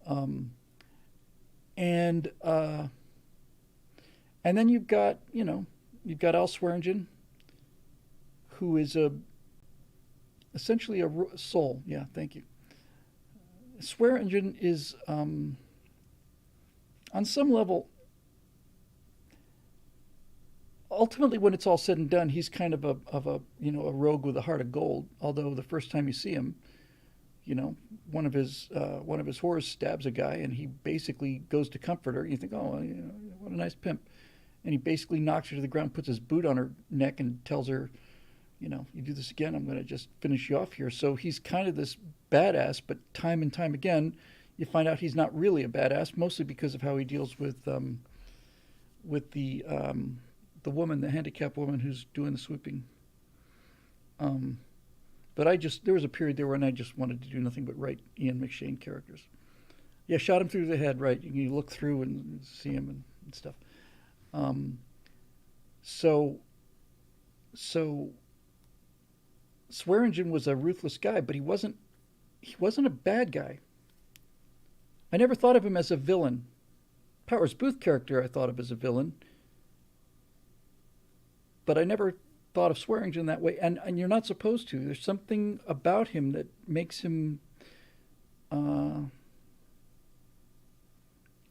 Speaker 1: And then you've got Al Swearingen, who is essentially a soul. Yeah, thank you. Swearingen is on some level. Ultimately, when it's all said and done, he's kind of a rogue with a heart of gold. Although the first time you see him, one of his whores stabs a guy, and he basically goes to comfort her. You think, oh, what a nice pimp, and he basically knocks her to the ground, puts his boot on her neck, and tells her, you do this again, I'm going to just finish you off here. So he's kind of this badass, but time and time again, you find out he's not really a badass, mostly because of how he deals with the woman, the handicapped woman who's doing the swooping. But there was a period there when I just wanted to do nothing but write Ian McShane characters. Yeah, shot him through the head, right? You look through and see him and stuff. So Swearingen was a ruthless guy, but he wasn't a bad guy. I never thought of him as a villain. Powers Booth character I thought of as a villain, but I never thought of Swearingen that way. And you're not supposed to. There's something about him that makes him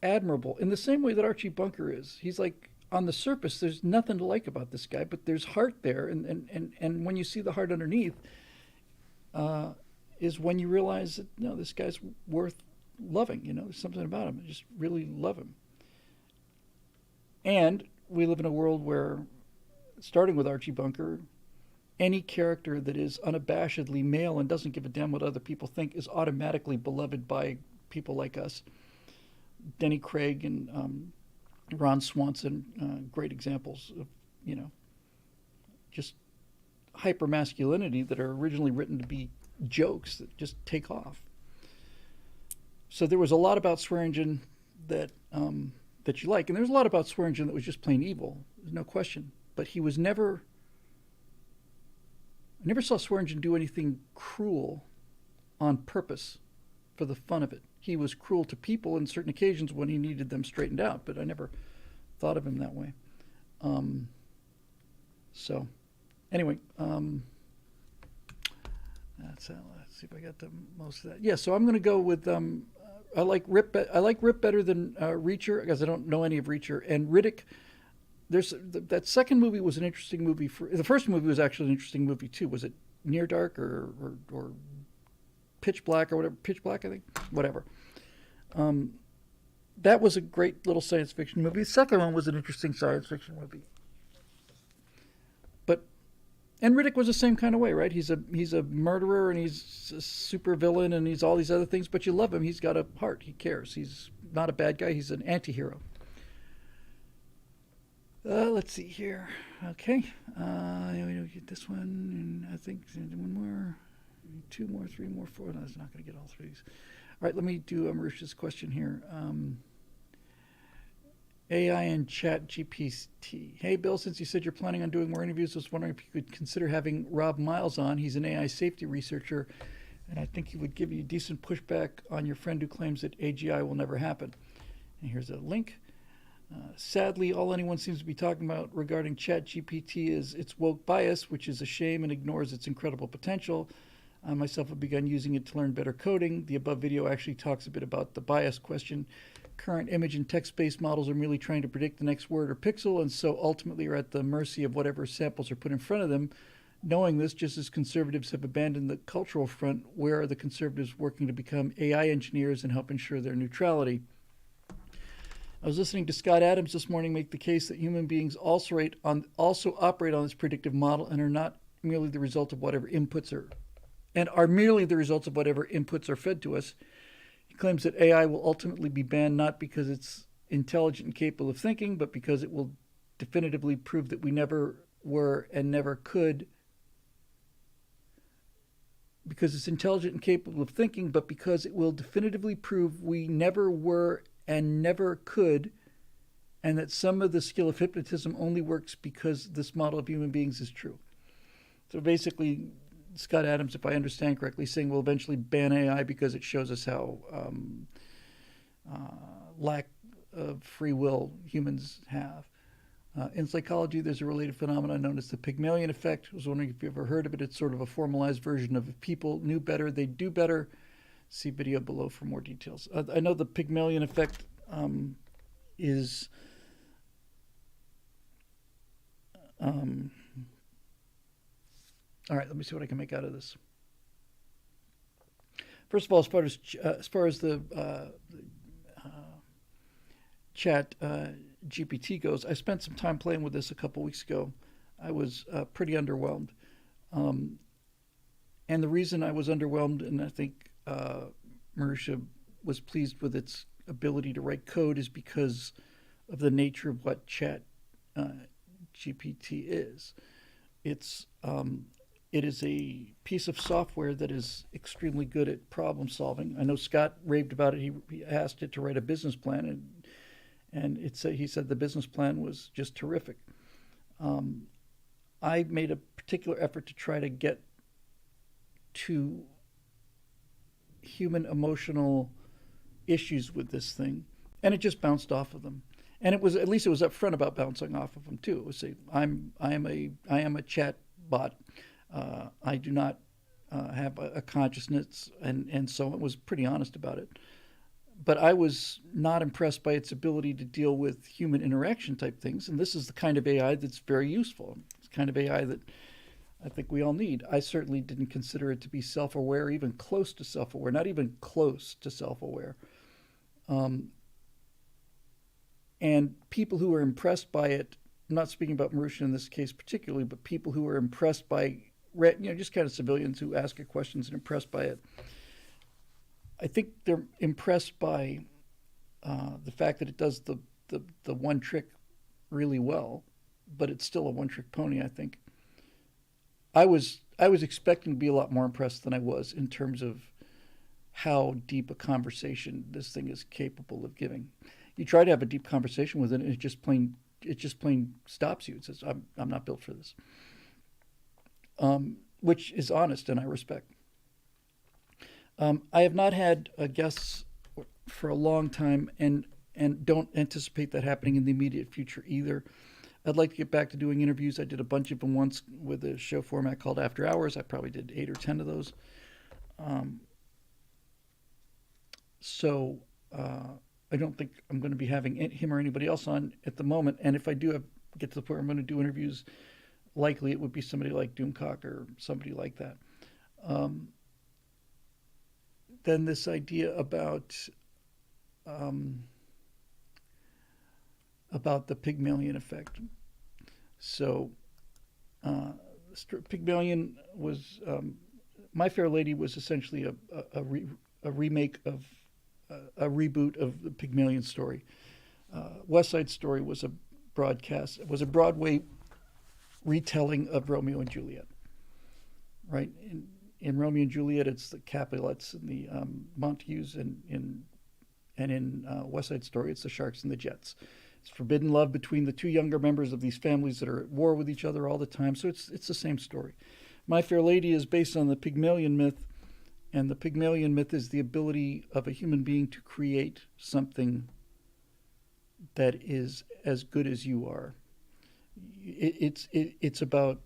Speaker 1: admirable in the same way that Archie Bunker is. He's like, on the surface, there's nothing to like about this guy, but there's heart there, and when you see the heart underneath, is when you realize that this guy's worth loving. There's something about him. I just really love him. And we live in a world where, starting with Archie Bunker, any character that is unabashedly male and doesn't give a damn what other people think is automatically beloved by people like us. Denny Craig and Ron Swanson, great examples of, just hypermasculinity that are originally written to be jokes that just take off. So there was a lot about Swearingen that you like, and there's a lot about Swearingen that was just plain evil. There's no question. But he was never. I never saw Swearingen do anything cruel on purpose for the fun of it. He was cruel to people on certain occasions when he needed them straightened out, but I never thought of him that way. So, anyway, let's see if I got the most of that. Yeah, so I'm going to go with I like Rip better than Reacher because I don't know any of Reacher, and Riddick. That second movie was an interesting movie. The first movie was actually an interesting movie too. Was it Near Dark or Pitch Black or whatever? Pitch Black, I think. Whatever. That was a great little science fiction movie. The second one was an interesting science fiction movie. And Riddick was the same kind of way, right? He's a murderer and he's a super villain and he's all these other things, but you love him. He's got a heart. He cares. He's not a bad guy. He's an anti-hero. Let's see here. Okay. We don't get this one, and I think one more, 2 more, 3 more, 4. No, I was not going to get all 3 of these. All right, let me do Marusha's question here. AI and Chat GPT. Hey, Bill, since you said you're planning on doing more interviews, I was wondering if you could consider having Rob Miles on. He's an AI safety researcher, and I think he would give you decent pushback on your friend who claims that AGI will never happen. And here's a link. Sadly, all anyone seems to be talking about regarding ChatGPT is its woke bias, which is a shame and ignores its incredible potential. I myself have begun using it to learn better coding. The above video actually talks a bit about the bias question. Current image and text-based models are merely trying to predict the next word or pixel, and so ultimately are at the mercy of whatever samples are put in front of them. Knowing this, just as conservatives have abandoned the cultural front, where are the conservatives working to become AI engineers and help ensure their neutrality? I was listening to Scott Adams this morning make the case that human beings also operate on this predictive model and are not merely the result of whatever inputs are, and are merely the results of whatever inputs are fed to us. He claims that AI will ultimately be banned not because it's intelligent and capable of thinking, but because it will definitively prove that we never were and never could. Because it's intelligent and capable of thinking, but because it will definitively prove we never were and never could, and that some of the skill of hypnotism only works because this model of human beings is true. So basically, Scott Adams, if I understand correctly, saying we'll eventually ban AI because it shows us how lack of free will humans have. In psychology, there's a related phenomenon known as the Pygmalion effect. I was wondering if you ever heard of it. It's sort of a formalized version of if people knew better, they'd do better. See video below for more details. I know the Pygmalion effect is... all right, let me see what I can make out of this. First of all, as far as the chat GPT goes, I spent some time playing with this a couple weeks ago. I was pretty underwhelmed. And the reason I was underwhelmed, and I think Marusha was pleased with its ability to write code, is because of the nature of what chat GPT is. It is a piece of software that is extremely good at problem solving. I know Scott raved about it. He asked it to write a business plan, and he said the business plan was just terrific. I made a particular effort to try to get to human emotional issues with this thing, and it just bounced off of them. And it was, at least it was upfront about bouncing off of them too. It was say, I am a chat bot. I do not have a consciousness, and so it was pretty honest about it. But I was not impressed by its ability to deal with human interaction type things. And this is the kind of AI that's very useful. It's the kind of AI that I think we all need. I certainly didn't consider it to be self-aware, even close to self-aware, not even close to self-aware. And people who are impressed by it, I'm not speaking about Marusha in this case particularly, but people who are impressed by, just kind of civilians who ask it questions and impressed by it, I think they're impressed by the fact that it does the one trick really well, but it's still a one-trick pony, I think. I was expecting to be a lot more impressed than I was in terms of how deep a conversation this thing is capable of giving. You try to have a deep conversation with it, and it just plain stops you. It says, I'm not built for this. Which is honest, and I respect. I have not had guests for a long time, and don't anticipate that happening in the immediate future either. I'd like to get back to doing interviews. I did a bunch of them once with a show format called After Hours. I probably did 8 or 10 of those. So I don't think I'm going to be having him or anybody else on at the moment. And if I do get to the point where I'm going to do interviews, likely it would be somebody like Doomcock or somebody like that. Then this idea about the Pygmalion effect. So Pygmalion was, My Fair Lady was essentially a remake of a reboot of the Pygmalion story. West Side Story was a Broadway retelling of Romeo and Juliet. Right? In Romeo and Juliet, it's the Capulets and the Montagues, and in West Side Story, it's the Sharks and the Jets. It's forbidden love between the two younger members of these families that are at war with each other all the time. So it's the same story. My Fair Lady is based on the Pygmalion myth, and the Pygmalion myth is the ability of a human being to create something that is as good as you are. It's about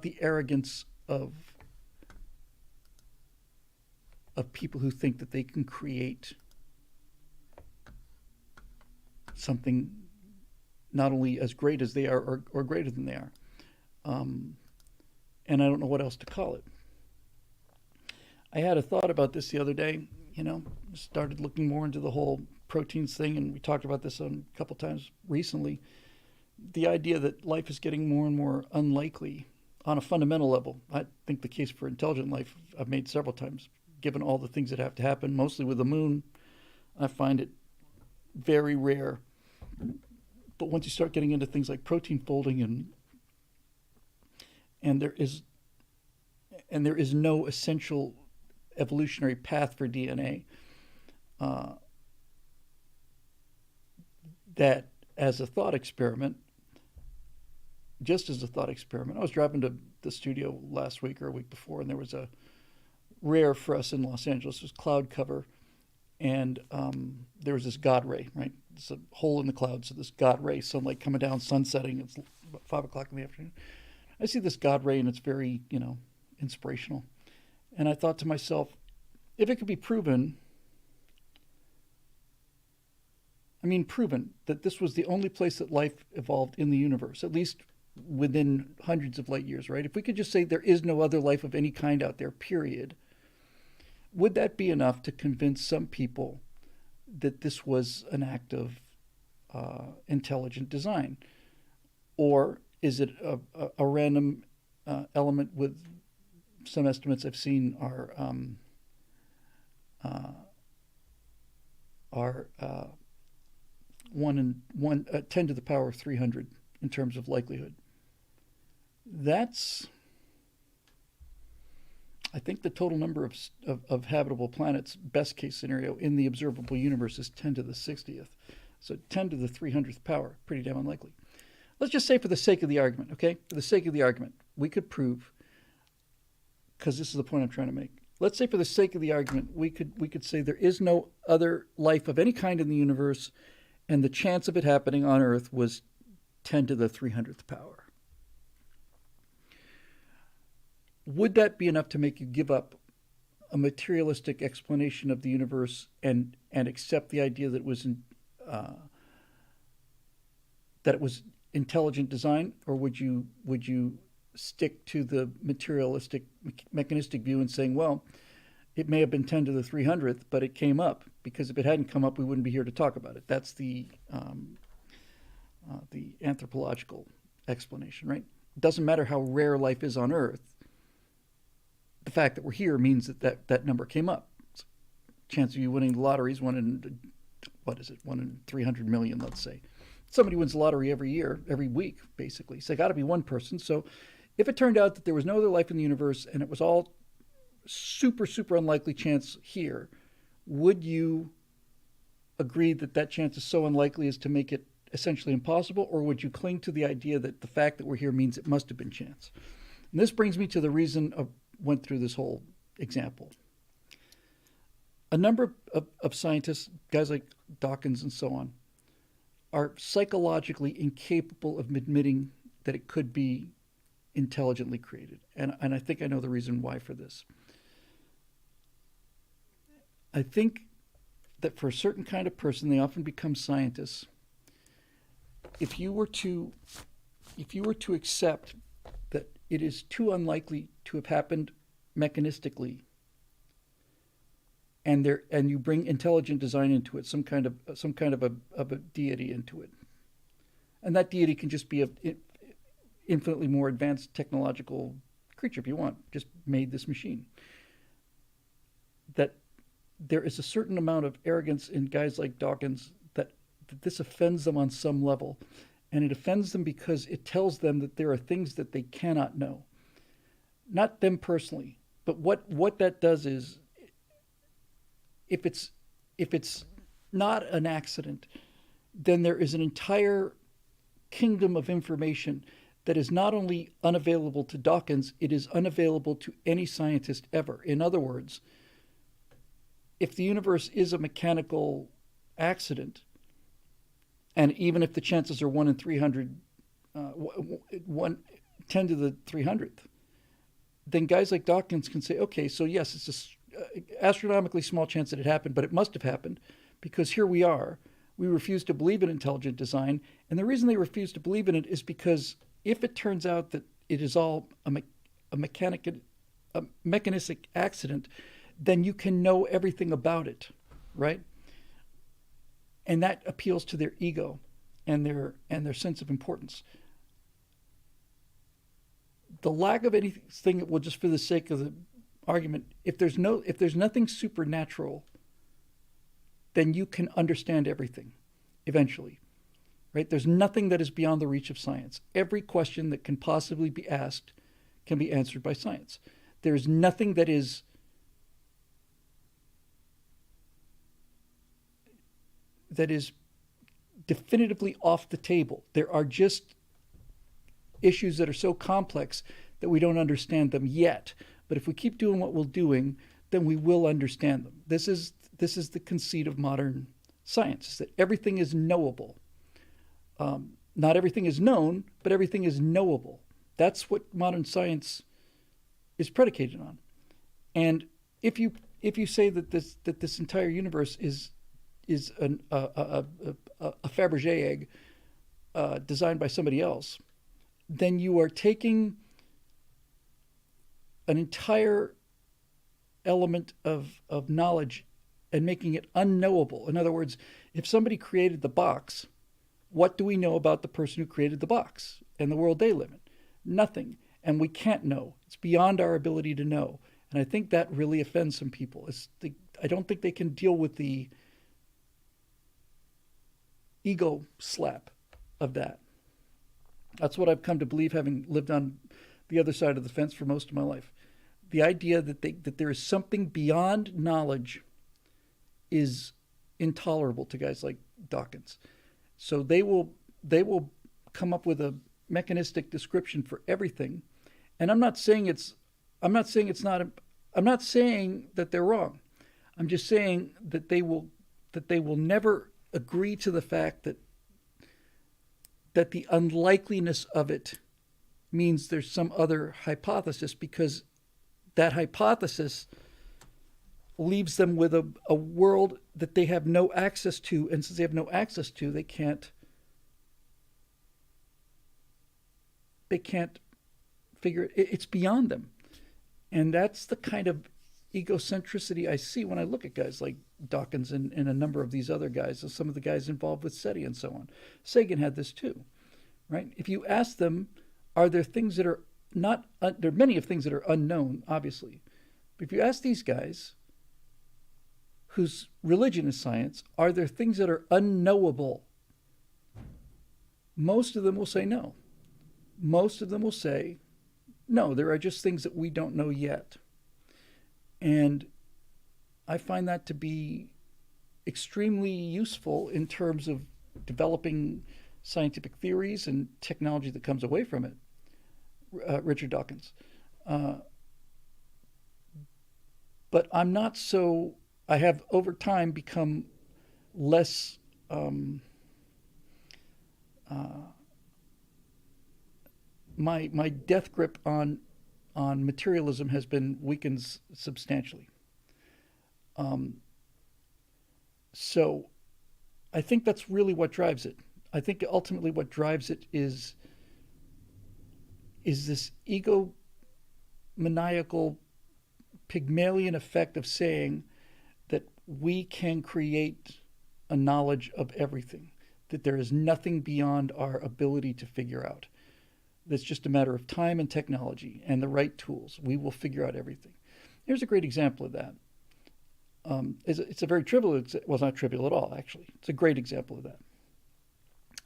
Speaker 1: the arrogance of people who think that they can create something not only as great as they are or greater than they are. And I don't know what else to call it. I had a thought about this the other day, started looking more into the whole proteins thing, and we talked about this a couple times recently. the idea that life is getting more and more unlikely on a fundamental level. I think the case for intelligent life I've made several times, given all the things that have to happen, mostly with the moon. I find it very rare. But once you start getting into things like protein folding and there is no essential evolutionary path for DNA, that as a thought experiment, just as a thought experiment, I was driving to the studio last week or a week before, and there was a rare for us in Los Angeles, it was cloud cover, and there was this God ray, right? It's a hole in the cloud, so this God ray, sunlight coming down, sun setting, it's about 5 o'clock in the afternoon. I see this God ray, and it's very, inspirational. And I thought to myself, if it could be proven that this was the only place that life evolved in the universe, at least within hundreds of light years, right? If we could just say there is no other life of any kind out there, period, would that be enough to convince some people that this was an act of intelligent design? Or is it a random element with some estimates I've seen are 10 to the power of 300 in terms of likelihood. That's, I think, the total number of habitable planets, best case scenario, in the observable universe is 10 to the 60th. So 10 to the 300th power, pretty damn unlikely. Let's just say, for the sake of the argument, okay? For the sake of the argument, we could prove, because this is the point I'm trying to make. Let's say, for the sake of the argument, we could say there is no other life of any kind in the universe, and the chance of it happening on Earth was 10 to the 300th power. Would that be enough to make you give up a materialistic explanation of the universe and accept the idea that it was intelligent design, or would you stick to the materialistic, mechanistic view and saying, well, it may have been 10 to the 300th, but it came up, because if it hadn't come up, we wouldn't be here to talk about it. That's the anthropological explanation, right? It doesn't matter how rare life is on Earth. The fact that we're here means that number came up. Chance of you winning the lottery is 1 in 300 million, let's say. Somebody wins the lottery every year, every week, basically. So it got to be one person. So if it turned out that there was no other life in the universe and it was all super, super unlikely chance here, would you agree that chance is so unlikely as to make it essentially impossible, or would you cling to the idea that the fact that we're here means it must have been chance? And this brings me to the reason I went through this whole example. A number of scientists, guys like Dawkins and so on, are psychologically incapable of admitting that it could be intelligently created. And I think I know the reason why for this. I think that for a certain kind of person, they often become scientists. If you were to accept that it is too unlikely to have happened mechanistically, and you bring intelligent design into it, some kind of a deity into it, and that deity can just be an infinitely more advanced technological creature if you want, just made this machine. That there is a certain amount of arrogance in guys like Dawkins that this offends them on some level, and it offends them because it tells them that there are things that they cannot know. Not them personally, but what that does is, if it's not an accident, then there is an entire kingdom of information that is not only unavailable to Dawkins, it is unavailable to any scientist ever. In other words, if the universe is a mechanical accident, and even if the chances are 1 in 300, 10 to the 300th, then guys like Dawkins can say, okay, so yes, it's an astronomically small chance that it happened, but it must have happened because here we are. We refuse to believe in intelligent design, and the reason they refuse to believe in it is because if it turns out that it is all a mechanistic accident, then you can know everything about it, right? And that appeals to their ego. and their sense of importance. The lack of anything, well, just for the sake of the argument, if there's nothing supernatural, then you can understand everything eventually, right? There's nothing that is beyond the reach of science. Every question that can possibly be asked can be answered by science. There's nothing that is definitively off the table. There are just issues that are so complex that we don't understand them yet. But if we keep doing what we're doing, then we will understand them. This is the conceit of modern science, is that everything is knowable. Not everything is known, but everything is knowable. That's what modern science is predicated on. And if you say that this entire universe is a Fabergé egg designed by somebody else, then you are taking an entire element of knowledge and making it unknowable. In other words, if somebody created the box, what do we know about the person who created the box and the world they live in? Nothing. And we can't know. It's beyond our ability to know. And I think that really offends some people. I don't think they can deal with the ego slap of that. That's what I've come to believe, having lived on the other side of the fence for most of my life. The idea that there is something beyond knowledge is intolerable to guys like Dawkins. So they will come up with a mechanistic description for everything. And I'm not saying that they're wrong. I'm just saying that they will never agree to the fact that the unlikeliness of it means there's some other hypothesis, because that hypothesis leaves them with a world that they have no access to, and since they have no access to, they can't figure it. It's beyond them. And that's the kind of egocentricity I see when I look at guys like Dawkins and a number of these other guys, some of the guys involved with SETI and so on. Sagan had this too, right? If you ask them, are there things that are not, there are many of things that are unknown, obviously. But if you ask these guys, whose religion is science, are there things that are unknowable? Most of them will say no. Most of them will say, no, there are just things that we don't know yet. And I find that to be extremely useful in terms of developing scientific theories and technology that comes away from it. Richard Dawkins. But I'm not so, I have over time become less my death grip on materialism has been weakened substantially. So I think that's really what drives it. I think ultimately what drives it is this egomaniacal Pygmalion effect of saying that we can create a knowledge of everything, that there is nothing beyond our ability to figure out. It's just a matter of time and technology and the right tools. We will figure out everything. Here's a great example of that. It's a very trivial, well, it's not trivial at all, actually. It's a great example of that.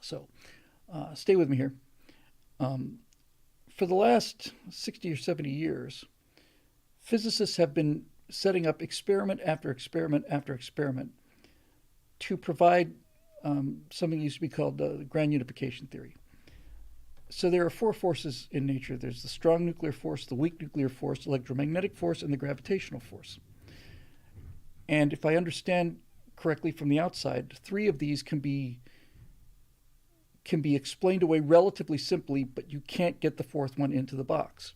Speaker 1: So stay with me here. For the last 60 or 70 years, physicists have been setting up experiment after experiment after experiment to provide something that used to be called the grand unification theory. So there are four forces in nature. There's the strong nuclear force, the weak nuclear force, the electromagnetic force, and the gravitational force. And if I understand correctly from the outside, three of these can be explained away relatively simply, but you can't get the fourth one into the box.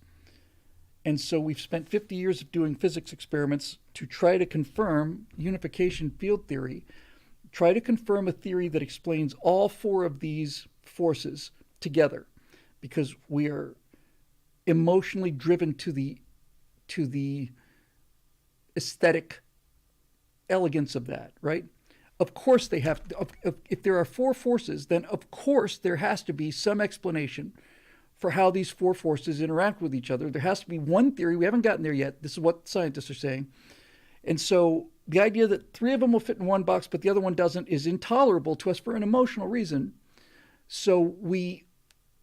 Speaker 1: And so we've spent 50 years of doing physics experiments to try to confirm unification field theory, try to confirm a theory that explains all four of these forces together, because we are emotionally driven to the aesthetic elegance of that, right? of course they have, if there are four forces, then of course there has to be some explanation for how these four forces interact with each other. There has to be one theory. We haven't gotten there yet. This is what scientists are saying. And so the idea that three of them will fit in one box, but the other one doesn't, is intolerable to us for an emotional reason. So we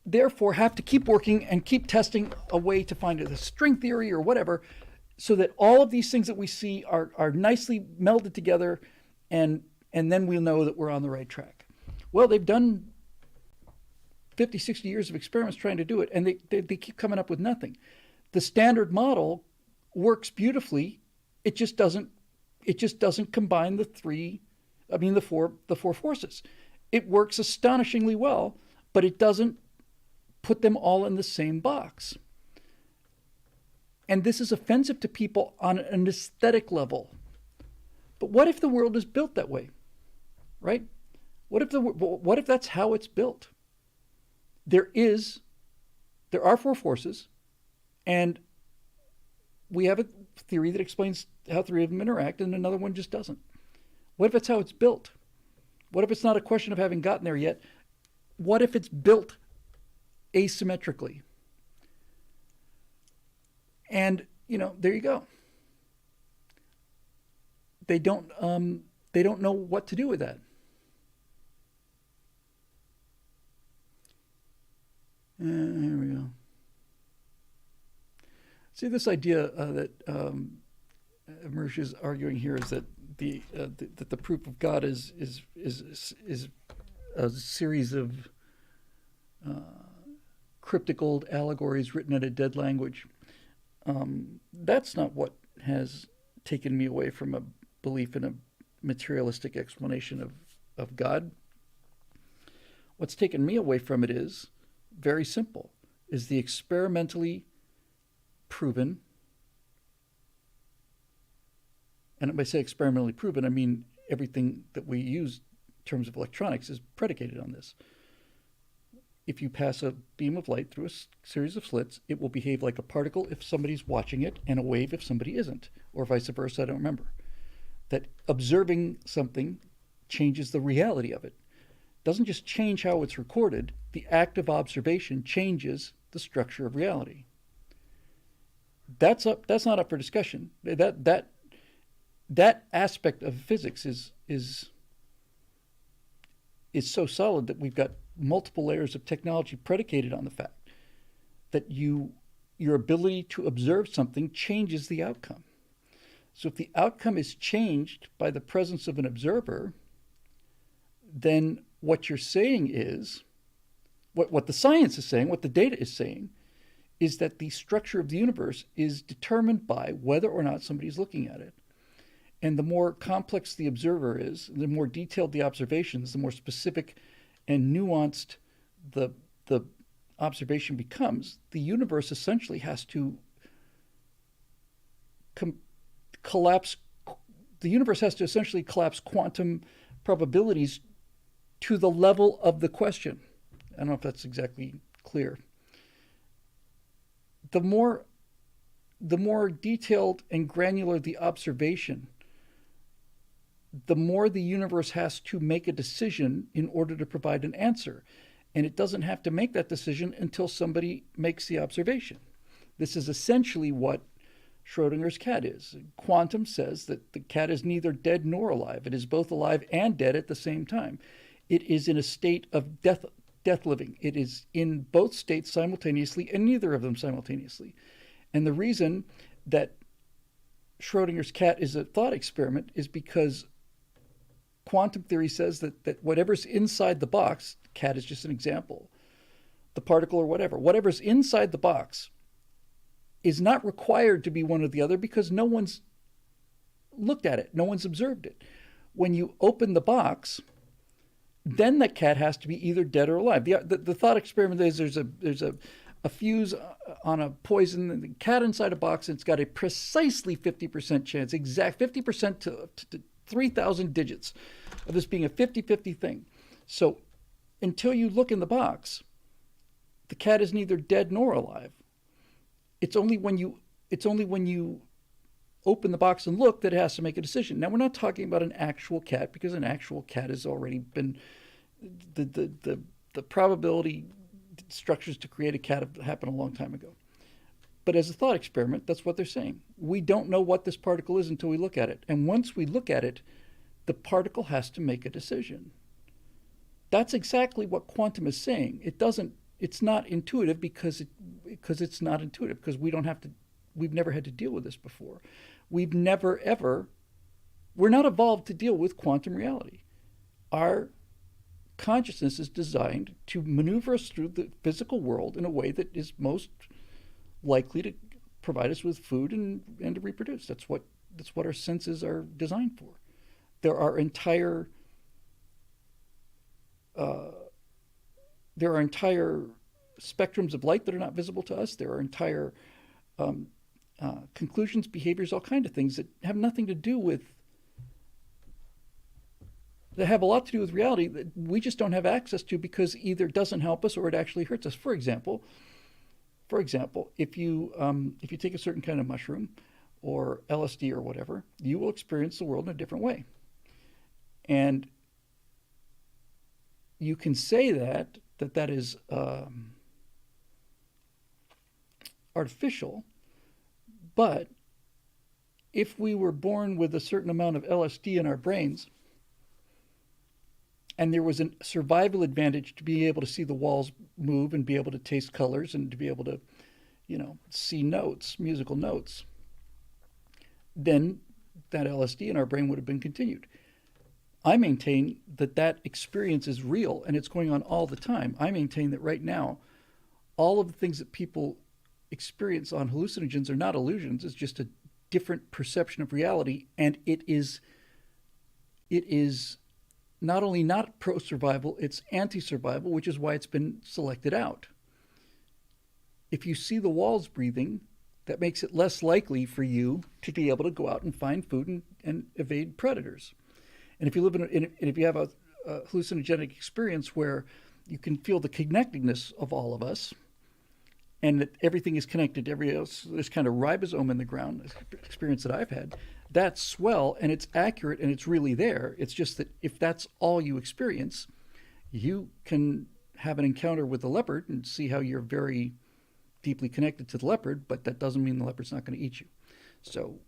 Speaker 1: therefore have to keep working and keep testing a way to find a string theory or whatever, so that all of these things that we see are nicely melded together, and then we'll know that we're on the right track. Well, they've done 50, 60 years of experiments trying to do it, and they keep coming up with nothing. The standard model works beautifully. It just doesn't combine the four forces. It works astonishingly well, but it doesn't put them all in the same box. And this is offensive to people on an aesthetic level. But what if the world is built that way, right? What if that's how it's built? There are four forces, and we have a theory that explains how three of them interact, and another one just doesn't. What if that's how it's built? What if it's not a question of having gotten there yet? What if it's built asymmetrically? And, there you go. They don't know what to do with that. Here we go. See, this idea that Mersh is arguing here is that the proof of God is a series of cryptic old allegories written in a dead language. That's not what has taken me away from a belief in a materialistic explanation of God. What's taken me away from it is very simple, is the experimentally proven, and when I say experimentally proven, I mean everything that we use in terms of electronics is predicated on this. If you pass a beam of light through a series of slits, it will behave like a particle if somebody's watching it and a wave if somebody isn't, or vice versa, I don't remember. That observing something changes the reality of it. It doesn't just change how it's recorded, the act of observation changes the structure of reality. That's not up for discussion. That aspect of physics is so solid that we've got multiple layers of technology predicated on the fact that your ability to observe something changes the outcome. So if the outcome is changed by the presence of an observer, then what you're saying is, what the science is saying, what the data is saying, is that the structure of the universe is determined by whether or not somebody's looking at it. And the more complex the observer is, the more detailed the observations, the more specific and nuanced the observation becomes, the universe essentially has to collapse. The universe has to essentially collapse quantum probabilities to the level of the question. I don't know if that's exactly clear. The more detailed and granular the observation, the more the universe has to make a decision in order to provide an answer. And it doesn't have to make that decision until somebody makes the observation. This is essentially what Schrodinger's cat is. Quantum says that the cat is neither dead nor alive. It is both alive and dead at the same time. It is in a state of death living. It is in both states simultaneously and neither of them simultaneously. And the reason that Schrodinger's cat is a thought experiment is because quantum theory says that whatever's inside the box, cat is just an example, the particle or whatever's inside the box is not required to be one or the other because no one's looked at it, no one's observed it. When you open the box, then the cat has to be either dead or alive. The thought experiment is there's a fuse on a poison, and the cat inside a box, and it's got a precisely 50% chance, exact 50% to 3,000 digits of this being a 50-50 thing. So until you look in the box, the cat is neither dead nor alive. It's only when you open the box and look that it has to make a decision. Now, we're not talking about an actual cat, because an actual cat has already been, the probability structures to create a cat have happened a long time ago. But as a thought experiment, that's what they're saying. We don't know what this particle is until we look at it. And once we look at it, the particle has to make a decision. That's exactly what quantum is saying. It's not intuitive because it's not intuitive, because we've never had to deal with this before. We're not evolved to deal with quantum reality. Our consciousness is designed to maneuver us through the physical world in a way that is most likely to provide us with food and to reproduce. That's what our senses are designed for. There are entire spectrums of light that are not visible to us. There are entire conclusions, behaviors, all kinds of things that have nothing to do with, that have a lot to do with reality that we just don't have access to, because either it doesn't help us or it actually hurts us. For example, if you take a certain kind of mushroom or LSD or whatever, you will experience the world in a different way. And you can say that is artificial, but if we were born with a certain amount of LSD in our brains, and there was a survival advantage to be able to see the walls move and be able to taste colors and to be able to, see notes, musical notes, then that LSD in our brain would have been continued. I maintain that experience is real and it's going on all the time. I maintain that right now, all of the things that people experience on hallucinogens are not illusions. It's just a different perception of reality, and it is not only not pro-survival, it's anti-survival, which is why it's been selected out. If you see the walls breathing, that makes it less likely for you to be able to go out and find food and evade predators. And if you live if you have a hallucinogenic experience where you can feel the connectedness of all of us, and that everything is connected to everything else, this kind of ribosome in the ground experience that I've had, that's swell and it's accurate and it's really there. It's just that if that's all you experience, you can have an encounter with the leopard and see how you're very deeply connected to the leopard, but that doesn't mean the leopard's not going to eat you. So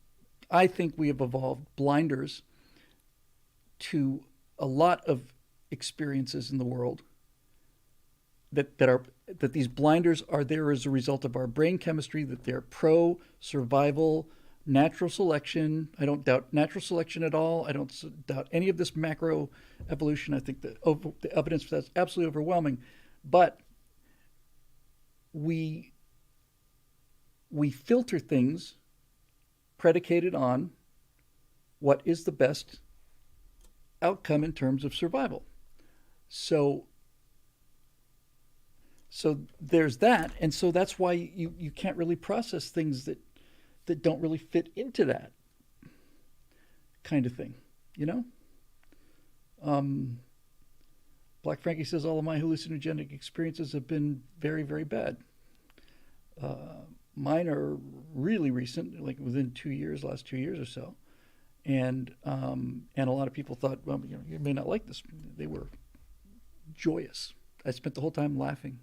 Speaker 1: I think we have evolved blinders to a lot of experiences in the world that these blinders are there as a result of our brain chemistry, that they're pro-survival, natural selection. I don't doubt natural selection at all. I don't doubt any of this macro evolution. I think the evidence for that's absolutely overwhelming. But we filter things predicated on what is the best outcome in terms of survival. So there's that, and so that's why you can't really process things that don't really fit into that kind of thing, Black Frankie says, all of my hallucinogenic experiences have been very, very bad. Mine are really recent, like within last 2 years or so. And a lot of people thought, well, you may not like this. They were joyous. I spent the whole time laughing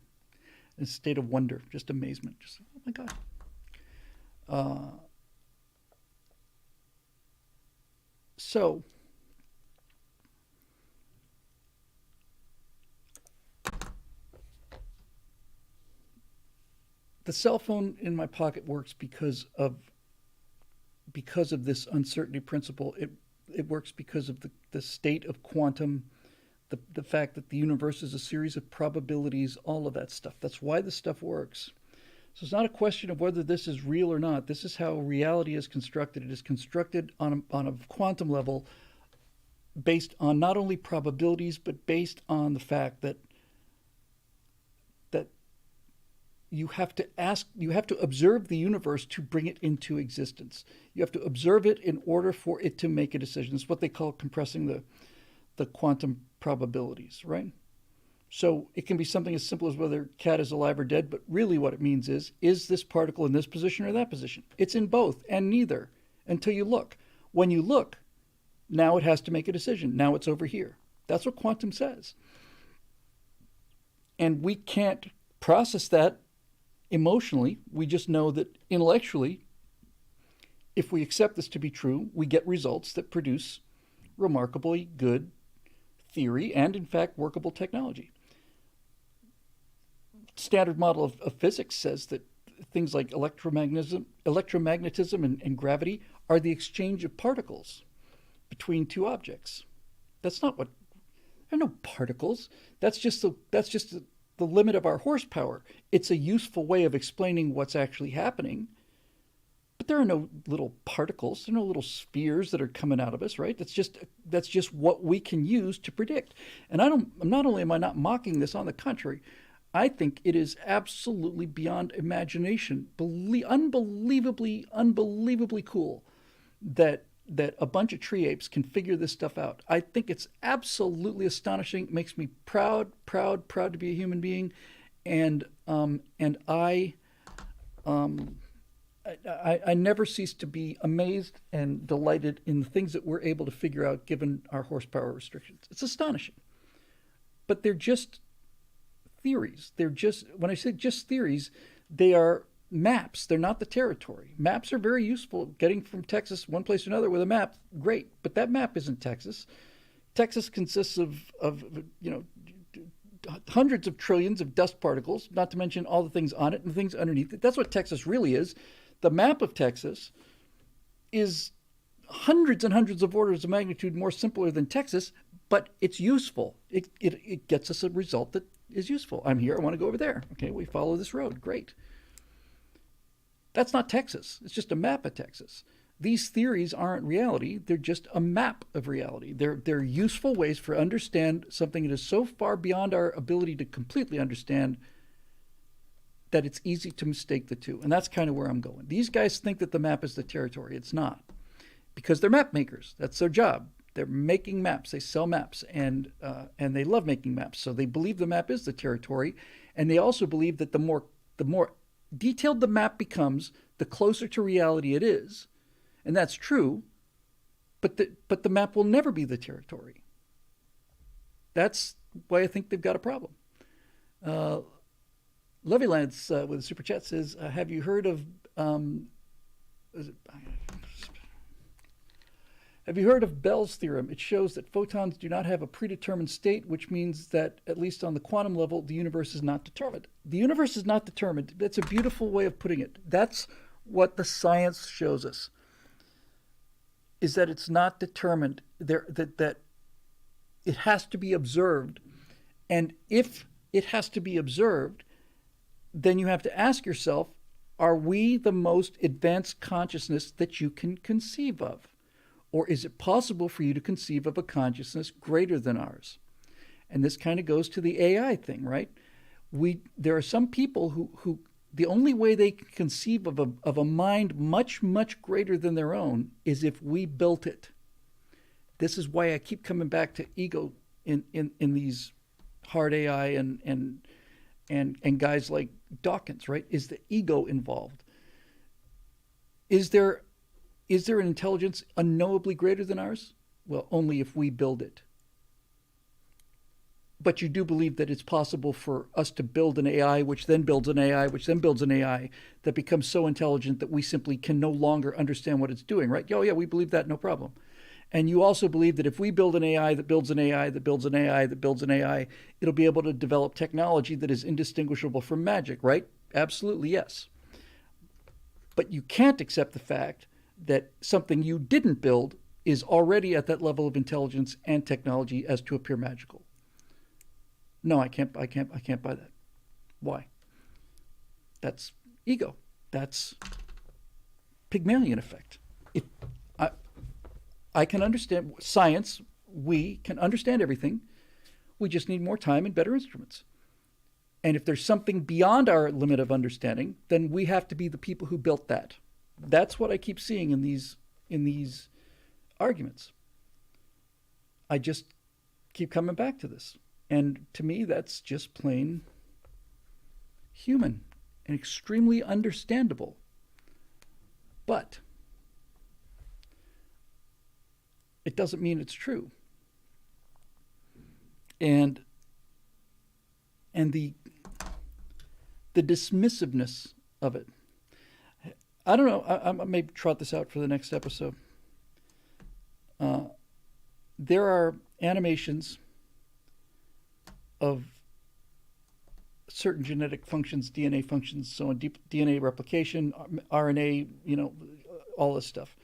Speaker 1: in a state of wonder, just amazement, just, oh my God. So the cell phone in my pocket works because of this uncertainty principle. It works because of the state of quantum, the fact that the universe is a series of probabilities, all of that stuff. That's why this stuff works. So it's not a question of whether this is real or not. This is how reality is constructed. It is constructed on a quantum level based on not only probabilities, but based on the fact that you have to observe the universe to bring it into existence. You have to observe it in order for it to make a decision. It's what they call compressing the quantum probabilities, right? So it can be something as simple as whether cat is alive or dead, but really what it means is this particle in this position or that position? It's in both and neither. until you look. When you look, now it has to make a decision. Now it's over here. That's what quantum says. And we can't process that emotionally. We just know that intellectually, if we accept this to be true, we get results that produce remarkably good theory and, in fact, workable technology. Standard model of physics says that things like electromagnetism and gravity are the exchange of particles between two objects. That's not what. There are no particles. That's just the limit of our horsepower. It's a useful way of explaining what's actually happening. But there are no little particles. There are no little spheres that are coming out of us, right? That's just what we can use to predict. And not only am I not mocking this, on the contrary, I think it is absolutely beyond imagination, unbelievably cool that a bunch of tree apes can figure this stuff out. I think it's absolutely astonishing. It makes me proud to be a human being, and I never cease to be amazed and delighted in the things that we're able to figure out given our horsepower restrictions. It's astonishing. But they're just theories. When I say just theories, they are maps. They're not the territory. Maps are very useful. Getting from Texas one place to another with a map, great. But that map isn't Texas. Texas consists of hundreds of trillions of dust particles, not to mention all the things on it and the things underneath it. That's what Texas really is. The map of Texas is hundreds and hundreds of orders of magnitude more simpler than Texas, but it's useful. It gets us a result that is useful. I'm here. I want to go over there. Okay, we follow this road. Great. That's not Texas. It's just a map of Texas. These theories aren't reality. They're just a map of reality. They're useful ways for understand something that is so far beyond our ability to completely understand that it's easy to mistake the two. And that's kind of where I'm going. These guys think that the map is the territory. It's not. Because they're map makers. That's their job. They're making maps. They sell maps, and they love making maps. So they believe the map is the territory, and they also believe that the more detailed the map becomes, the closer to reality it is, and that's true. But the map will never be the territory. That's why I think they've got a problem. Lovey Lance with a super chat says, "Have you heard of Have you heard of Bell's theorem? It shows that photons do not have a predetermined state, which means that, at least on the quantum level, the universe is not determined." The universe is not determined. That's a beautiful way of putting it. That's what the science shows us, is that it's not determined, that it has to be observed. And if it has to be observed, then you have to ask yourself, are we the most advanced consciousness that you can conceive of? Or is it possible for you to conceive of a consciousness greater than ours? And this kind of goes to the AI thing, right? There are some people who the only way they can conceive of a mind much, much greater than their own is if we built it. This is why I keep coming back to ego in these hard AI and guys like Dawkins, right? Is the ego involved? Is there an intelligence unknowably greater than ours? Well, only if we build it. But you do believe that it's possible for us to build an AI, which then builds an AI, which then builds an AI that becomes so intelligent that we simply can no longer understand what it's doing, right? Oh, yeah, we believe that, no problem. And you also believe that if we build an AI that builds an AI that builds an AI that builds an AI, it'll be able to develop technology that is indistinguishable from magic, right? Absolutely, yes. But you can't accept the fact that something you didn't build is already at that level of intelligence and technology as to appear magical. No, I can't buy that. Why? That's ego. That's Pygmalion effect. I can understand science. We can understand everything. We just need more time and better instruments. And if there's something beyond our limit of understanding, then we have to be the people who built that. That's what I keep seeing in these arguments. I just keep coming back to this. And to me, that's just plain human and extremely understandable. But it doesn't mean it's true. And the dismissiveness of it. I don't know. I may trot this out for the next episode. There are animations of certain genetic functions, DNA functions, so on, DNA replication, RNA, all this stuff.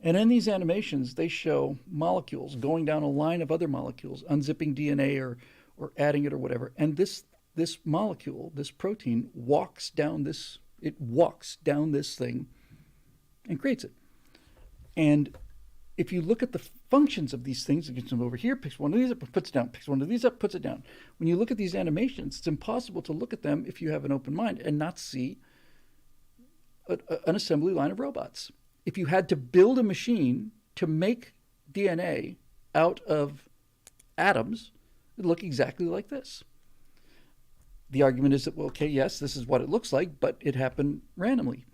Speaker 1: And in these animations, they show molecules going down a line of other molecules, unzipping DNA or adding it or whatever. And this molecule, this protein, walks down this thing and creates it. And if you look at the functions of these things, it gets them over here, picks one of these up, puts it down, picks one of these up, puts it down. When you look at these animations, it's impossible to look at them if you have an open mind and not see an assembly line of robots. If you had to build a machine to make DNA out of atoms, it would look exactly like this. The argument is that, well, okay, yes, this is what it looks like, but it happened randomly.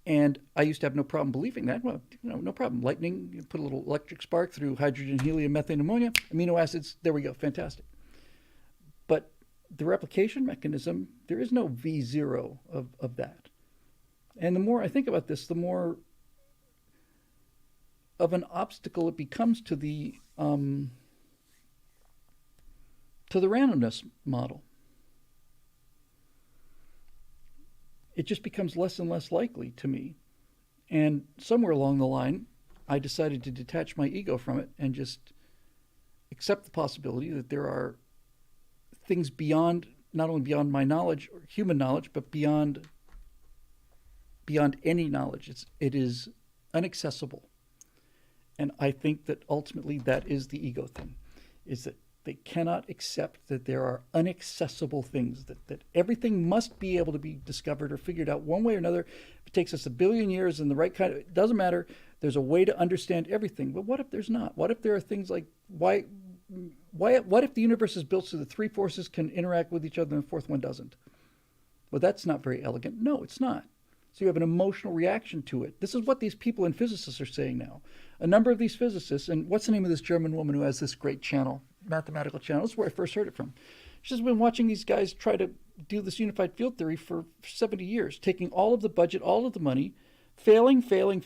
Speaker 1: And I used to have no problem believing that. Well, no problem. Lightning, you put a little electric spark through hydrogen, helium, methane, ammonia, amino acids, there we go, fantastic. But the replication mechanism, there is no V0 of that. And the more I think about this, the more of an obstacle it becomes to the randomness model. It just becomes less and less likely to me. And somewhere along the line, I decided to detach my ego from it and just accept the possibility that there are things beyond, not only beyond my knowledge or human knowledge, but beyond any knowledge. It is inaccessible. And I think that ultimately that is the ego thing, is that they cannot accept that there are inaccessible things, that everything must be able to be discovered or figured out one way or another. If it takes us 1 billion years and the right kind of, it doesn't matter. There's a way to understand everything. But what if there's not? What if there are things like, what if the universe is built so that 3 forces can interact with each other and the 4th one doesn't? Well, that's not very elegant. No, it's not. So you have an emotional reaction to it. This is what these people and physicists are saying now. A number of these physicists, and what's the name of this German woman who has this great channel, mathematical channel? This is where I first heard it from. She's been watching these guys try to do this unified field theory for 70 years, taking all of the budget, all of the money, failing. And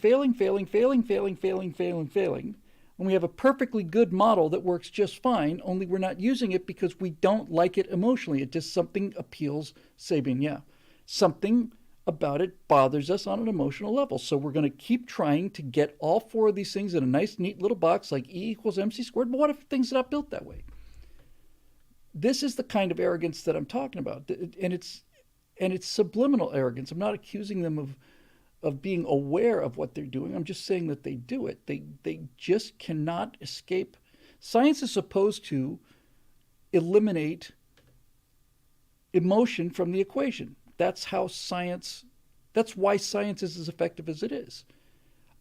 Speaker 1: we have a perfectly good model that works just fine, only we're not using it because we don't like it emotionally. It just something appeals, Sabian, yeah. Something about it bothers us on an emotional level. So we're going to keep trying to get all 4 of these things in a nice, neat little box like E equals MC squared. But what if things are not built that way? This is the kind of arrogance that I'm talking about. And it's subliminal arrogance. I'm not accusing them of being aware of what they're doing. I'm just saying that they do it. They just cannot escape. Science is supposed to eliminate emotion from the equation. That's why science is as effective as it is.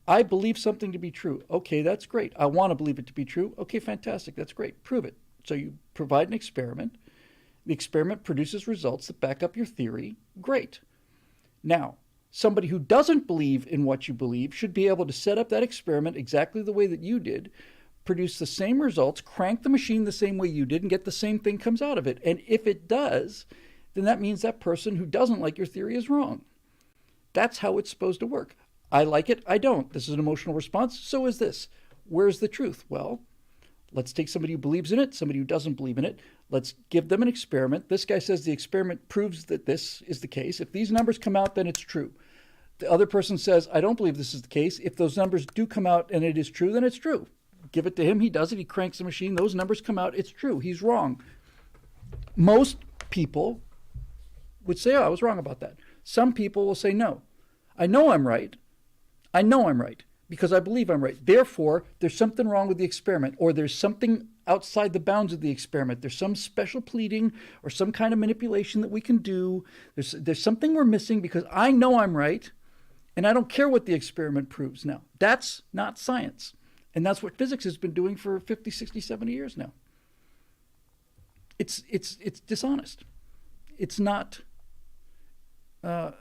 Speaker 1: I believe something to be true. Okay, that's great. I want to believe it to be true. Okay, fantastic. That's great. Prove it. So you provide an experiment. The experiment produces results that back up your theory. Great. Now, somebody who doesn't believe in what you believe should be able to set up that experiment exactly the way that you did, produce the same results, crank the machine the same way you did, and get the same thing comes out of it. And if it does, then that means that person who doesn't like your theory is wrong. That's how it's supposed to work. I like it, I don't. This is an emotional response, so is this. Where's the truth? Well, let's take somebody who believes in it, somebody who doesn't believe in it. Let's give them an experiment. This guy says the experiment proves that this is the case. If these numbers come out, then it's true. The other person says, I don't believe this is the case. If those numbers do come out and it is true, then it's true. Give it to him, he does it, he cranks the machine, those numbers come out, it's true, he's wrong. Most people would say, oh, I was wrong about that. Some people will say, no, I know I'm right. I know I'm right because I believe I'm right. Therefore, there's something wrong with the experiment, or there's something outside the bounds of the experiment. There's some special pleading or some kind of manipulation that we can do. There's something we're missing because I know I'm right, and I don't care what the experiment proves. Now, that's not science. And that's what physics has been doing for 50, 60, 70 years now. It's dishonest. It's not. Asa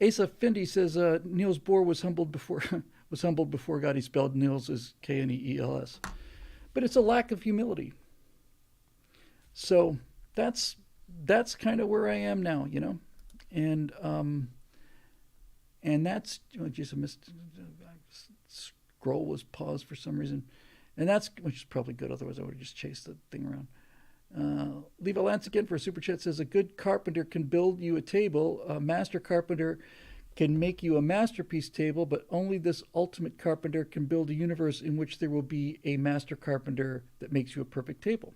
Speaker 1: Fendi says Niels Bohr was humbled before was humbled before God. He spelled Nils as Kneels. But it's a lack of humility. So that's kind of where I am now, you know, and that's just a scroll was paused for some reason, and that's, which is probably good. Otherwise, I would have just chased the thing around. Leave a Lance again for a super chat says, a good carpenter can build you a table. A master carpenter can make you a masterpiece table, but only this ultimate carpenter can build a universe in which there will be a master carpenter that makes you a perfect table.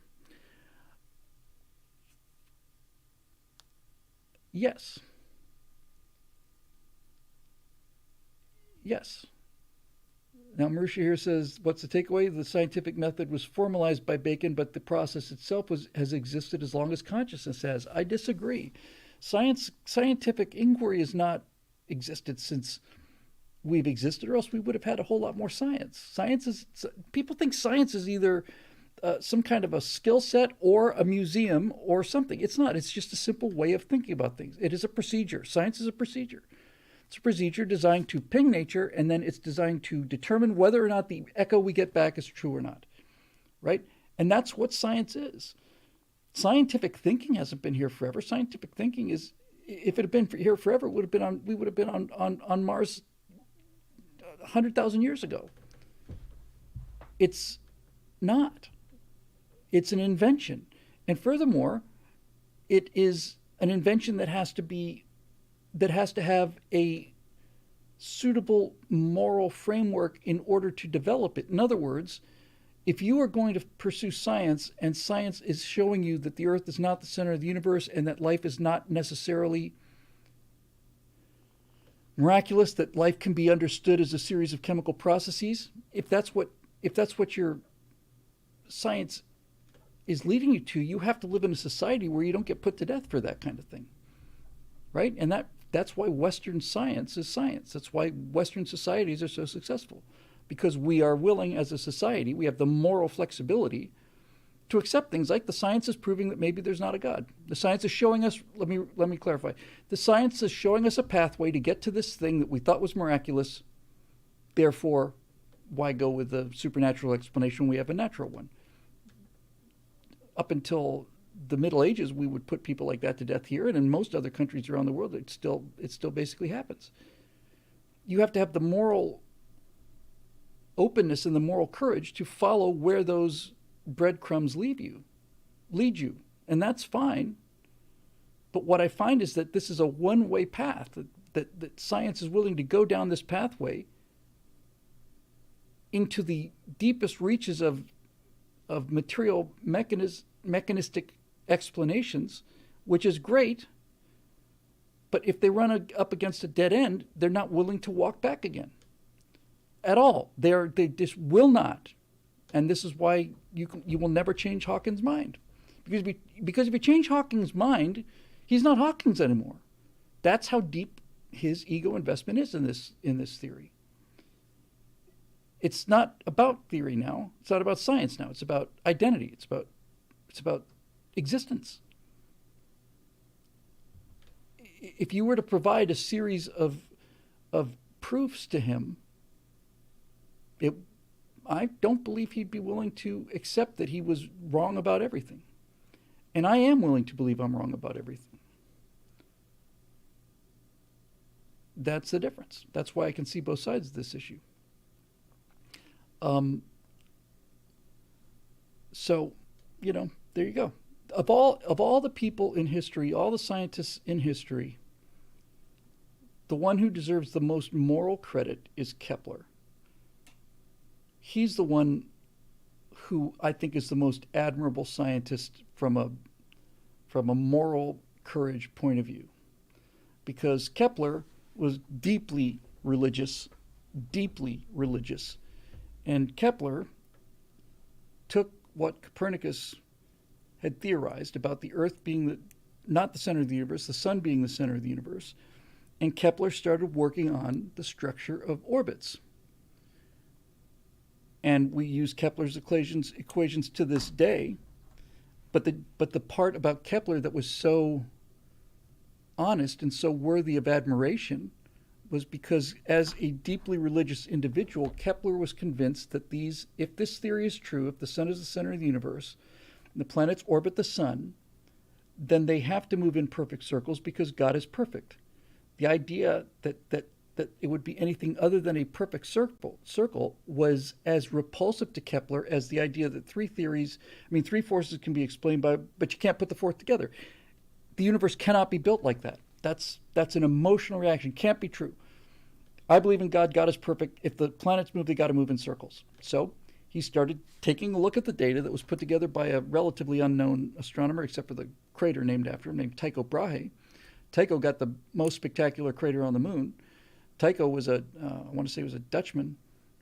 Speaker 1: Yes. Yes. Now, Marusha here says, what's the takeaway? The scientific method was formalized by Bacon, but the process itself has existed as long as consciousness has. I disagree. Scientific inquiry has not existed since we've existed, or else we would have had a whole lot more science. People think science is either some kind of a skill set or a museum or something. It's not. It's just a simple way of thinking about things. It is a procedure. Science is a procedure. It's a procedure designed to ping nature, and then it's designed to determine whether or not the echo we get back is true or not, right? And that's what science is. Scientific thinking hasn't been here forever. Scientific thinking is, if it had been here forever, we would have been on Mars 100,000 years ago. It's not. It's an invention, and furthermore, it is an invention that has to have a suitable moral framework in order to develop it. In other words, if you are going to pursue science, and science is showing you that the Earth is not the center of the universe and that life is not necessarily miraculous, that life can be understood as a series of chemical processes, if that's what your science is leading you to, you have to live in a society where you don't get put to death for that kind of thing, right? And that's why Western science is science. That's why Western societies are so successful, because we are willing as a society, we have the moral flexibility to accept things like the science is proving that maybe there's not a God. The science is showing us, let me clarify. The science is showing us a pathway to get to this thing that we thought was miraculous. Therefore, why go with the supernatural explanation when we have a natural one? Up until the Middle Ages, we would put people like that to death here, and in most other countries around the world, it still basically happens. You have to have the moral openness and the moral courage to follow where those breadcrumbs lead you, and that's fine. But what I find is that this is a one-way path, that science is willing to go down this pathway into the deepest reaches of material mechanistic explanations, which is great, but if they run up against a dead end, they're not willing to walk back again at all. They just will not, and this is why you will never change Hawking's mind, because if you change Hawking's mind, he's not Hawking's anymore. That's how deep his ego investment is in this theory. It's not about theory now. It's not about science now. It's about identity. It's about existence. If you were to provide a series of proofs to him, I don't believe he'd be willing to accept that he was wrong about everything. And I am willing to believe I'm wrong about everything. That's the difference. That's why I can see both sides of this issue. So, there you go. Of all the people in history, all the scientists in history, the one who deserves the most moral credit is Kepler. He's the one who I think is the most admirable scientist from a moral courage point of view, because Kepler was deeply religious, and Kepler took what Copernicus had theorized about the Earth being not the center of the universe, the sun being the center of the universe, and Kepler started working on the structure of orbits. And we use Kepler's equations to this day, but the part about Kepler that was so honest and so worthy of admiration was because as a deeply religious individual, Kepler was convinced that if this theory is true, if the sun is the center of the universe, and the planets orbit the sun, then they have to move in perfect circles because God is perfect. The idea that it would be anything other than a perfect circle was as repulsive to Kepler as the idea that three forces can be explained but you can't put the fourth together. The universe cannot be built like that. That's an emotional reaction. Can't be true. I believe in God. God is perfect. If the planets move, they got to move in circles. So he started taking a look at the data that was put together by a relatively unknown astronomer, except for the crater named after him, named Tycho Brahe. Tycho got the most spectacular crater on the moon. Tycho was I want to say was a Dutchman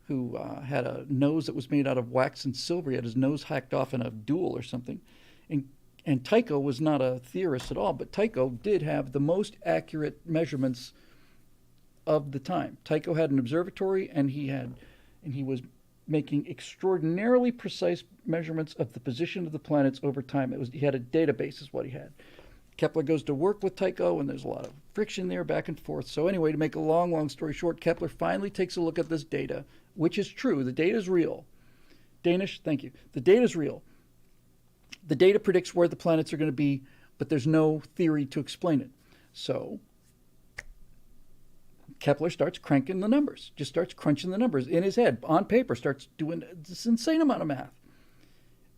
Speaker 1: who had a nose that was made out of wax and silver. He had his nose hacked off in a duel or something. And Tycho was not a theorist at all, but Tycho did have the most accurate measurements of the time. Tycho had an observatory, and he was making extraordinarily precise measurements of the position of the planets over time. He had a database is what he had. Kepler goes to work with Tycho, and there's a lot of friction there back and forth. So anyway, to make a long story short, Kepler finally takes a look at this data, which is true. The data is real. Danish, thank you. The data is real. The data predicts where the planets are going to be, but there's no theory to explain it. So Kepler starts cranking the numbers, just starts crunching the numbers in his head, on paper, starts doing this insane amount of math.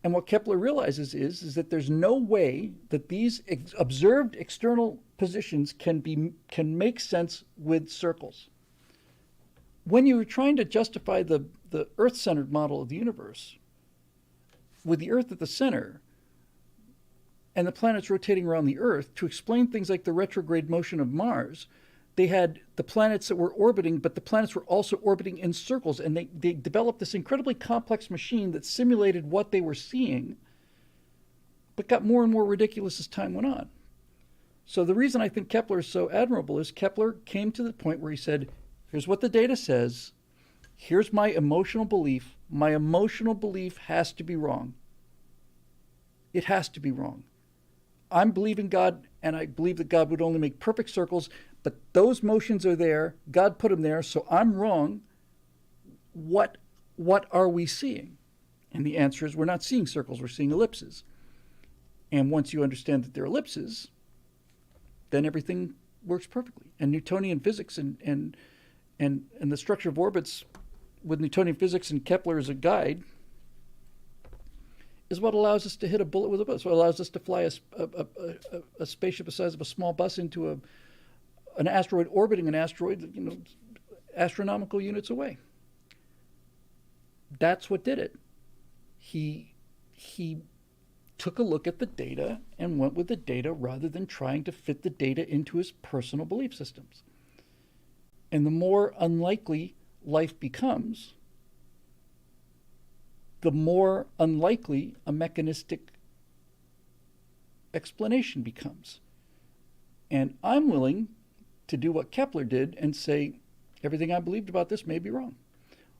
Speaker 1: And what Kepler realizes is that there's no way that these observed external positions can make sense with circles. When you're trying to justify the Earth-centered model of the universe, with the Earth at the center and the planets rotating around the Earth, to explain things like the retrograde motion of Mars, they had the planets that were orbiting, but the planets were also orbiting in circles, and they developed this incredibly complex machine that simulated what they were seeing, but got more and more ridiculous as time went on. So the reason I think Kepler is so admirable is Kepler came to the point where he said, here's what the data says, here's my emotional belief. My emotional belief has to be wrong. It has to be wrong. I believe in God, and I believe that God would only make perfect circles, but those motions are there. God put them there, so I'm wrong. What are we seeing? And the answer is we're not seeing circles, we're seeing ellipses. And once you understand that they're ellipses, then everything works perfectly. And Newtonian physics and the structure of orbits with Newtonian physics and Kepler as a guide is what allows us to hit a bullet with a bus. What allows us to fly a spaceship the size of a small bus into an asteroid orbiting an asteroid, astronomical units away. That's what did it. He took a look at the data and went with the data rather than trying to fit the data into his personal belief systems. And the more unlikely life becomes, the more unlikely a mechanistic explanation becomes. And I'm willing to do what Kepler did and say, everything I believed about this may be wrong.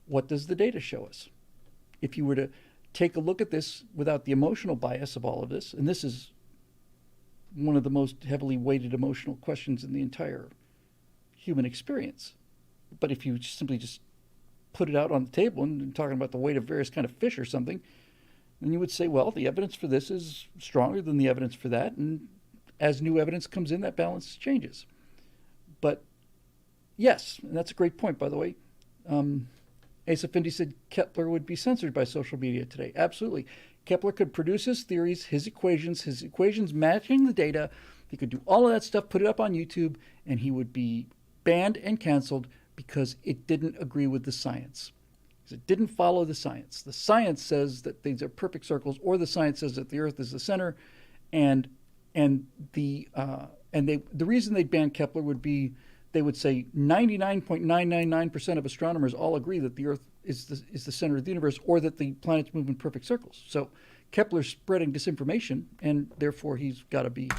Speaker 1: What does the data show us? If you were to take a look at this without the emotional bias of all of this, and this is one of the most heavily weighted emotional questions in the entire human experience. But if you simply just put it out on the table and talking about the weight of various kind of fish or something, then you would say, well, the evidence for this is stronger than the evidence for that. And as new evidence comes in, that balance changes. But yes, and that's a great point, by the way. Asa Findi said Kepler would be censored by social media today. Absolutely. Kepler could produce his theories, his equations matching the data. He could do all of that stuff, put it up on YouTube, and he would be banned and canceled because it didn't agree with the science. It didn't follow the science. The science says that these are perfect circles, or the science says that the Earth is the center, and the reason they'd ban Kepler would be they would say 99.999% of astronomers all agree that the Earth is the center of the universe, or that the planets move in perfect circles. So Kepler's spreading disinformation, and therefore he's got to be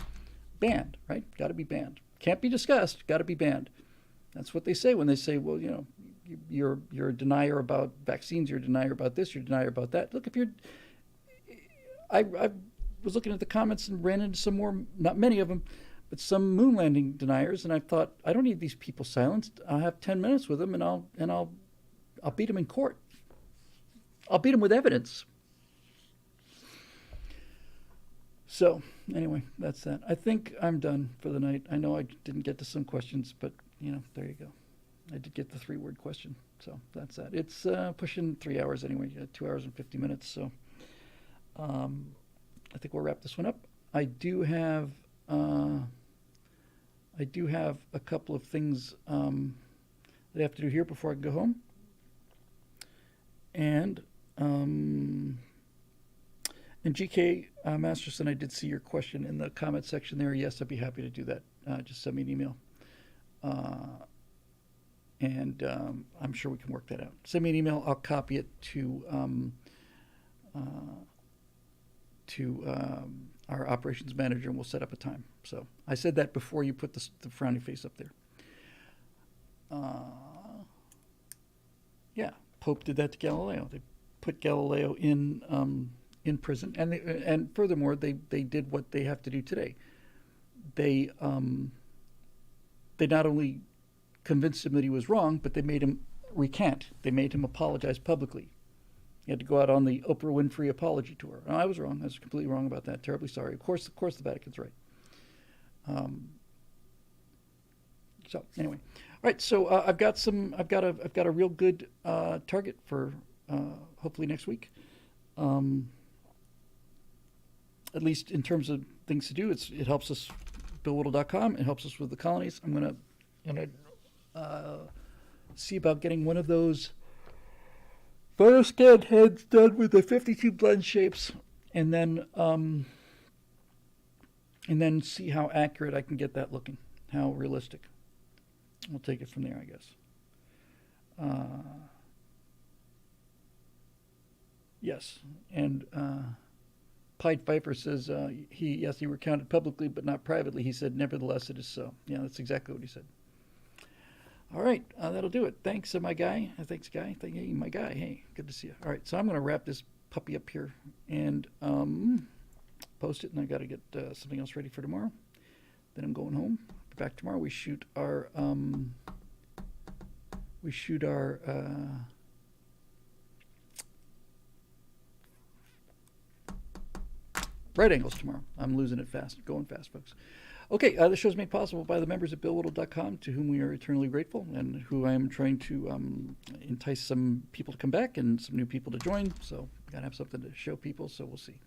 Speaker 1: banned, right? Got to be banned. Can't be discussed. Got to be banned. That's what they say when they say, well, you're a denier about vaccines, you're a denier about this, you're a denier about that. Look, I was looking at the comments and ran into some more, not many of them, with some moon landing deniers, and I thought, I don't need these people silenced. I'll have 10 minutes with them, and I'll beat them in court. I'll beat them with evidence. So anyway, that's that. I think I'm done for the night. I know I didn't get to some questions, but there you go. I did get the 3-word question, so that's that. It's pushing 3 hours anyway, 2 hours and 50 minutes. So I think we'll wrap this one up. I do have a couple of things that I have to do here before I can go home. And GK Masterson, I did see your question in the comment section there. Yes, I'd be happy to do that. Just send me an email. And I'm sure we can work that out. Send me an email. I'll copy it to our operations manager, and we'll set up a time. So I said that before you put the frowny face up there. Yeah, Pope did that to Galileo. They put Galileo in prison, and furthermore, they did what they have to do today. They not only convinced him that he was wrong, but they made him recant. They made him apologize publicly. He had to go out on the Oprah Winfrey apology tour. No, I was wrong. I was completely wrong about that. Terribly sorry. Of course, the Vatican's right. So anyway, all right. So I've got a real good target for hopefully next week. At least in terms of things to do, it helps us. BillWhittle.com. It helps us with the colonies. I'm gonna see about getting one of those photo scan heads done with the 52 blend shapes, and then see how accurate I can get that looking, how realistic. We'll take it from there, I guess. Yes, and Pied Pfeiffer says he recounted publicly but not privately. He said, nevertheless, it is so. Yeah, that's exactly what he said. All right, that'll do it. Thanks, my guy. Thanks, guy. Hey, my guy. Hey, good to see you. All right, so I'm going to wrap this puppy up here and post it, and I got to get something else ready for tomorrow. Then I'm going home. Back tomorrow. We shoot our right angles tomorrow. I'm losing it fast, going fast, folks. Okay, the show's made possible by the members at BillWhittle.com, to whom we are eternally grateful, and who I am trying to entice some people to come back and some new people to join. So we got to have something to show people, so we'll see.